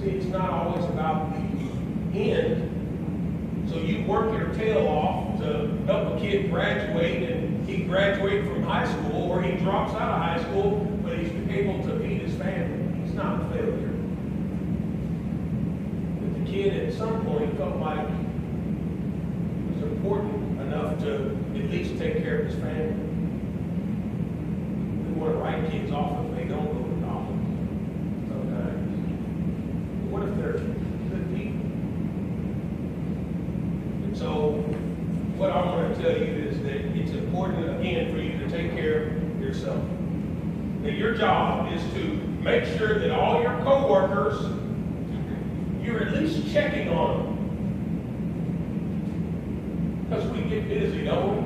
See, it's not always about the end. So you work your tail off to help a kid graduate, and he graduates from high school, or he drops out of high school, but he's able to feed his family. He's not a failure. But the kid at some point felt like it was important enough to at least take care of his family. We want to write kids off if they don't go to college sometimes. What if they're good people? And so what I want to tell you is that it's important, again, for you to take care of yourself. That your job is to make sure that all your coworkers, you're at least checking on them. Because we get busy, don't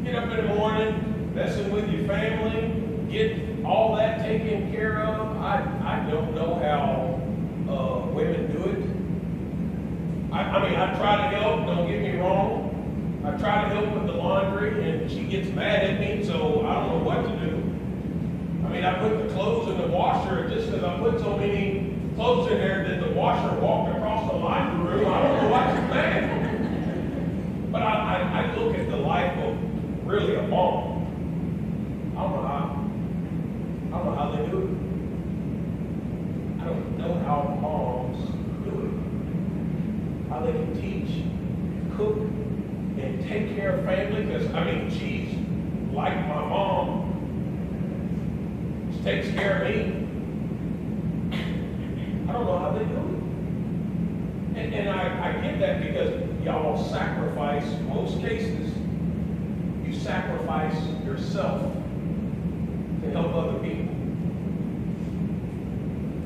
we? Get up in the morning, messing with your family, get all that taken care of. I don't know how women do it. I mean, I try to help, don't get me wrong. I try to help with the laundry, and she gets mad at me, so I don't know what to do. I mean, I put the clothes in the washer just because I put so many clothes in there that the washer walked across the laundry room. I don't know why she's mad. But I look at the life of really a mom. I don't know how they do it. I don't know how moms do it. How they can teach, cook, and take care of family. Because, I mean, she's like my mom. She takes care of me. I don't know how they do it. And I get that because y'all sacrifice, most cases, you sacrifice yourself to help other people.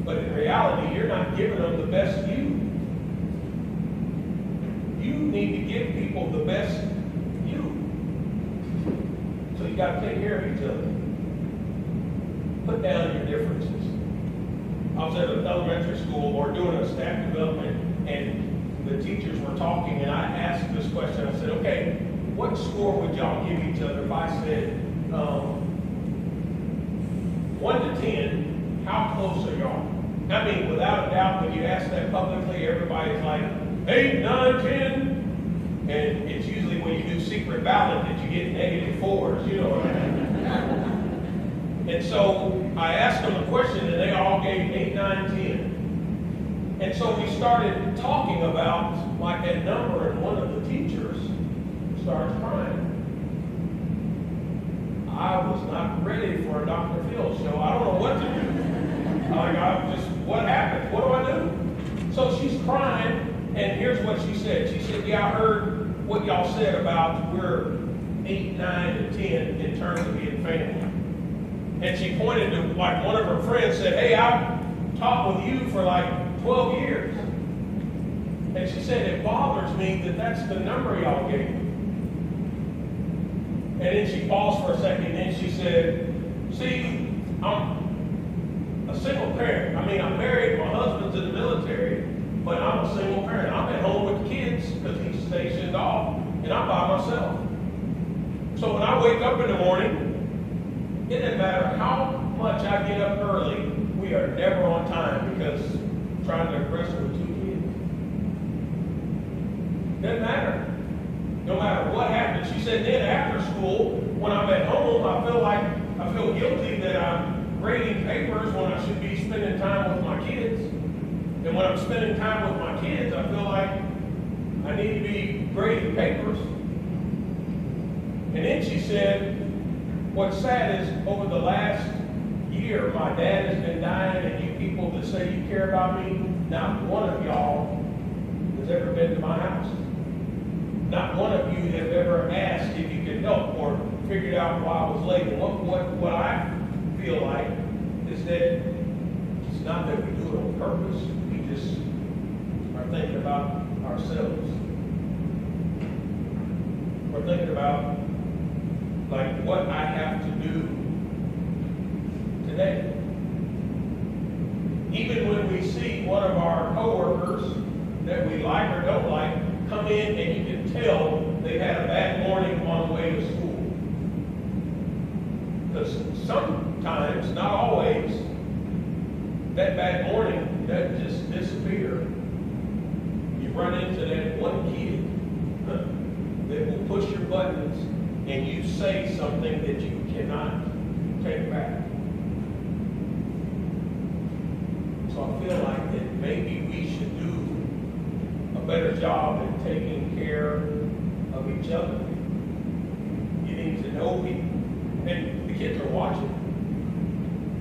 But in reality, you're not giving them the best you. You need to give people the best you. So you got to take care of each other. Put down your differences. I was at an elementary school or doing a staff development, and the teachers were talking, and I asked this question. I said, okay, what score would y'all give each other if I said 1 to 10, how close are y'all? I mean, without a doubt, when you ask that publicly, everybody's like, 8, 9, 10. And it's usually when you do secret ballot that you get -4s, you know what I mean? And so I asked them a question, and they all gave 8, 9, 10. And so we started talking about like that number, and one of the teachers starts crying. I was not ready for a Dr. Phil show. I don't know what to do. What happened? What do I do? So she's crying, and here's what she said. She said, yeah, I heard what y'all said about we're 8, 9, and 10 in terms of being family. And she pointed to, like, one of her friends said, hey, I've taught with you for like 12 years. And she said, it bothers me that that's the number y'all gave me. And then she paused for a second, and she said, see, I'm a single parent. I mean, I'm married, my husband's in the military, but I'm a single parent. I'm at home with the kids because he's stationed off, and I'm by myself. So when I wake up in the morning, it doesn't matter how much I get up early, we are never on time because I'm trying to wrestle with 2 kids. Doesn't matter. No matter what happens. She said then after school, when I'm at home, I feel guilty that I'm grading papers when I should be spending time with my kids. And when I'm spending time with my kids, I feel like I need to be grading papers. And then she said, what's sad is over the last year, my dad has been dying, and you people that say you care about me, not one of y'all has ever been to my house. Not one of you have ever asked if you could help or figured out why I was late. And what I feel like is that it's not that we do it on purpose. We just are thinking about ourselves. We're thinking about like what I have to do today. Even when we see one of our coworkers that we like or don't like come in and you can tell they've had a bad morning on the way to school. Because sometimes, not always, that bad morning doesn't just disappear. You run into that one kid that will push your buttons and you say something that you cannot take back. So I feel like that maybe we should do a better job in taking care of each other, getting to know people. And the kids are watching.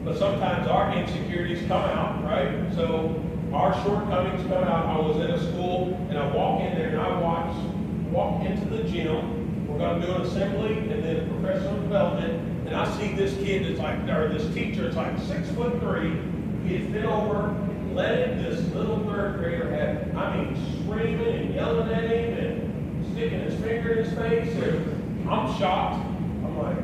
But sometimes our insecurities come out, right? So our shortcomings come out. I was in a school and I walk in there and I walk into the gym. We're going to do an assembly and then professional development. And I see this kid that's like, or this teacher is like 6'3". He's been over, letting this little third grader have, I mean, screaming and yelling at him and sticking his finger in his face. And I'm shocked. I'm like,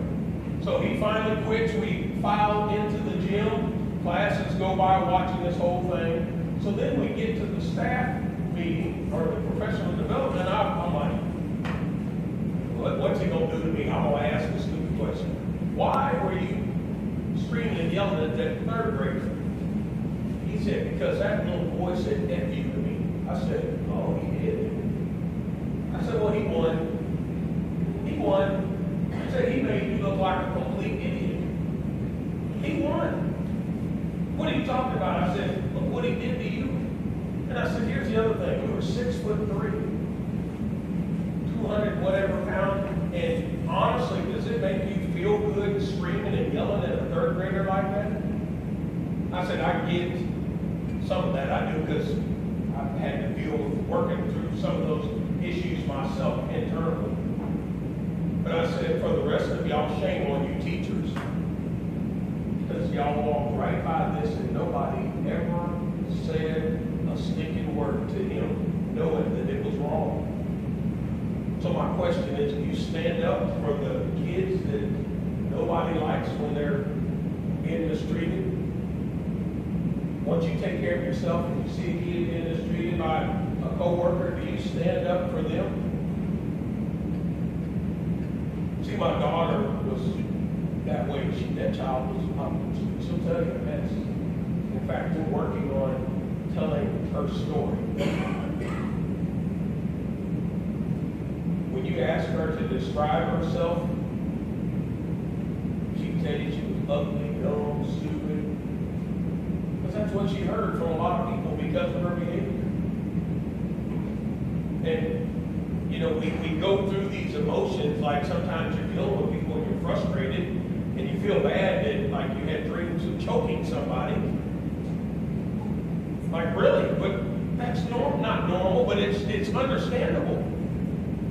so he finally quits. We filed into the gym. Classes go by watching this whole thing. So then we get to the staff meeting or the professional development. I'm like, what's he going to do to me? I'm going to ask a stupid question. Why were you screaming and yelling at that third grader? He said, because that little boy said F you to me. I said, oh, he did. I said, well, he won. He won. I said, he made you look like a complete idiot. He won. What are you talking about? I said, look what he did to you. And I said, here's the other thing. We were 6'3", 200 whatever pounds. And honestly, does it make you feel good screaming and yelling at a third grader like that? I said, I get some of that. I do because I've had to deal with working through some of those issues myself internally. But I said, for the rest of y'all, shame on you teachers. Because y'all walked right by this and nobody ever said a stinking word to him, knowing that it was wrong. So my question is, do you stand up for the kids that nobody likes when they're being mistreated? Once you take care of yourself and you see a kid being mistreated by a coworker, do you stand up for them? See, my daughter was that way. That child was, she'll tell you a mess. In fact, we're working on telling her story. When you ask her to describe herself, she'd tell you she was ugly, dumb, stupid. Because that's what she heard from a lot of people because of her behavior. And you know, we go through these emotions, like sometimes you're dealing with people and you're frustrated and you feel bad that like you had dreams of choking somebody. Like really, but that's not normal, but it's understandable.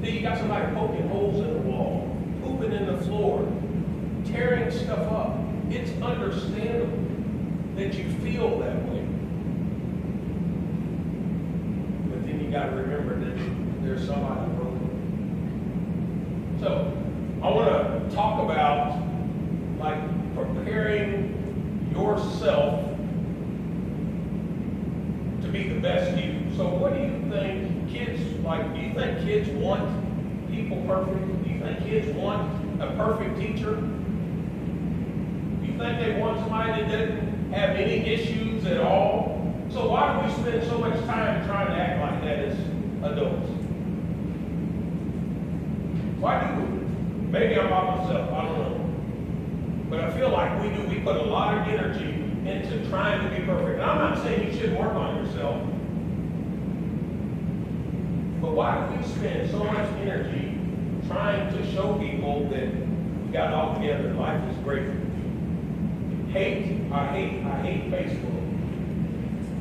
That you got somebody poking holes in the wall, pooping in the floor, tearing stuff up. It's understandable that you feel that way. But then you got to remember that there's somebody broken. So I want to talk about like preparing yourself to be the best you. So what do you think kids like? Do you think kids want people perfect? Do you think kids want a perfect teacher? Do you think they want somebody that doesn't have any issues at all? So why do we spend so much time trying to act like that as adults? Why do we? Maybe I'm by myself, I don't know. But I feel like we do. We put a lot of energy into trying to be perfect. And I'm not saying you shouldn't work on yourself. But why do we spend so much energy trying to show people that we got it all together, life is great? I hate Facebook.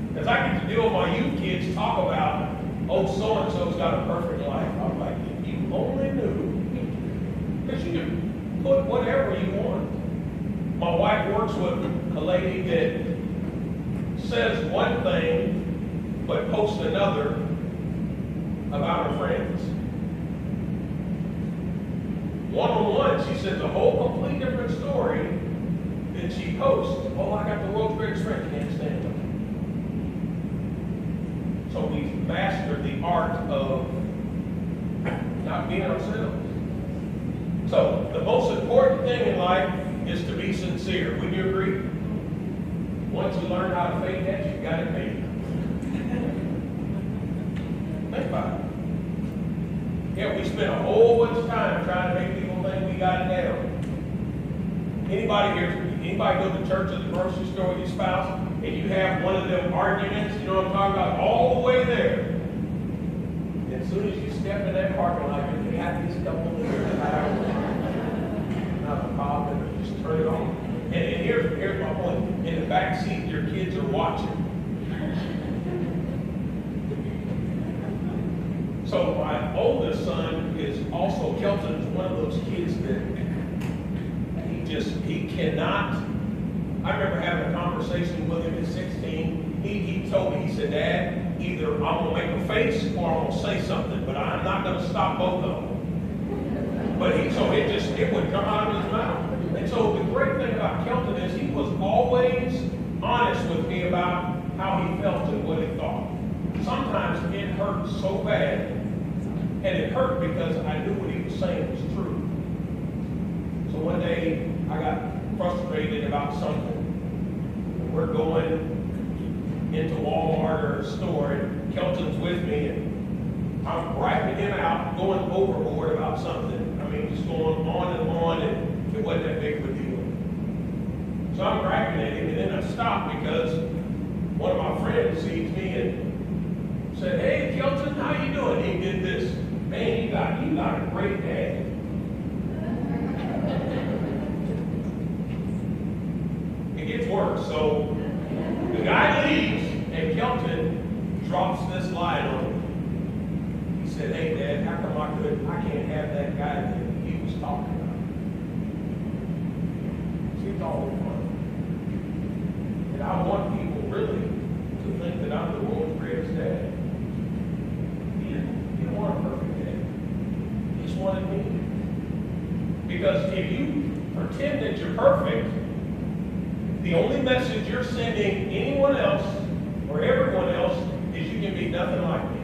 Because I get to deal with my youth kids talk about, oh, so-and-so's got a perfect life. I'm like, if you only knew. Because you can put whatever you want. My wife works with a lady that says one thing, but posts another about her friends. One-on-one, she says a whole complete different story than she posts. Oh, I got the world's greatest friend, can't stand her. So we mastered the art of not being ourselves. So the most important thing in life is to be sincere. Wouldn't you agree? Once you learn how to fake that, you got it made. Think about it. Yeah, we spend a whole bunch of time trying to make people think we got it down. Anybody go to church or the grocery store with your spouse, and you have one of them arguments, you know what I'm talking about, all the way there. And as soon as you step in that parking lot, you're the happiest couple in the house. Not a problem, just turn it on. And here's my point. In the back seat, your kids are watching. So my oldest son is also, Kelton is one of those kids that he cannot. I remember having a conversation with him at 16. He told me, he said, Dad, either I'm going to make a face or I'm going to say something, but I'm not going to stop both of them. But it would come out of his mouth. And so the great thing about Kelton is he was always honest with me about how he felt and what he thought. Sometimes it hurt so bad, and it hurt because I knew what he was saying was true. So one day I got frustrated about something. We're going into Walmart or a store, and Kelton's with me, and I'm griping him out, going overboard about something. I mean, just going on, and it wasn't that big of a deal. So I'm griping at him, and then I stopped because one of my friends sees me and said, "Hey, Kelton, how you doing?" He did this. "Man, you got a great dad." It gets worse. So the guy leaves, and Kelton drops this line on him. He said, "Hey, Dad, how come I can't have that guy that he was talking about?" Seems all fun. And I want people really to think that I'm the world's greatest dad. He didn't want a perfect dad. He just wanted me. Because if you pretend that you're perfect, the only message you're sending anyone else or everyone else is you can be nothing like me.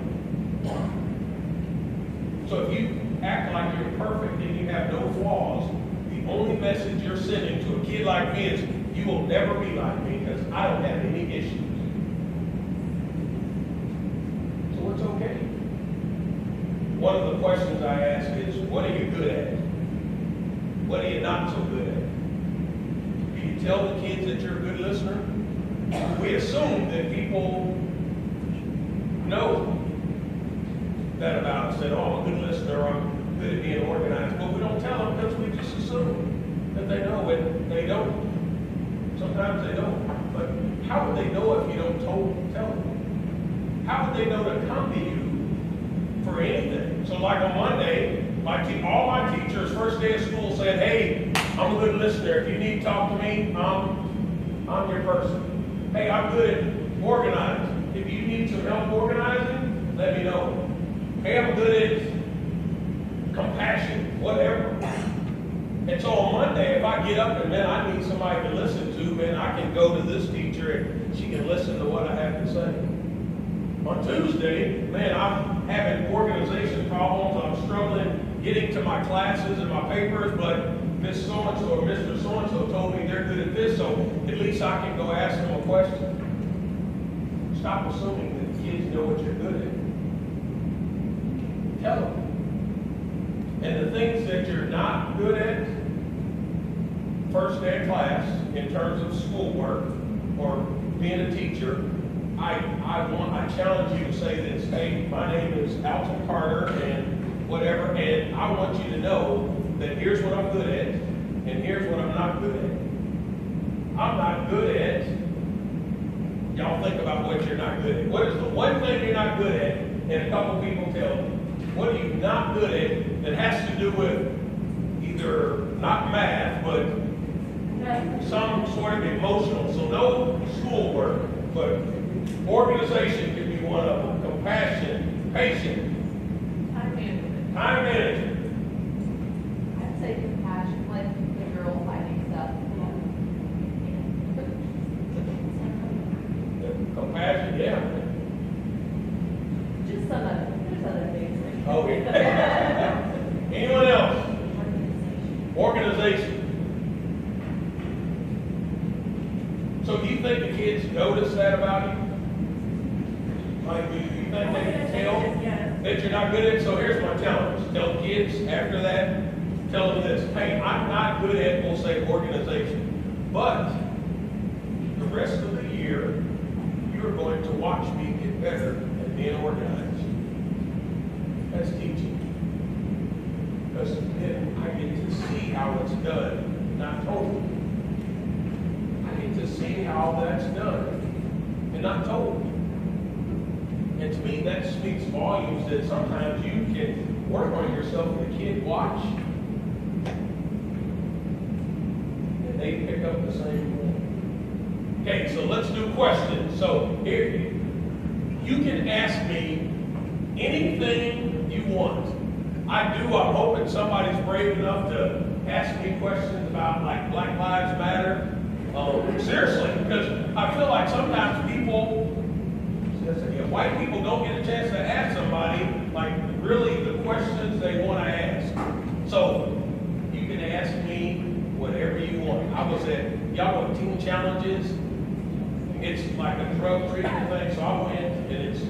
So if you act like you're perfect and you have no flaws, the only message you're sending to a kid like me is you will never be like me because I don't have any issues. So it's okay. One of the questions I ask is, what are you good at? What are you not so good at? Do you tell the kids that you're a good listener? We assume that people know that about us, that, oh, I'm a good listener, or I'm good at being organized. But we don't tell them because we just assume that they know, and they don't. Sometimes they don't. But how would they know if you don't tell them? How would they know to come to you for anything? So like on Monday, all my teachers, first day of school, said, "Hey, I'm a good listener. If you need to talk to me, I'm your person. Hey, I'm good at organizing. If you need some help organizing, let me know. Hey, I'm good at compassion, whatever." And so on Monday, if I get up and, man, I need somebody to listen to, man, I can go to this teacher and she can listen to what I have to say. On Tuesday, man, I'm having organization problems. I'm struggling getting to my classes and my papers, but Miss So-and-so or Mr. So-and-so told me they're good at this, so at least I can go ask them a question. Stop assuming that kids know what you're good at. Tell them. And the things that you're not good at, first day of class, in terms of schoolwork or being a teacher, I challenge you to say this. Hey, my name is Alton Carter and whatever, and I want you to know that here's what I'm good at, and here's what I'm not good at. I'm not good at, y'all think about what you're not good at. What is the one thing you're not good at? And a couple people tell me. What are you not good at that has to do with either not math, but some sort of emotional? So no schoolwork, but organization can be one of them. Compassion, patience, Time management. time management. I'd say compassion, like the girl fighting stuff. Compassion, yeah. organization. So do you think the kids notice that about you? Like, do you think they can tell that you're not good at it? So here's my challenge. Tell kids after that, tell them this. Hey, I'm not good at, we'll say, organization. But the rest of the year, you're going to watch me get better at being organized. That's teaching. Because then I get to see how it's done, not told. I get to see how that's done and not told. And to me, that speaks volumes that sometimes you can work on yourself and the kid watch, and they pick up the same thing. Okay, so let's do questions. So here, you can ask me anything you want. I'm hoping somebody's brave enough to ask me questions about like Black Lives Matter. Seriously, because I feel like sometimes white people don't get a chance to ask somebody like really the questions they want to ask. So you can ask me whatever you want. I was at, y'all know Teen Challenges? It's like a drug treatment thing. So I went, and it's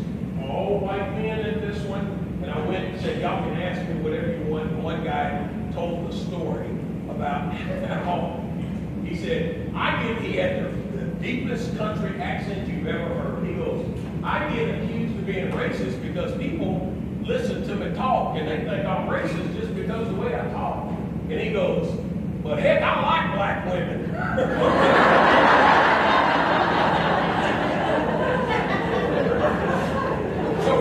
all white men at this one. And I went and said, y'all can ask me whatever you want. And one guy told the story about how he said, he had the deepest country accent you've ever heard. He goes, I get accused of being racist because people listen to me talk and they think I'm racist just because of the way I talk. And he goes, but heck, I like black women. So,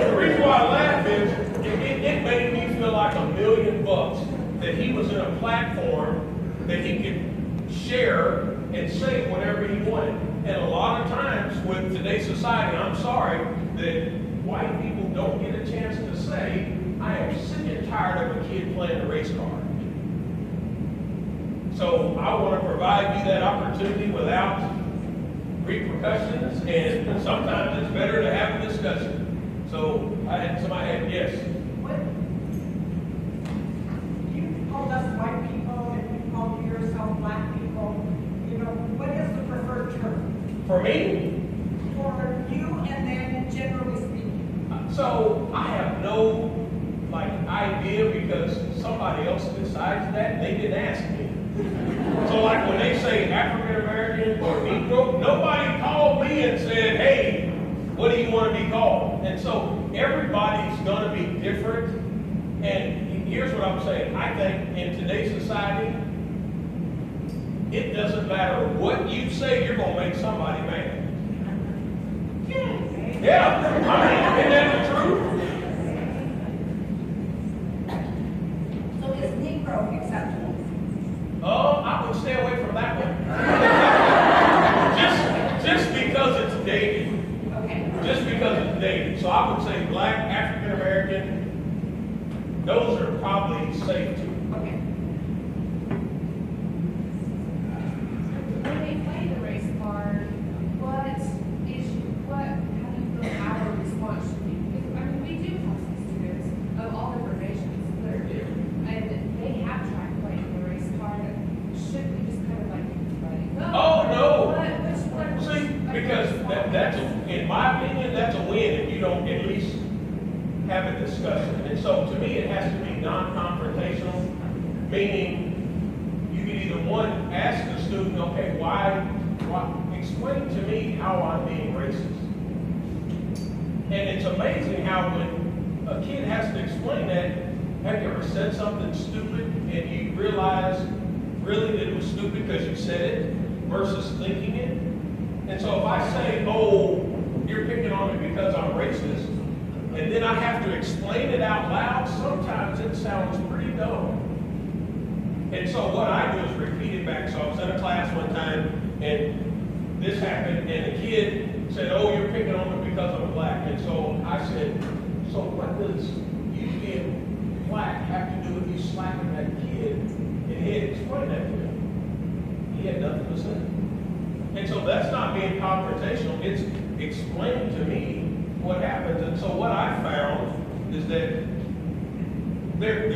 the reason why I laugh is it made me feel like $1,000,000 that he was in a platform that he could share and say whatever he wanted. And a lot of times with today's society, I'm sorry that white people don't get a chance to say, I am sick and tired of a kid playing a race card. So I want to provide you that opportunity without repercussions, and sometimes it's better to have a discussion. So I had somebody, yes. What, you called us white people and you called yourself black people. You know, what is the preferred term? For me? For you and then generally speaking. So I have no idea because somebody else decides that. They didn't ask me. So like when they say African American or Negro, nobody called me and said, hey, what do you want to be called? And so everybody's going to be different. And here's what I'm saying. I think in today's society, it doesn't matter what you say, you're going to make somebody mad. Yeah, I mean, isn't that the truth? So is Negro acceptable? I would stay away from that one. just because it's dated. Okay. Just because it's dated. So I would say black, African American, those are probably safe too. Okay. When they play the race card, how do you feel our response should be? Because, I mean, we do have some students of all different nations that are different, and they have tried playing the race card. Should we just kind of like let it go? Oh, no. Which See, because in my opinion, that's a win if you don't at least have a discussion. And so to me, it has to be non-confrontational, meaning you can either one, ask the student, okay, why explain to me how I'm being racist. And it's amazing how when a kid has to explain that, have you ever said something stupid and you realize really that it was stupid because you said it versus thinking it? And so if I say, oh, you're picking on me because I'm racist, and then I have to explain it out loud, sometimes it sounds pretty dumb. And so what I do is repeat it back. So I was in a class one time, and this happened, and a kid said, oh, you're picking on me because I'm black. And so I said, so what does you being black have to do with you slapping that kid? And he had explained that to him. He had nothing to say. And so that's not being confrontational. It's explaining to me what happens. And so what I found is that we're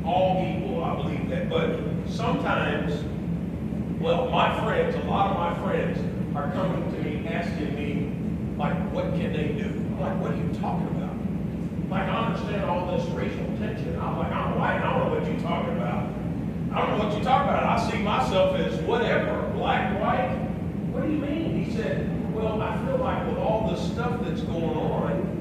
all equal, I believe that. But sometimes, well, my friends, a lot of my friends are coming to me asking me, like, what can they do? I'm like, what are you talking about? Like, I understand all this racial tension. I'm like, I'm white, I don't know what you're talking about. I don't know what you're talking about. I see myself as whatever, black, white. What do you mean? He said, well, I feel like with all the stuff that's going on,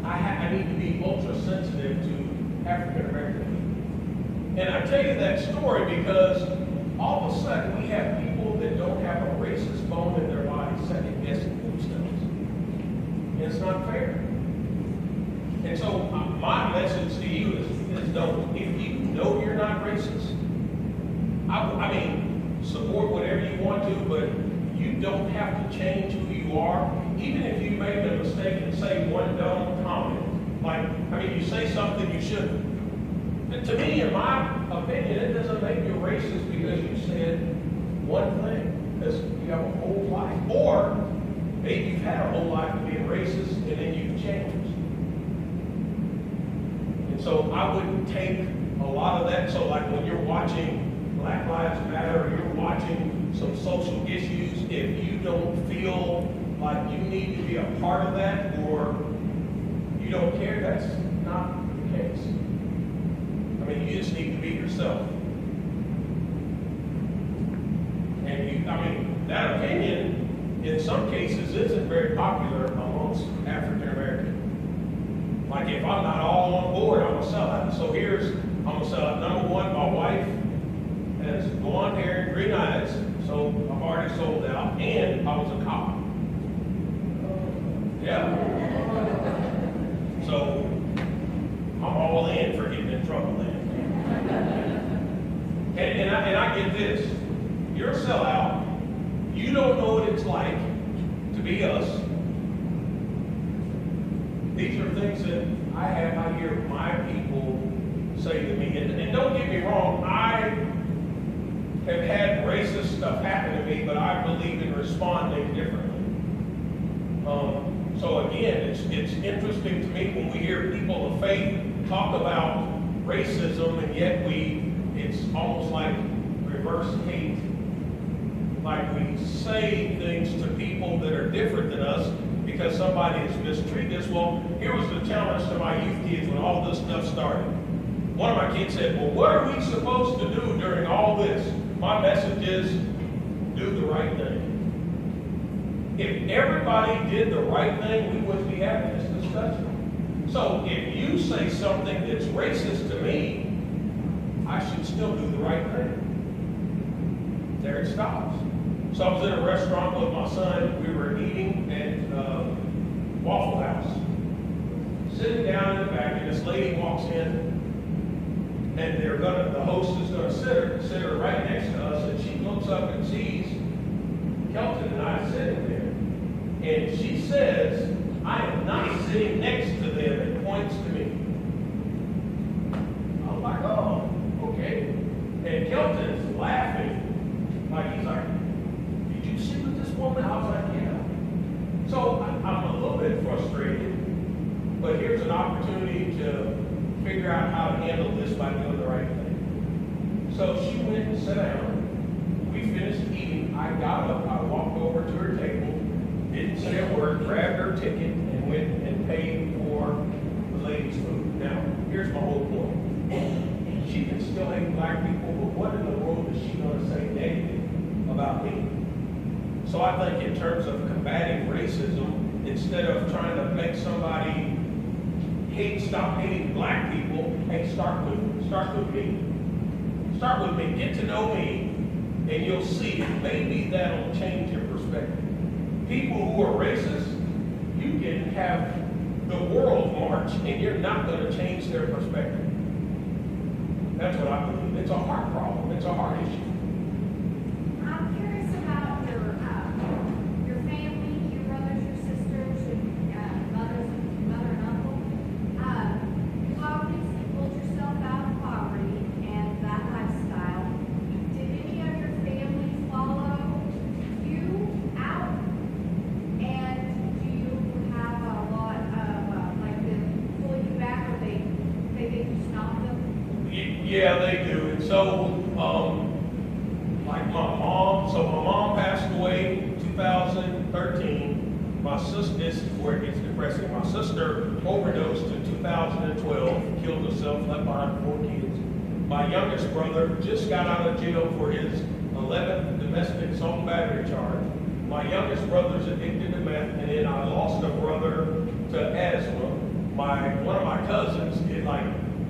I need to be ultra sensitive to African American. And I tell you that story because all of a sudden we have people that don't have a racist bone in their body second guessing themselves. And it's not fair. And so my message to you is don't. If you know you're not racist, I mean, support whatever you want to, but you don't have to change who you are. Even if you make a mistake and say one dumb comment, like, I mean, you say something you shouldn't. And to me, in my opinion, it doesn't make you racist because you said one thing, because you have a whole life. Or maybe you've had a whole life of being racist and then you've changed. And so I wouldn't take a lot of that. So like when you're watching Black Lives Matter, or you're watching some social issues, if you don't feel like you need to be a part of that or you don't care, that's not the case. I mean, you just need to be yourself. And I mean, that opinion in some cases isn't very popular amongst African American. Like if I'm not all on board, I'm gonna sell out. So I'm gonna sell out. Number one, my wife has blonde hair and green eyes, so I've already sold out, and I was a cop. Yeah. So I'm all in for getting in trouble then. And I get this. You're a sellout. You don't know what it's like to be us. These are things that I hear my people say to me. And don't get me wrong, I have had racist stuff happen to me, but I believe in responding differently. So again, it's interesting to me when we hear people of faith talk about racism, and yet it's almost like reverse hate. Like we say things to people that are different than us because somebody has mistreated us. Well, here was the challenge to my youth kids when all this stuff started. One of my kids said, well, what are we supposed to do during all this? My message is, do the right thing. If everybody did the right thing, we wouldn't be having this discussion. So if you say something that's racist to me, I should still do the right thing. There it stops. So I was in a restaurant with my son. We were eating at Waffle House. Sitting down in the back, and this lady walks in, and the host is gonna sit her right next to us, and she looks up and sees Kelton and I sitting there. And she says, I am not sitting next to them, and points to me. I was like, oh, okay. And Kelton's laughing, like he's like, did you sit with this woman? I was like, yeah. So I'm a little bit frustrated, but here's an opportunity to figure out how to handle this by doing the right thing. So she went and sat down. We finished eating. I got up, I walked over to her table, didn't say a word, grabbed her ticket, and went and paid for the lady's food. Now, here's my whole point. She can still hate black people, but what in the world is she going to say negative about me? So I think in terms of combating racism, instead of trying to make somebody stop hating black people, hey, start with me. Start with me. Get to know me, and you'll see maybe that'll change your perspective. People who are racist, you can have the world march, and you're not going to change their perspective. That's what I believe. It's a heart problem. It's a heart issue. I'm curious about your family, your brothers, your sisters, and mother and uncle. You've obviously pulled yourself out of poverty and that lifestyle. Did any of your families follow you out? And do you have a lot of like them pull you back, or they make you stop them? Yeah, they do. And so, like my mom passed away in 2013. My sister, this is where it gets depressing. My sister overdosed in 2012, killed herself, left behind 4 kids. My youngest brother just got out of jail for his 11th domestic assault and battery charge. My youngest brother's addicted to meth, and then I lost a brother to asthma. One of my cousins did like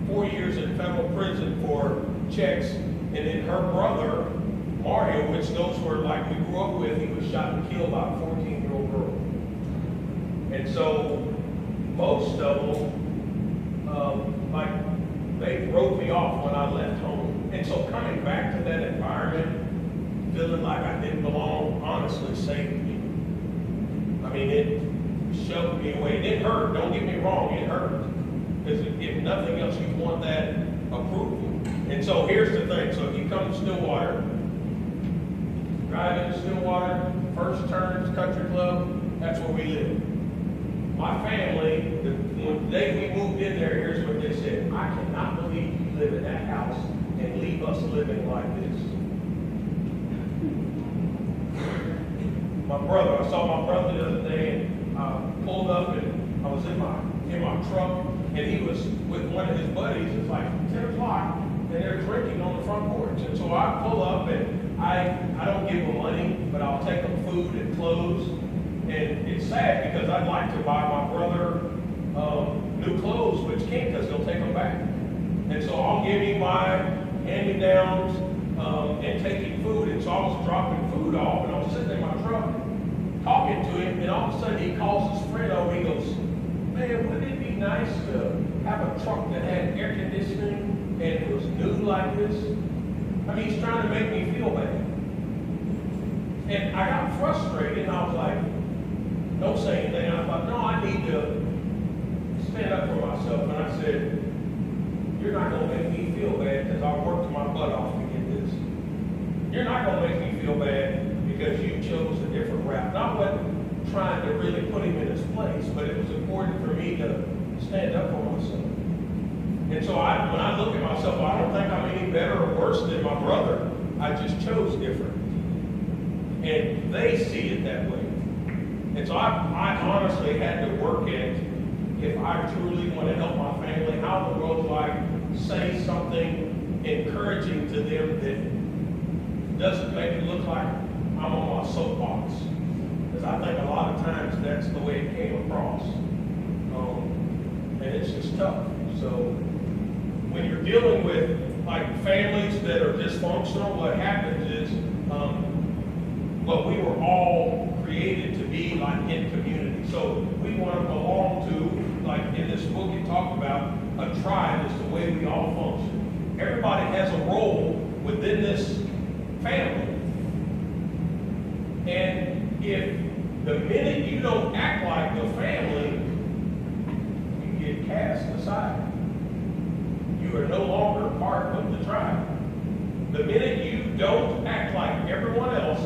4 years in federal prison for checks, and then her brother, Mario, which those were like we grew up with, he was shot and killed by a 14-year-old girl. And so most of them, like they wrote me off when I left home. And so coming back to that environment, feeling like I didn't belong, honestly saved me. I mean, it shoved me away. It hurt, don't get me wrong, it hurt. Because if nothing else, you want that approval. And so here's the thing. So if you come to Stillwater, drive into Stillwater, First Turns Country Club, that's where we live. My family, the day we moved in there, here's what they said. I cannot believe you live in that house and leave us living like this. I saw my brother the other day, and I pulled up, and I was in my truck, and he was with one of his buddies. It's like 10 o'clock, and they're drinking on the front porch. And so I pull up, and I don't give them money, but I'll take them food and clothes. And it's sad because I'd like to buy my brother new clothes, but you can't because they'll take them back. And so I'll give him my hand-me-downs and take him food. And so I was dropping food off, and I was sitting in my truck talking to him, and all of a sudden he calls his friend over. He goes, "Man, wouldn't it be nice to have a truck that had air conditioning and it was new like this?" I mean, he's trying to make me feel bad. And I got frustrated, and I was like, don't say anything. And I thought, no, I need to stand up for myself. And I said, you're not going to make me feel bad because I worked my butt off to get this. You're not going to make me feel bad because you chose a different route. Not what trying to really put him in his place, but it was important for me to stand up for myself. And so when I look at myself, I don't think I'm any better or worse than my brother. I just chose different. And they see it that way. And so I honestly had to work at, if I truly want to help my family, how in the world do I say something encouraging to them that doesn't make it look like I'm on my soapbox? Because I think a lot of times that's the way it came across. And it's just tough. So when you're dealing with like families that are dysfunctional, what happens is, well, we were all created to be like in community. So we want to belong to, like in this book it talked about, a tribe is the way we all function. Everybody has a role within this family. And if the minute you don't act like the family, you get cast aside. You are no longer part of the tribe. The minute you don't act like everyone else,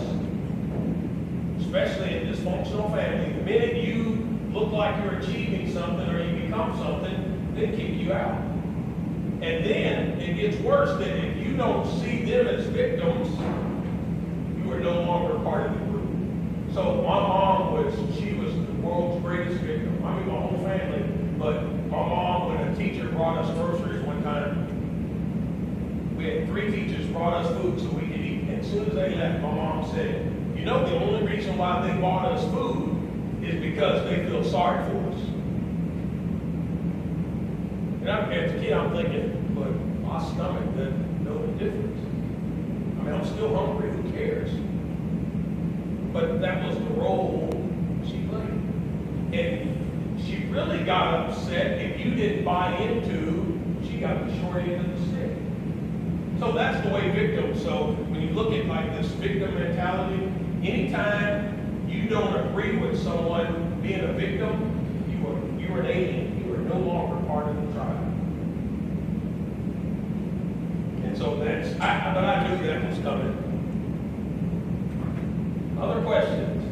especially in a dysfunctional family, the minute you look like you're achieving something or you become something, they kick you out. And then it gets worse that if you don't see them as victims, you are no longer part of the group. So my mom she was the world's greatest victim. I mean, my whole family. But my mom, when a teacher brought us groceries one time, we had 3 teachers brought us food so we could eat. And as soon as they left, my mom said, you know, the only reason why they bought us food is because they feel sorry for us. And as a kid, I'm thinking, but my stomach doesn't know the difference. I mean, I'm still hungry, who cares? But that was the role she played. And she really got upset if you didn't buy into, she got the short end of the stick. So that's the way victims, so when you look at like this victim mentality, anytime you don't agree with someone being a victim, you are an alien. You are no longer part of the tribe. And so but I knew that was coming. Other questions?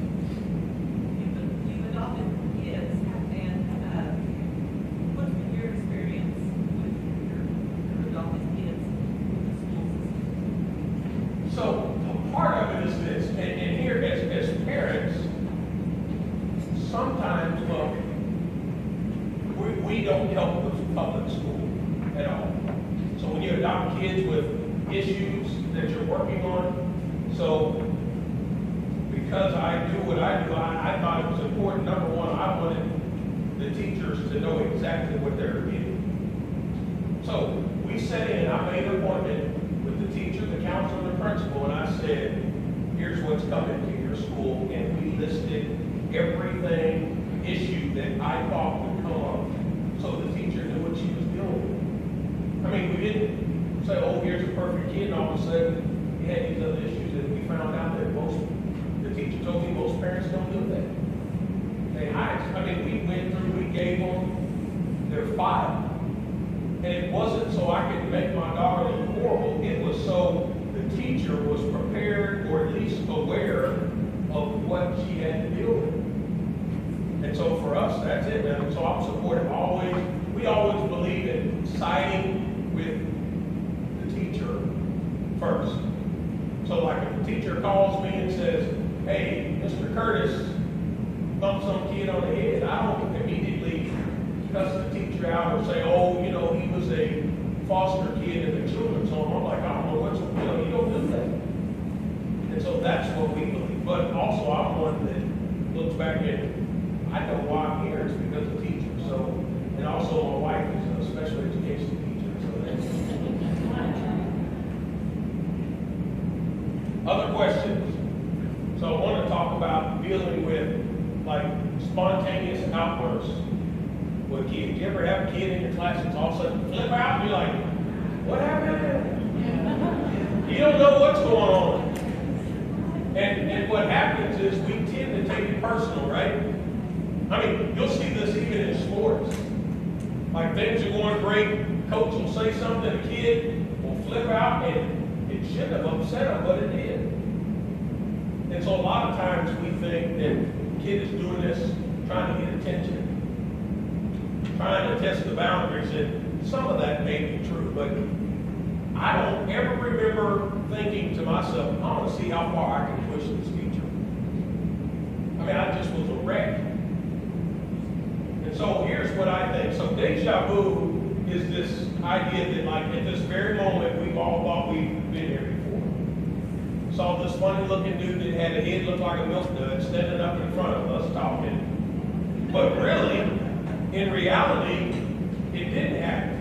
You've adopted kids, and what's been your experience with your adopted kids? Columbus public school at all. So when you adopt kids with issues that you're working on, so because I do what I do, I thought it was important. Number one, I wanted the teachers to know exactly what they're getting. So we set in, I made an appointment with the teacher, the counselor, and the principal, and I said, here's what's coming to your school, and we listed everything, issue that I thought would come up, so the teacher knew what she was dealing with. I mean, we didn't say, oh, here's a perfect kid, and all of a sudden, he had these other issues that we found out that the teacher told me most parents don't do that. We went through, we gave them their file. And it wasn't so I could make my daughter look horrible, it was so the teacher was prepared or at least aware of what she had to deal with. And so for us, that's it, man. So I'm supportive. We always believe in siding with the teacher first. So like if the teacher calls me and says, hey, Mr. Curtis bumped some kid on the head, I don't immediately cuss the teacher out or say, oh, you know, he was a foster kid in the children's home. I'm like, I don't know what's, you don't do that. And so that's what we believe. But also I'm one that looks back and I know why I'm here. It's because of teachers. So, and also my wife is a special education teacher. So that's other questions. So I want to talk about dealing with like spontaneous outbursts with kids. You ever have a kid in your class that's all of a sudden flip out and you're like, what happened? You don't know what's going on. And what happens is we tend to take it personal, right? I mean, you'll see this even in sports. Like things are going great, coach will say something, a kid will flip out, and it shouldn't have upset him, but it did. And so a lot of times we think that the kid is doing this trying to get attention, trying to test the boundaries, and some of that may be true, but I don't ever remember thinking to myself, I want to see how far I can push this teacher. I mean, I just was a wreck. And so here's what I think. So deja vu is this idea that like at this very moment, we've all thought we've been here before. Saw this funny looking dude that had a head looked like a milk dud standing up in front of us talking. But really, in reality, it didn't happen.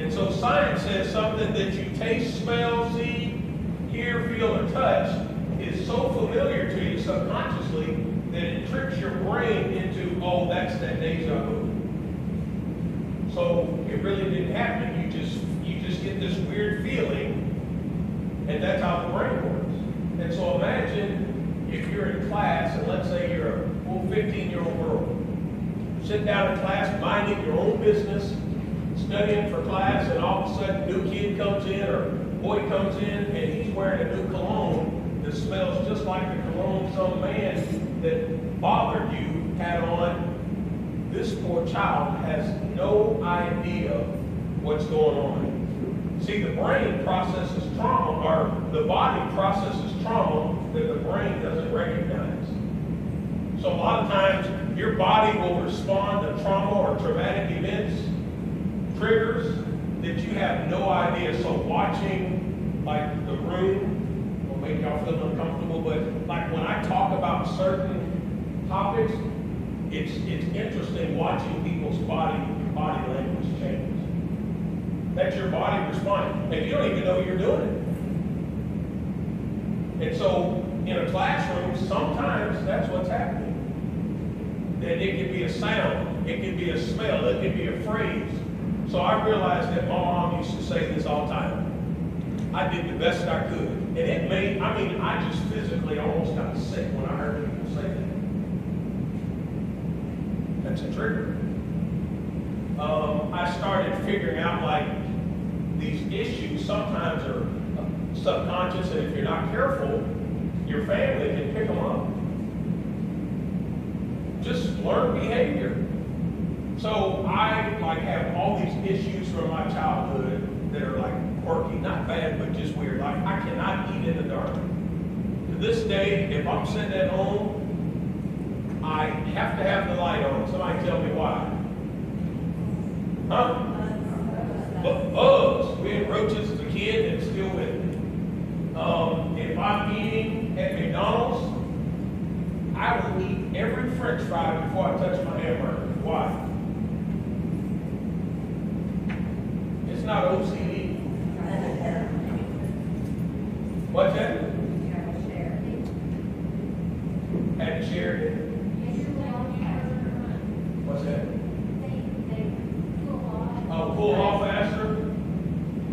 And so science says something that you taste, smell, see, hear, feel, or touch is so familiar to you subconsciously that it tricks your brain into, oh, that's that deja vu. So it really didn't happen. You just get this weird feeling, and that's how the brain works. And so imagine if you're in class, and let's say you're a 15-year-old girl. Sit down in class, minding your own business, studying for class, and all of a sudden a new kid comes in or boy comes in and he's wearing a new cologne that smells just like the cologne some man that bothered you had on. This poor child has no idea what's going on. See, the brain processes trauma, or the body processes trauma that the brain doesn't recognize. So a lot of times your body will respond to trauma or traumatic events, triggers that you have no idea. So watching like The Room will make y'all feel uncomfortable, but like when I talk about certain topics, it's interesting watching people's body language change. That's your body responding, and you don't even know you're doing it. And so in a classroom, sometimes that's what's happening. And it could be a sound, it could be a smell, it could be a phrase. So I realized that my mom used to say this all the time. I did the best I could. And it made, I just physically almost got sick when I heard people say that. That's a trigger. I started figuring out like these issues sometimes are subconscious, and if you're not careful, your family can pick them up. Just learn behavior. So I like have all these issues from my childhood that are like quirky, not bad, but just weird. Like I cannot eat in the dark. To this day, if I'm sitting at home, I have to have the light on. Somebody tell me why. Huh? bugs. We had roaches as a kid and still with me. If I'm eating at McDonald's, I will eat every French fry before I touch my hamburger. Why? It's not OCD. What's that? Had to share it. What's that? Oh, pull off faster?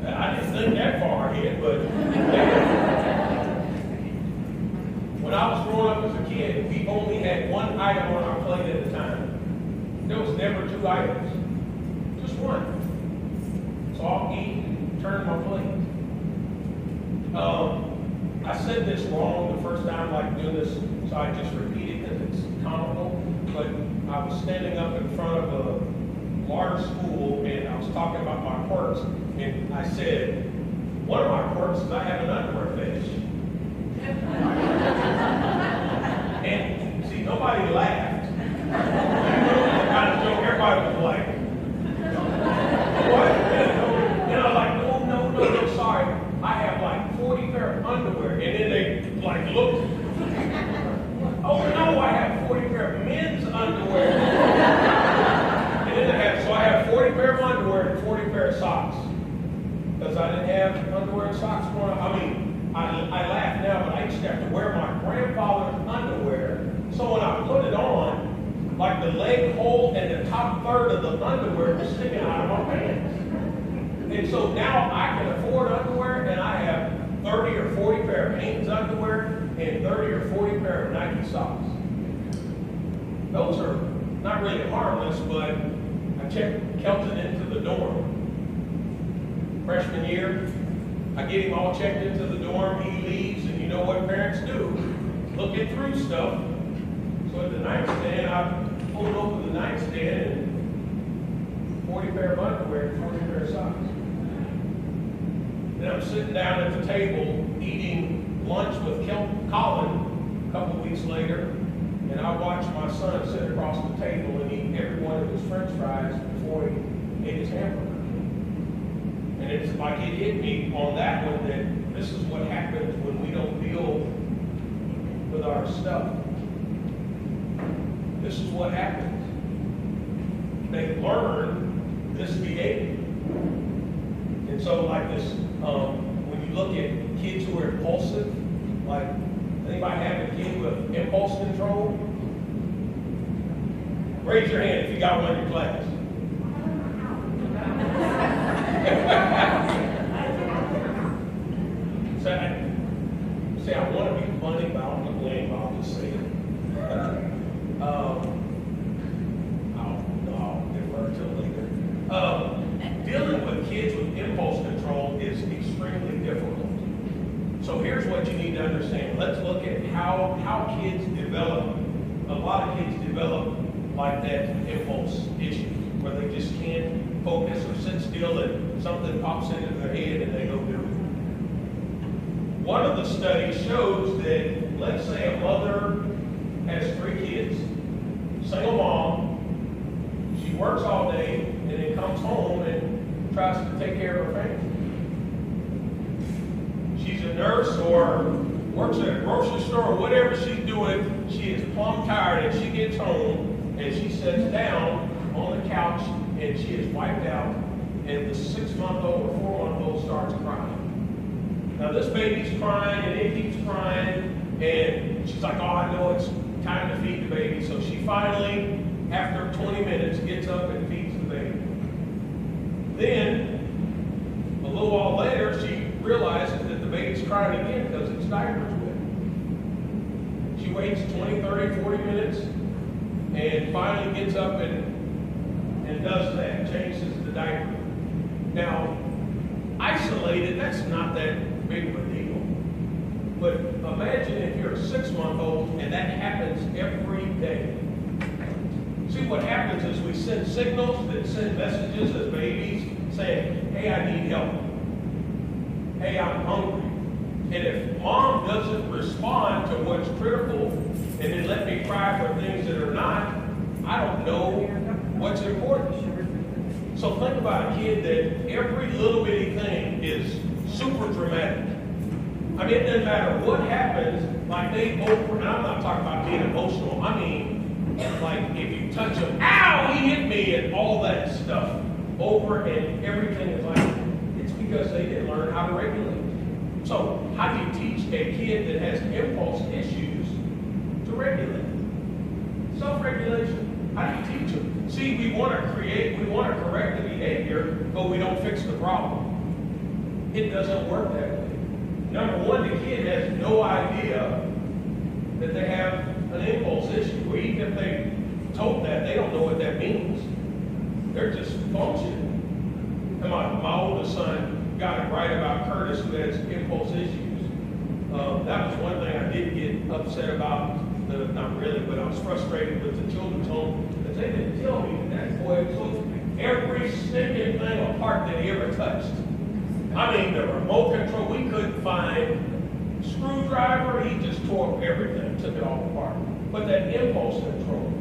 I didn't think that far ahead, but when I was growing up as a kid, we only had one item on our plate at a time. There was never two items, just one. So I'll eat and turn my plate. I said this wrong the first time, like doing this, so I just repeat it because it's comical. But I was standing up in front of a large school and I was talking about my quirks, and I said, one of my quirks is I have an underwear fetish. And see, nobody laughed. The kind of joke, everybody was like, what? And I was like, no, sorry. I have like 40 pair of underwear. And then they like looked. Oh no, I have 40 pair of men's underwear. And then I have 40 pair of underwear and 40 pair of socks. Because I didn't have underwear and socks growing up. I mean, I laugh now, but I used to have to wear my grandfather's underwear. So when I put it on, like the leg hole and the top third of the underwear was sticking out of my pants. And so now I can afford underwear, and I have 30 or 40 pair of Hanes underwear and 30 or 40 pair of Nike socks. Those are not really harmless, but I checked Kelton into the dorm. Freshman year, I get him all checked into the dorm, he leaves, and you know what parents do? Looking through stuff. So at the nightstand, I pulled open the nightstand and 40 pair of underwear and 40 pair of socks. Then I'm sitting down at the table eating lunch with Colin a couple of weeks later, and I watched my son sit across the table and eat every one of his French fries before he ate his hamburger. And it's like it hit me on that one that this is what happens when we don't deal with our stuff. This is what happens. They learn this behavior. And so like this, when you look at kids who are impulsive, like anybody have a kid with impulse control? Raise your hand if you got one in your class. Say I want to be funny, but I don't look lame, I'll just say it. I'll defer till later. Dealing with kids with impulse control is extremely difficult. So here's what you need to understand. Let's look at how kids develop. A lot of kids develop like that impulse issue, where they just can't focus or sit still and something pops into their head and they go do it. One of the studies shows that, let's say a mother has 3 kids, single mom, she works all day and then comes home and tries to take care of her family. She's a nurse or works at a grocery store or whatever she's doing, she is plumb tired and she gets home and she sits down on the couch and she is wiped out, and the 6-month-old or 4-month-old starts crying. Now this baby's crying and it keeps crying, and she's like, oh, I know it's time to feed the baby. So she finally, after 20 minutes, gets up and feeds the baby. Then, a little while later, she realizes that the baby's crying again because its diaper's wet. She waits 20, 30, 40 minutes, and finally gets up and does that, changes the diaper. Now, isolated, that's not that big of a deal. But imagine if you're a 6-month-old and that happens every day. See, what happens is we send signals that send messages as babies saying, hey, I need help. Hey, I'm hungry. And if mom doesn't respond to what's critical and then let me cry for things that are not, I don't know what's important. So think about a kid that every little bitty thing is super dramatic. I mean, it doesn't matter what happens, like and I'm not talking about being emotional. I mean, like if you touch them, ow, he hit me, and all that stuff. Over and everything is like, it's because they didn't learn how to regulate. So how do you teach a kid that has impulse issues to regulate? Self-regulation. How do you teach them? See, we want to correct the behavior, but we don't fix the problem. It doesn't work that way. Number one, the kid has no idea that they have an impulse issue, or even if they told that, they don't know what that means. They're just functioning. And my oldest son got it right about Curtis, who has impulse issues. That was one thing I did get upset about. Not really, but I was frustrated with the children's home because they didn't tell me that boy took every stinking thing apart that he ever touched. I mean, the remote control, we couldn't find screwdriver. He just tore up everything, took it all apart. But that impulse control,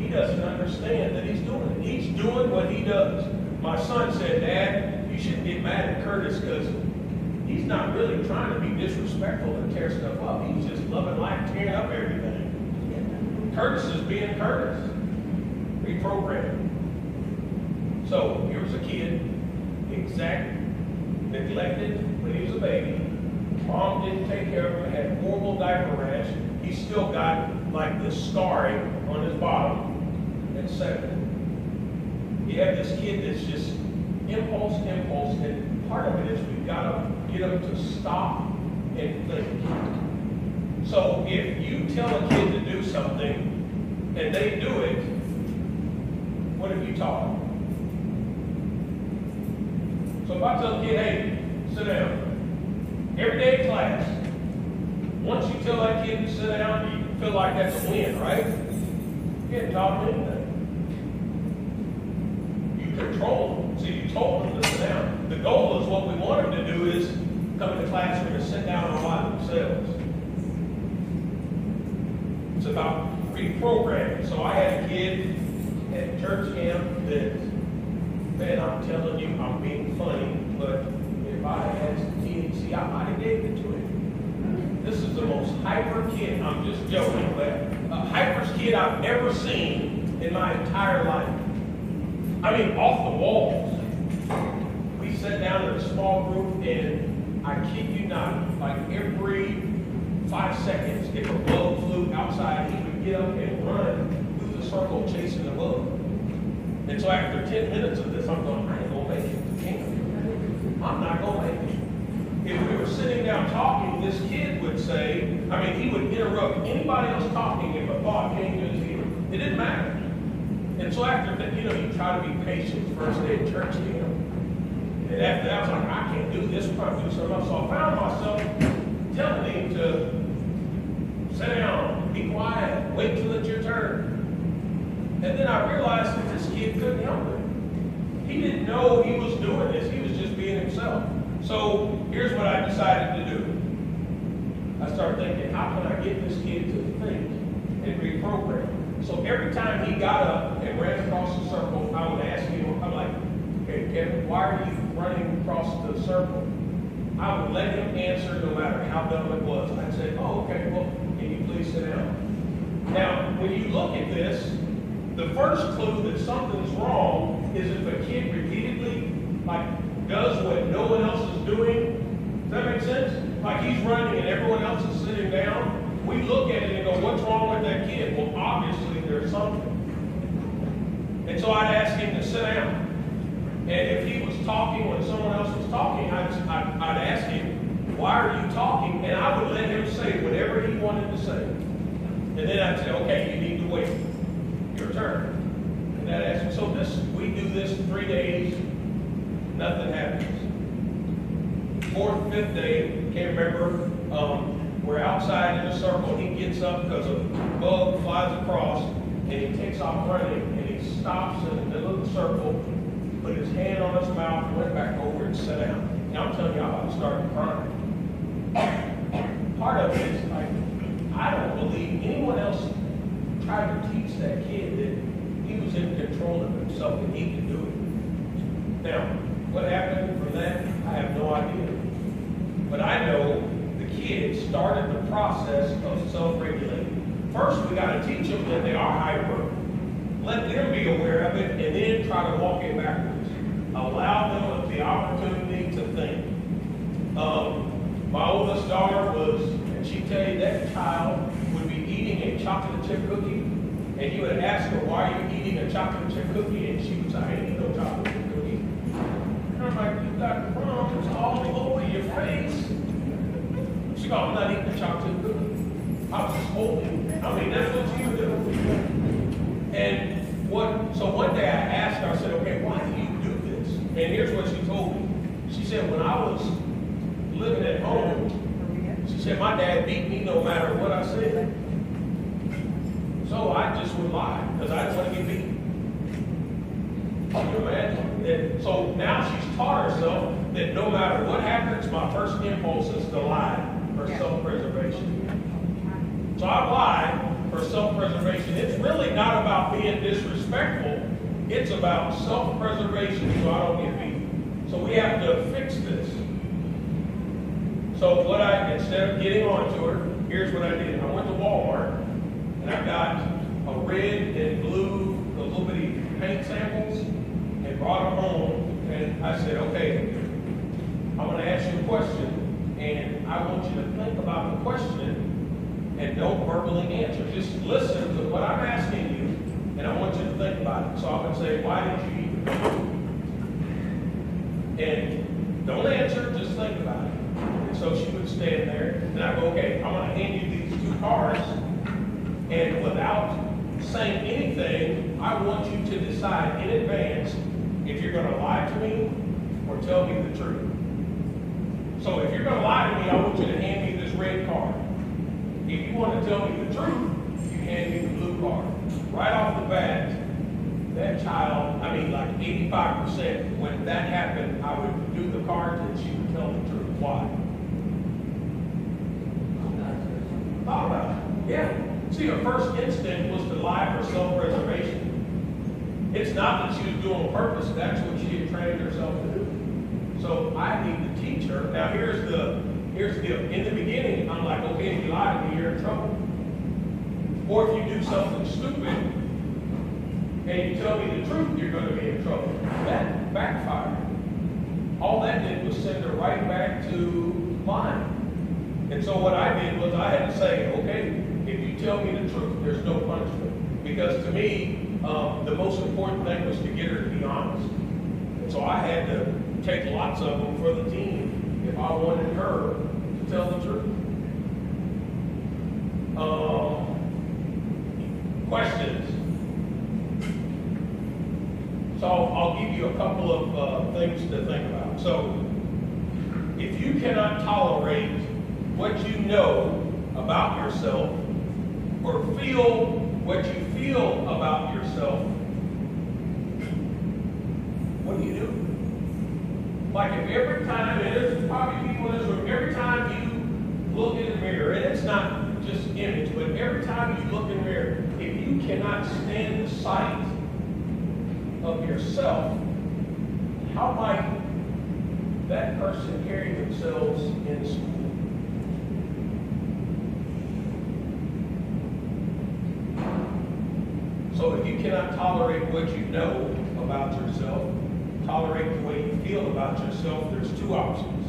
he doesn't understand that he's doing it. He's doing what he does. My son said, Dad, you shouldn't get mad at Curtis because he's not really trying to be disrespectful and tear stuff up. He's just loving life, tearing up everything. Curtis is being Curtis. Reprogrammed. So here's a kid, neglected when he was a baby. Mom didn't take care of him, had horrible diaper rash. He's still got like this scarring on his bottom at 7. You have this kid that's just impulse, and part of it is we've got to get them to stop and think. So if you tell a kid to do something and they do it, what have you taught them? So if I tell a kid, hey, sit down, every day in class, once you tell that kid to sit down, you feel like that's a win, right? You haven't taught them anything. You control them. So you told them to sit down. The goal is what we want them to do is come to the classroom and sit down and by themselves. It's about reprogramming. So I had a kid at church camp that, man, I'm telling you, I'm being funny, but if I had some THC, I might have gave it to him. This is the most hyper kid, I'm just joking, but hyperest kid I've ever seen in my entire life. I mean, off the walls. We sat down in a small group, and I kid you not, like every 5 seconds, if a bug flew outside, he would get up and run through the circle chasing the bug. And so after 10 minutes of this, I'm going, I ain't gonna make it to camp. I'm not gonna make it. If we were sitting down talking, this kid would say, I mean, he would interrupt anybody else talking if a thought came to his ear. It didn't matter. And so after that, you try to be patient first day at church camp. And after that, I was like, I can't do this, we're trying to do something else. So I found myself telling him to sit down, be quiet, wait till it's your turn. And then I realized that this kid couldn't help it. He didn't know he was doing this. He was just being himself. So here's what I decided to do. I started thinking, how can I get this kid to think and reprogram? So every time he got up and ran across the circle, I would ask him, I'm like, okay, Kevin, why are you running across the circle? I would let him answer no matter how dumb it was. I'd say, oh, okay, well, can you please sit down? Now, when you look at this, the first clue that something's wrong is if a kid repeatedly, does what no one else is doing. Does that make sense? Like he's running and everyone else is sitting down. We look at it and go, what's wrong with that kid? Well, obviously there's something. And so I'd ask him to sit down. And if he was talking when someone else was talking, I'd ask him, why are you talking? And I would let him say whatever he wanted to say. And then I'd say, okay, you need to wait. Your turn. And I'd ask him, so we do this 3 days, nothing happens. 4th, 5th day, can't remember, we're outside in a circle, and he gets up because a bug flies across, and he takes off running, and he stops in the middle of the circle, put his hand on his mouth, went back over and sat down. Now I'm telling you, I'm about to start crying. Part of it is I don't believe anyone else tried to teach that kid that he was in control control of himself, and he can do it. Now, what happened from that, I have no idea. But I know the kids started the process of self-regulating. First, we got to teach them that they are hyper. Let them be aware of it, and then try to walk it backwards. Allow them the opportunity to think. My oldest daughter was, and she'd tell you that child would be eating a chocolate chip cookie, and you would ask her, why are you eating a chocolate chip cookie? And she would say, I ain't eating no chocolate chip cookie. And I'm like, you got crumbs all over your face. She goes, I'm not eating a chocolate chip cookie. I was just holding. I mean, that's what you do. And so one day I asked her, I said, okay, why do you do this? And here's what she told me. She said, when I was living at home, she said, my dad beat me no matter what I said. So I just would lie, because I didn't want to get beat. Can you imagine? And so now she's taught herself that no matter what happens, my first impulse is to lie for self-preservation. So I lie for self-preservation. It's really not about being disrespectful. It's about self-preservation so I don't get beat. So we have to fix this. So instead of getting onto her, here's what I did. I went to Walmart and I got a red and blue, the little bitty paint samples, and brought them home. And I said, okay, I'm going to ask you a question, and I want you to think about the question and don't verbally answer. Just listen to what I'm asking you, and I want you to think about it. So I would say, why did you eat the cookie? And don't answer, just think about it. And so she would stand there, and I go, okay, I'm going to hand you these 2 cards, and without saying anything, I want you to decide in advance if you're going to lie to me or tell me the truth. So if you're going to lie to me, I want you to hand me this red card. If you want to tell me the truth, you hand me the blue card. Right off the bat, that child, I mean like 85%, when that happened, I would do the cards and she would tell the truth. Why? Thought about it. Yeah. See, her first instinct was to lie for self-preservation. It's not that she was doing on purpose, that's what she had trained herself to do. So I need to teach her. Now here's the deal. In the beginning, I'm like, okay, if you lie to me, you're in trouble. Or if you do something stupid and you tell me the truth, you're going to be in trouble. That backfired. All that did was send her right back to lying. And so what I did was I had to say, okay, if you tell me the truth, there's no punishment. Because to me, the most important thing was to get her to be honest. And so I had to take lots of them for the team if I wanted her to tell the truth. Questions? So I'll give you a couple of things to think about. So if you cannot tolerate what you know about yourself or feel what you feel about yourself, what do you do? Like if every time, and there's probably people in this room, every time you look in the mirror, and it's not just image, but every time you look in the mirror, if you cannot stand the sight of yourself, how might that person carry themselves in school? So if you cannot tolerate what you know about yourself, tolerate the way you feel about yourself, there's 2 options: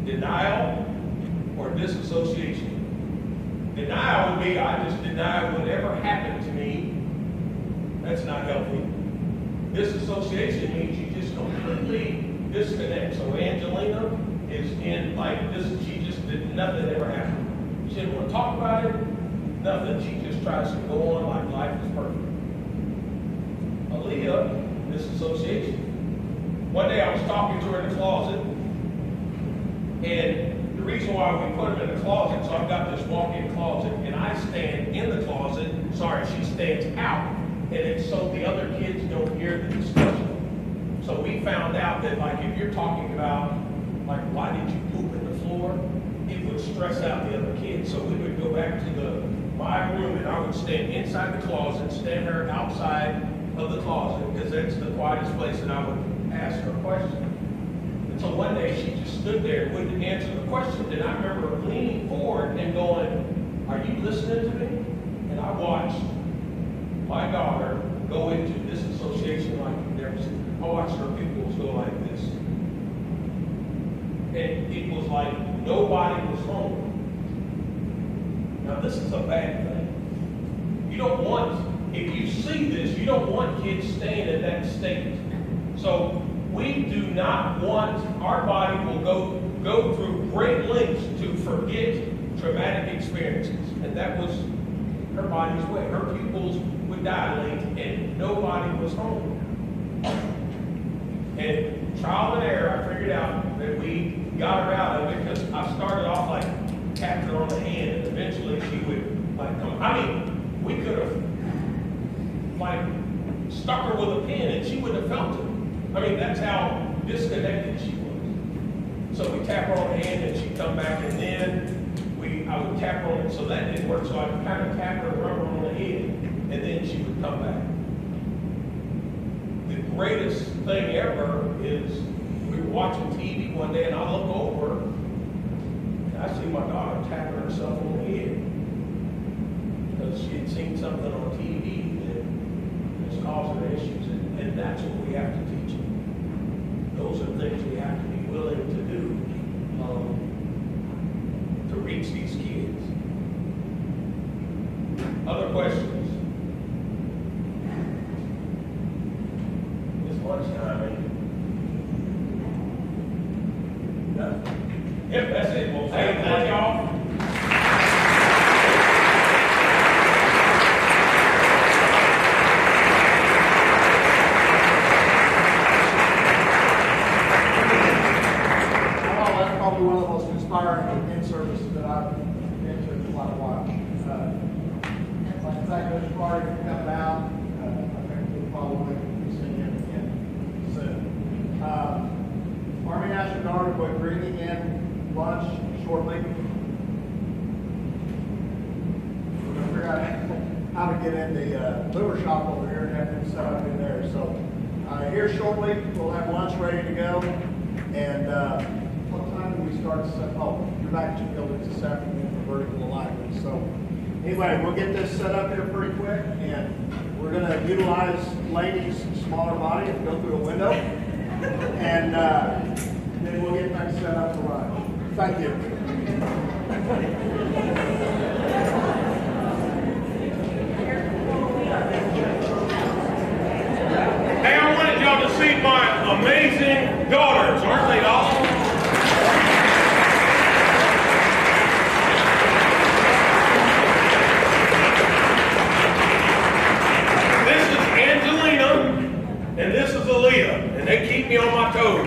denial or disassociation. Denial would be, I just deny whatever happened to me. That's not healthy. Disassociation means you just completely disconnect. So Angelina is in like this, she just did nothing ever happened. She didn't want to talk about it, nothing. She just tries to go on like life is perfect. Aaliyah, disassociation. One day I was talking to her in the closet, and the reason why we put them in the closet, so I've got this walk-in closet, and I stand in the closet, she stands out, and it's so the other kids don't hear the discussion. So we found out that like if you're talking about, like why did you poop in the floor, it would stress out the other kids. So we would go back to my room, and I would stand inside the closet, stand her outside of the closet because it's the quietest place that I would ask her a question. And so one day she just stood there and wouldn't answer the question. And I remember leaning forward and going, "Are you listening to me?" And I watched my daughter go into this association like you've never seen. I watched her pupils go like this. And it was like nobody was home. Now this is a bad thing. You don't want, if you see this, you don't want kids staying in that state. So we do not want, our body will go through great lengths to forget traumatic experiences. And that was her body's way. Her pupils would dilate and nobody was home. And trial and error, I figured out that we got her out of it because I started off like tapped her on the hand and eventually she would like come. I mean, we could have like stuck her with a pin and she wouldn't have felt it. I mean, that's how disconnected she was. So we tap her on the hand and she'd come back and then I would tap her on it, so that didn't work. So I would kind of tap her, rub her on the head, and then she would come back. The greatest thing ever is we were watching TV one day and I look over and I see my daughter tapping herself on the head because she had seen something on TV that was causing her issues, and that's what we have to teach them. Those are things we have to be willing to do to reach these kids. Other questions? It's lunchtime. Yep, that's it. Well, thank y'all. That's probably one of the most inspiring in-services that I've been to in quite a while. Like to thank Mr. Carter for coming out. I think we'll probably be seeing him again soon. Army National Guard will be bringing in lunch shortly. We're going to figure out how to get in the liver shop over here and have them set up in there. So here shortly, we'll have lunch ready to go. And what time do we start? Oh, you're back to the buildings this afternoon for vertical alignment. So anyway, we'll get this set up here pretty quick, and we're going to utilize Lainey's smaller body and go through a window, and then we'll get things set up to run. Thank you. Hey, I wanted y'all to see my amazing daughters, aren't they awesome? This is Angelina, and this is Aaliyah, and they keep me on my toes.